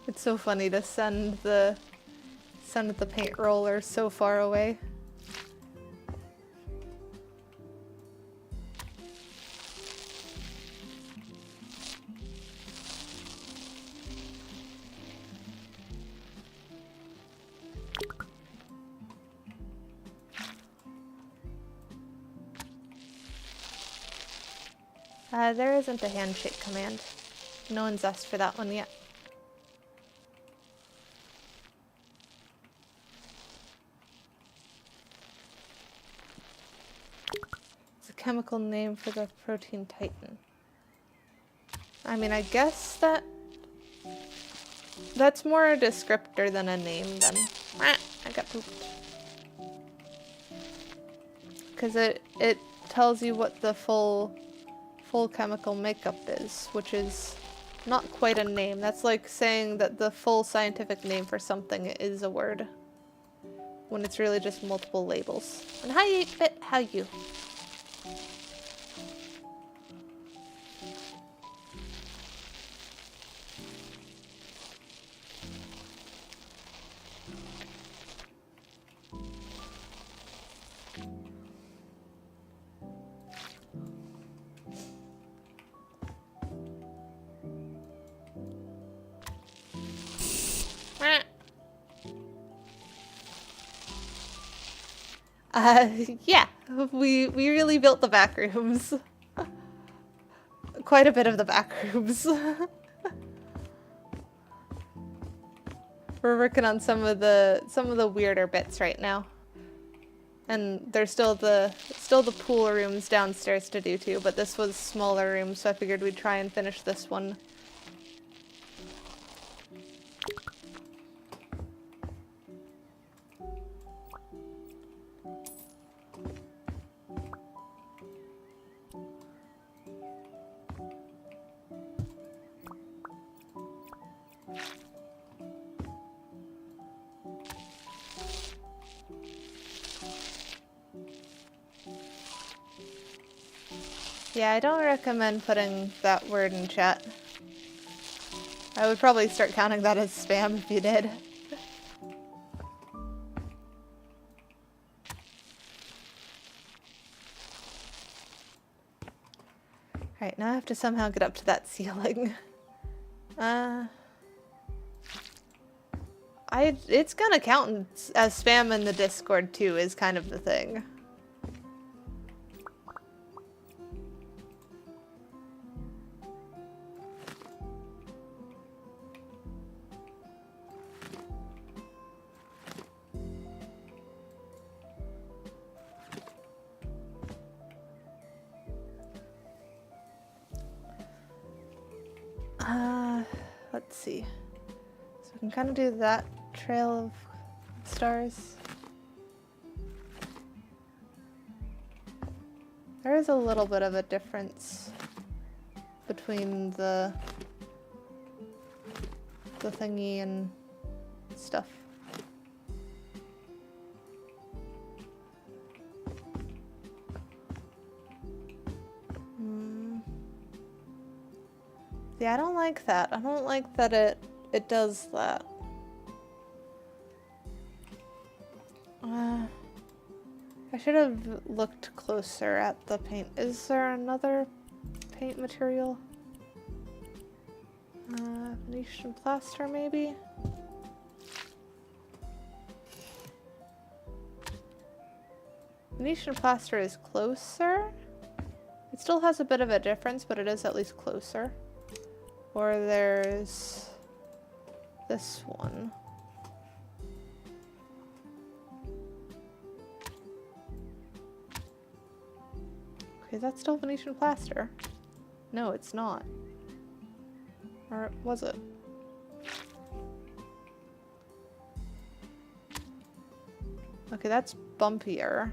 It's so funny to send the paint roller so far away. There isn't a handshake command. No one's asked for that one yet. It's a chemical name for the protein titan. I mean, I guess that's more a descriptor than a name then. I got pooped. Because it tells you what the full chemical makeup is, which is not quite a name. That's like saying that the full scientific name for something is a word, when it's really just multiple labels. And hi 8-bit, how you? Yeah, we really built the Backrooms. Quite a bit of the Backrooms. We're working on some of the weirder bits right now. And there's still the pool rooms downstairs to do too, but this was smaller rooms, so I figured we'd try and finish this one. Yeah, I don't recommend putting that word in chat. I would probably start counting that as spam if you did. Alright, now I have to somehow get up to that ceiling. It's gonna count as spam in the Discord too, is kind of the thing. Let's see. So we can kind of do that trail of stars. There is a little bit of a difference between the thingy and stuff. Yeah, I don't like that. I don't like that it does that. I should have looked closer at the paint. Is there another paint material? Venetian plaster, maybe? Venetian plaster is closer. It still has a bit of a difference, but it is at least closer. Or there's this one. Okay, that's still Venetian plaster. No, it's not. Or was it? Okay, that's bumpier.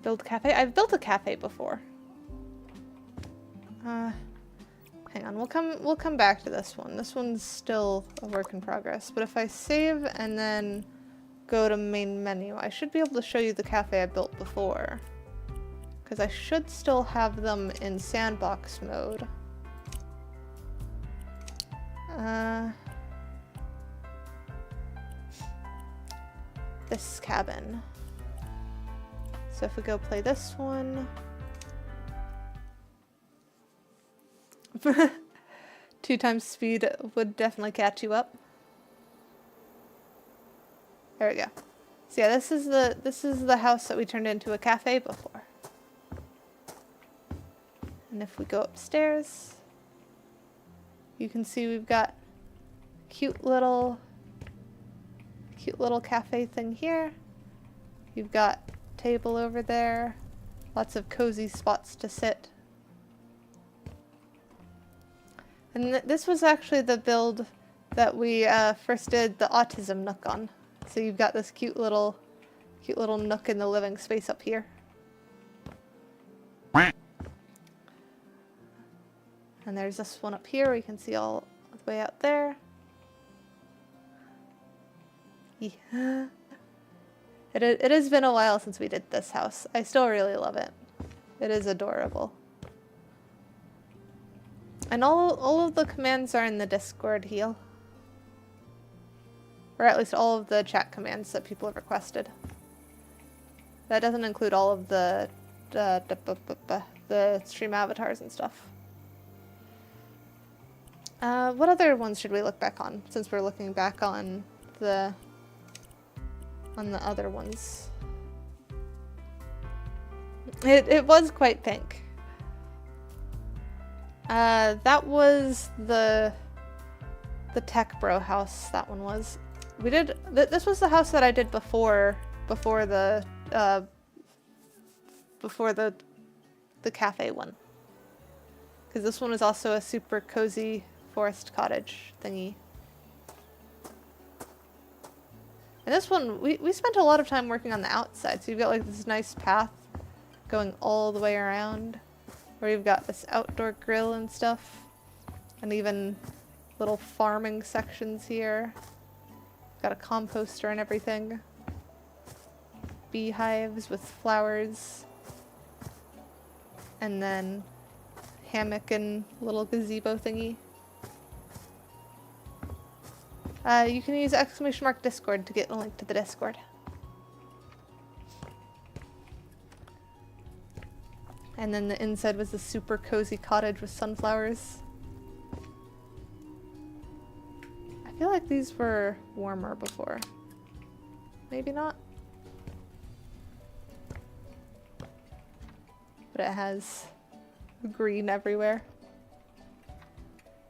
Build cafe? I've built a cafe before. Hang on, we'll come back to this one. This one's still a work in progress. But if I save and then go to main menu, I should be able to show you the cafe I built before. Because I should still have them in sandbox mode. This cabin. So if we go play this one. 2 times speed would definitely catch you up. There we go. So yeah, this is the house that we turned into a cafe before. And if we go upstairs, you can see we've got cute little cafe thing here. You've got table over there, lots of cozy spots to sit. And this was actually the build that we first did the autism nook on. So you've got this cute little nook in the living space up here. And there's this one up here, we can see all the way out there. Yeah. It has been a while since we did this house. I still really love it. It is adorable. And all of the commands are in the Discord here. Or at least all of the chat commands that people have requested. That doesn't include all of the stream avatars and stuff. What other ones should we look back on, since we're looking back on the other ones? It was quite pink. That was the tech bro house. That one was. We did. This was the house that I did before the cafe one. Because this one was also a super cozy forest cottage thingy. And this one, we spent a lot of time working on the outside. So you've got like this nice path going all the way around, where you've got this outdoor grill and stuff, and even little farming sections here. Got a composter and everything. Beehives with flowers. and then hammock and little gazebo thingy. You can use ! Discord to get a link to the Discord. And then the inside was a super cozy cottage with sunflowers. I feel like these were warmer before. Maybe not. But it has green everywhere.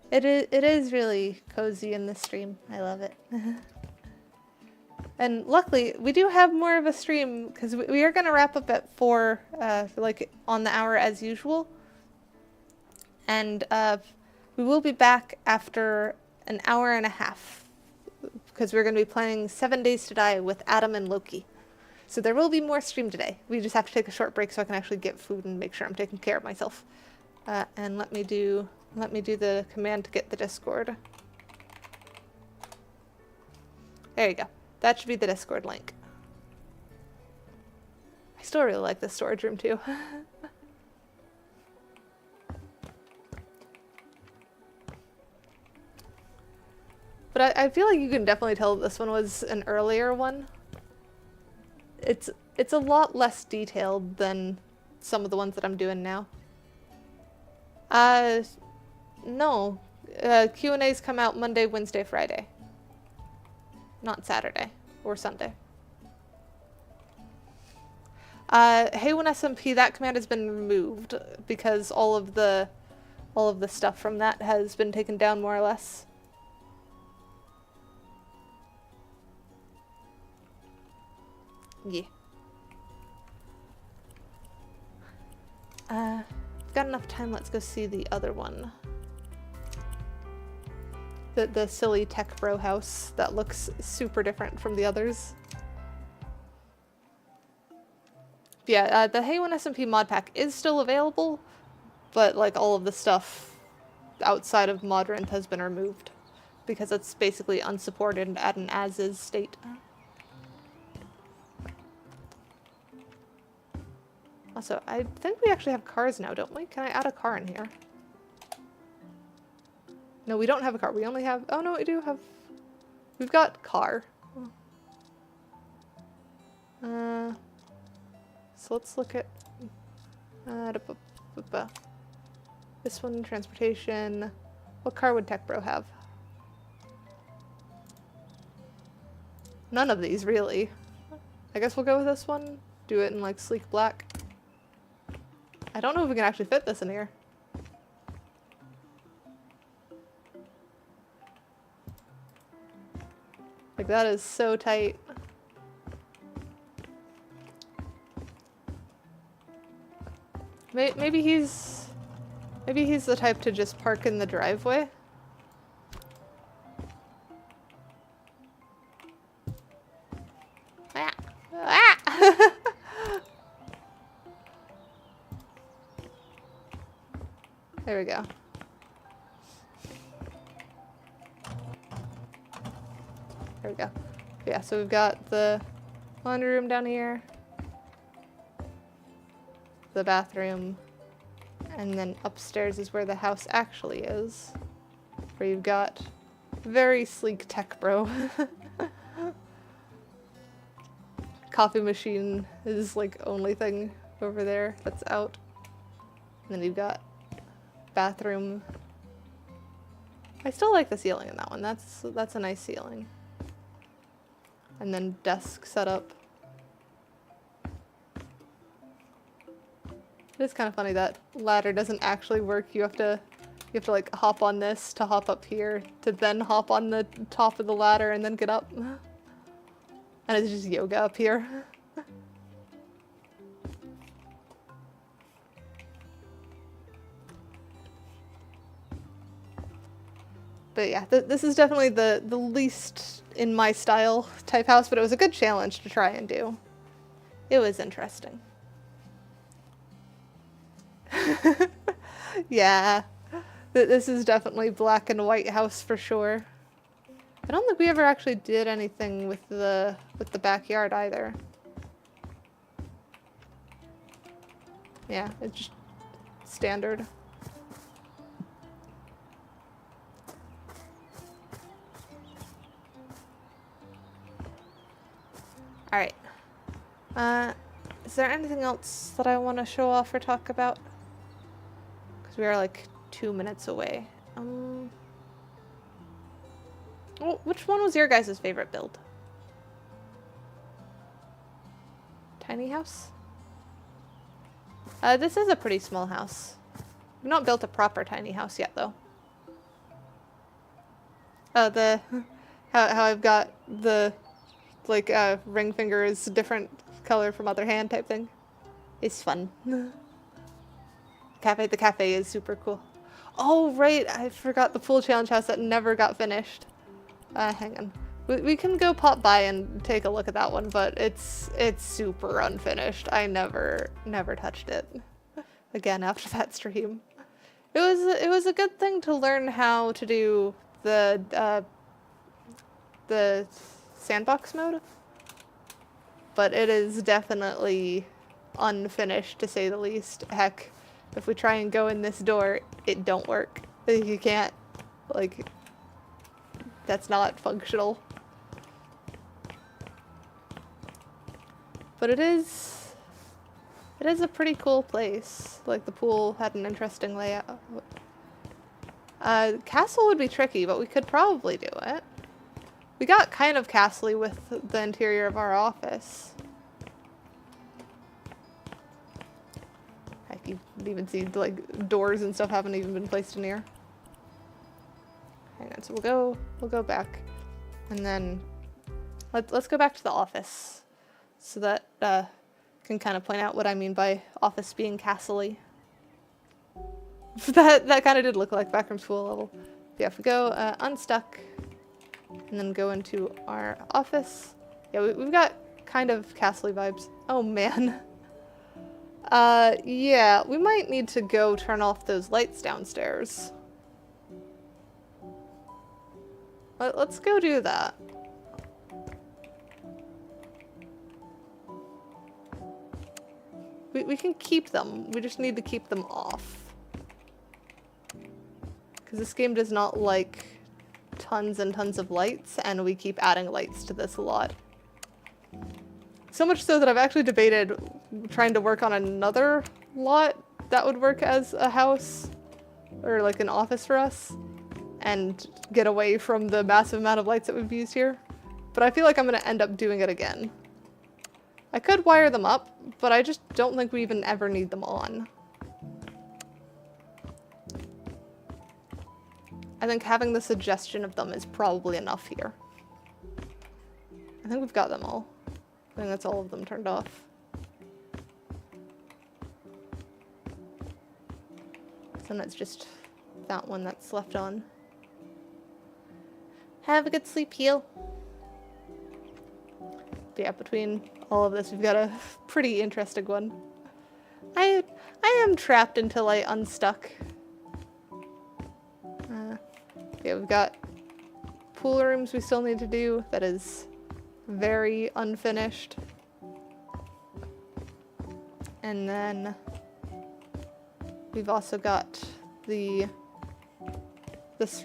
It is really cozy in the stream. I love it. And luckily, we do have more of a stream because we are going to wrap up at 4, like on the hour as usual. And we will be back after an hour and a half because we're going to be playing 7 Days to Die with Adam and Loki. So there will be more stream today. We just have to take a short break so I can actually get food and make sure I'm taking care of myself. And let me do the command to get the Discord. There you go. That should be the Discord link. I still really like this storage room too. But I feel like you can definitely tell this one was an earlier one. It's a lot less detailed than some of the ones that I'm doing now. No. Q&As come out Monday, Wednesday, Friday. Not Saturday or Sunday. Haywen SMP, that command has been removed because all of the stuff from that has been taken down more or less. Yeah. Got enough time, let's go see the other one. The silly tech bro house that looks super different from the others. Yeah, the Haywen SMP mod pack is still available, but like all of the stuff outside of Modrent has been removed because it's basically unsupported at an as-is state. Also, I think we actually have cars now, don't we? Can I add a car in here? No, we don't have a car. We only have... Oh, no, we do have... We've got car. So let's look at... This one, transportation. What car would Tech Bro have? None of these, really. I guess we'll go with this one. Do it in, like, sleek black. I don't know if we can actually fit this in here. Like, that is so tight. Maybe he's the type to just park in the driveway. Ah. Ah. There we go. There we go. Yeah, so we've got the laundry room down here, the bathroom, and then upstairs is where the house actually is, where you've got very sleek tech bro. Coffee machine is like only thing over there that's out. And then you've got bathroom. I still like the ceiling in that one. That's a nice ceiling. And then desk setup. It is kind of funny that ladder doesn't actually work. You have to like hop on this to hop up here to then hop on the top of the ladder and then get up. And it's just yoga up here. But yeah, this is definitely the least in my style type house, but it was a good challenge to try and do. It was interesting. Yeah, this is definitely black and white house for sure. I don't think we ever actually did anything with the backyard either. Yeah, standard. Alright. Is there anything else that I want to show off or talk about? Because we are like 2 minutes away. Well, which one was your guys' favorite build? Tiny house? This is a pretty small house. We've not built a proper tiny house yet, though. Oh, how I've got the, like, ring finger is a different color from other hand type thing. It's fun. The cafe is super cool. Oh, right, I forgot the pool challenge house that never got finished. Hang on. We can go pop by and take a look at that one, but it's super unfinished. I never touched it again after that stream. It was a good thing to learn how to do the sandbox mode, but it is definitely unfinished to say the least. Heck, if we try and go in this door, it don't work. You can't, like, that's not functional. But it is a pretty cool place. Like, the pool had an interesting layout. Castle would be tricky, but we could probably do it. We got kind of castle-y with the interior of our office. Heck, you can even see, like, doors and stuff haven't even been placed in here. Hang on, so we'll go back. And then let's go back to the office. So that can kind of point out what I mean by office being castle-y. that kind of did look like Backrooms pool level. Yeah, if we go unstuck and then go into our office. Yeah, we've got kind of castle-y vibes. Oh man. Yeah, we might need to go turn off those lights downstairs. Let's go do that. We can keep them. We just need to keep them off. Because this game does not like tons and tons of lights, and we keep adding lights to this a lot. So much so that I've actually debated trying to work on another lot that would work as a house, or like an office for us, and get away from the massive amount of lights that we've used here. But I feel like I'm going to end up doing it again. I could wire them up, but I just don't think we even ever need them on. I think having the suggestion of them is probably enough here. I think we've got them all. I think that's all of them turned off. Then it's just that one that's left on. Have a good sleep, heal. But yeah, between all of this, we've got a pretty interesting one. I am trapped until I unstuck. Yeah, we've got pool rooms we still need to do. That is very unfinished. And then we've also got this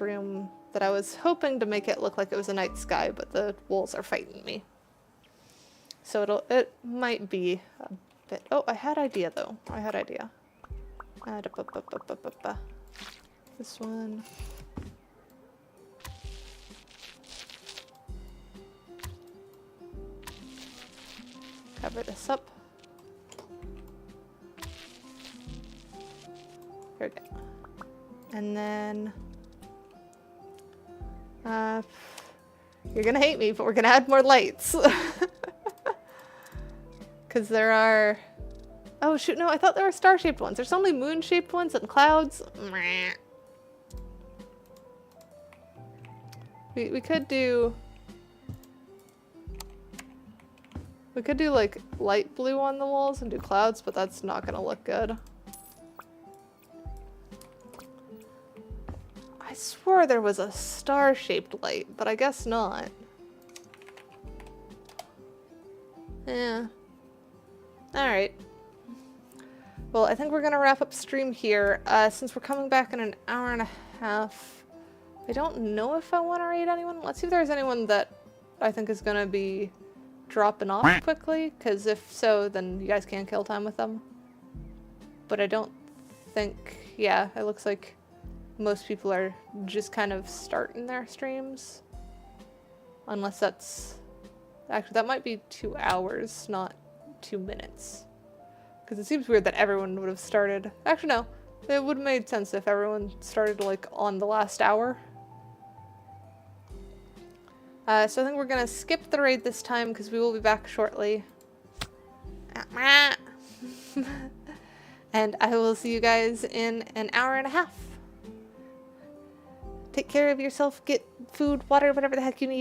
room that I was hoping to make it look like it was a night sky, but the walls are fighting me. So it might be a bit. Oh, I had idea though. I had idea. This one. Cover this up. Here we go. And then you're gonna hate me, but we're gonna add more lights. Because there are... Oh shoot, no, I thought there were star-shaped ones. There's only moon-shaped ones and clouds. We could do... We could do like light blue on the walls and do clouds, but that's not gonna look good. I swore there was a star-shaped light, but I guess not. Yeah. Alright. Well, I think we're gonna wrap up stream here. Since we're coming back in an hour and a half, I don't know if I want to raid anyone. Let's see if there's anyone that I think is gonna be dropping off quickly, because if so, then you guys can kill time with them. But I don't think, yeah, it looks like most people are just kind of starting their streams. Unless that's, actually that might be 2 hours, not 2 minutes. Because it seems weird that everyone would have started, actually no, it would have made sense if everyone started like on the last hour. So I think we're gonna skip the raid this time because we will be back shortly. And I will see you guys in an hour and a half. Take care of yourself, get food, water, whatever the heck you need.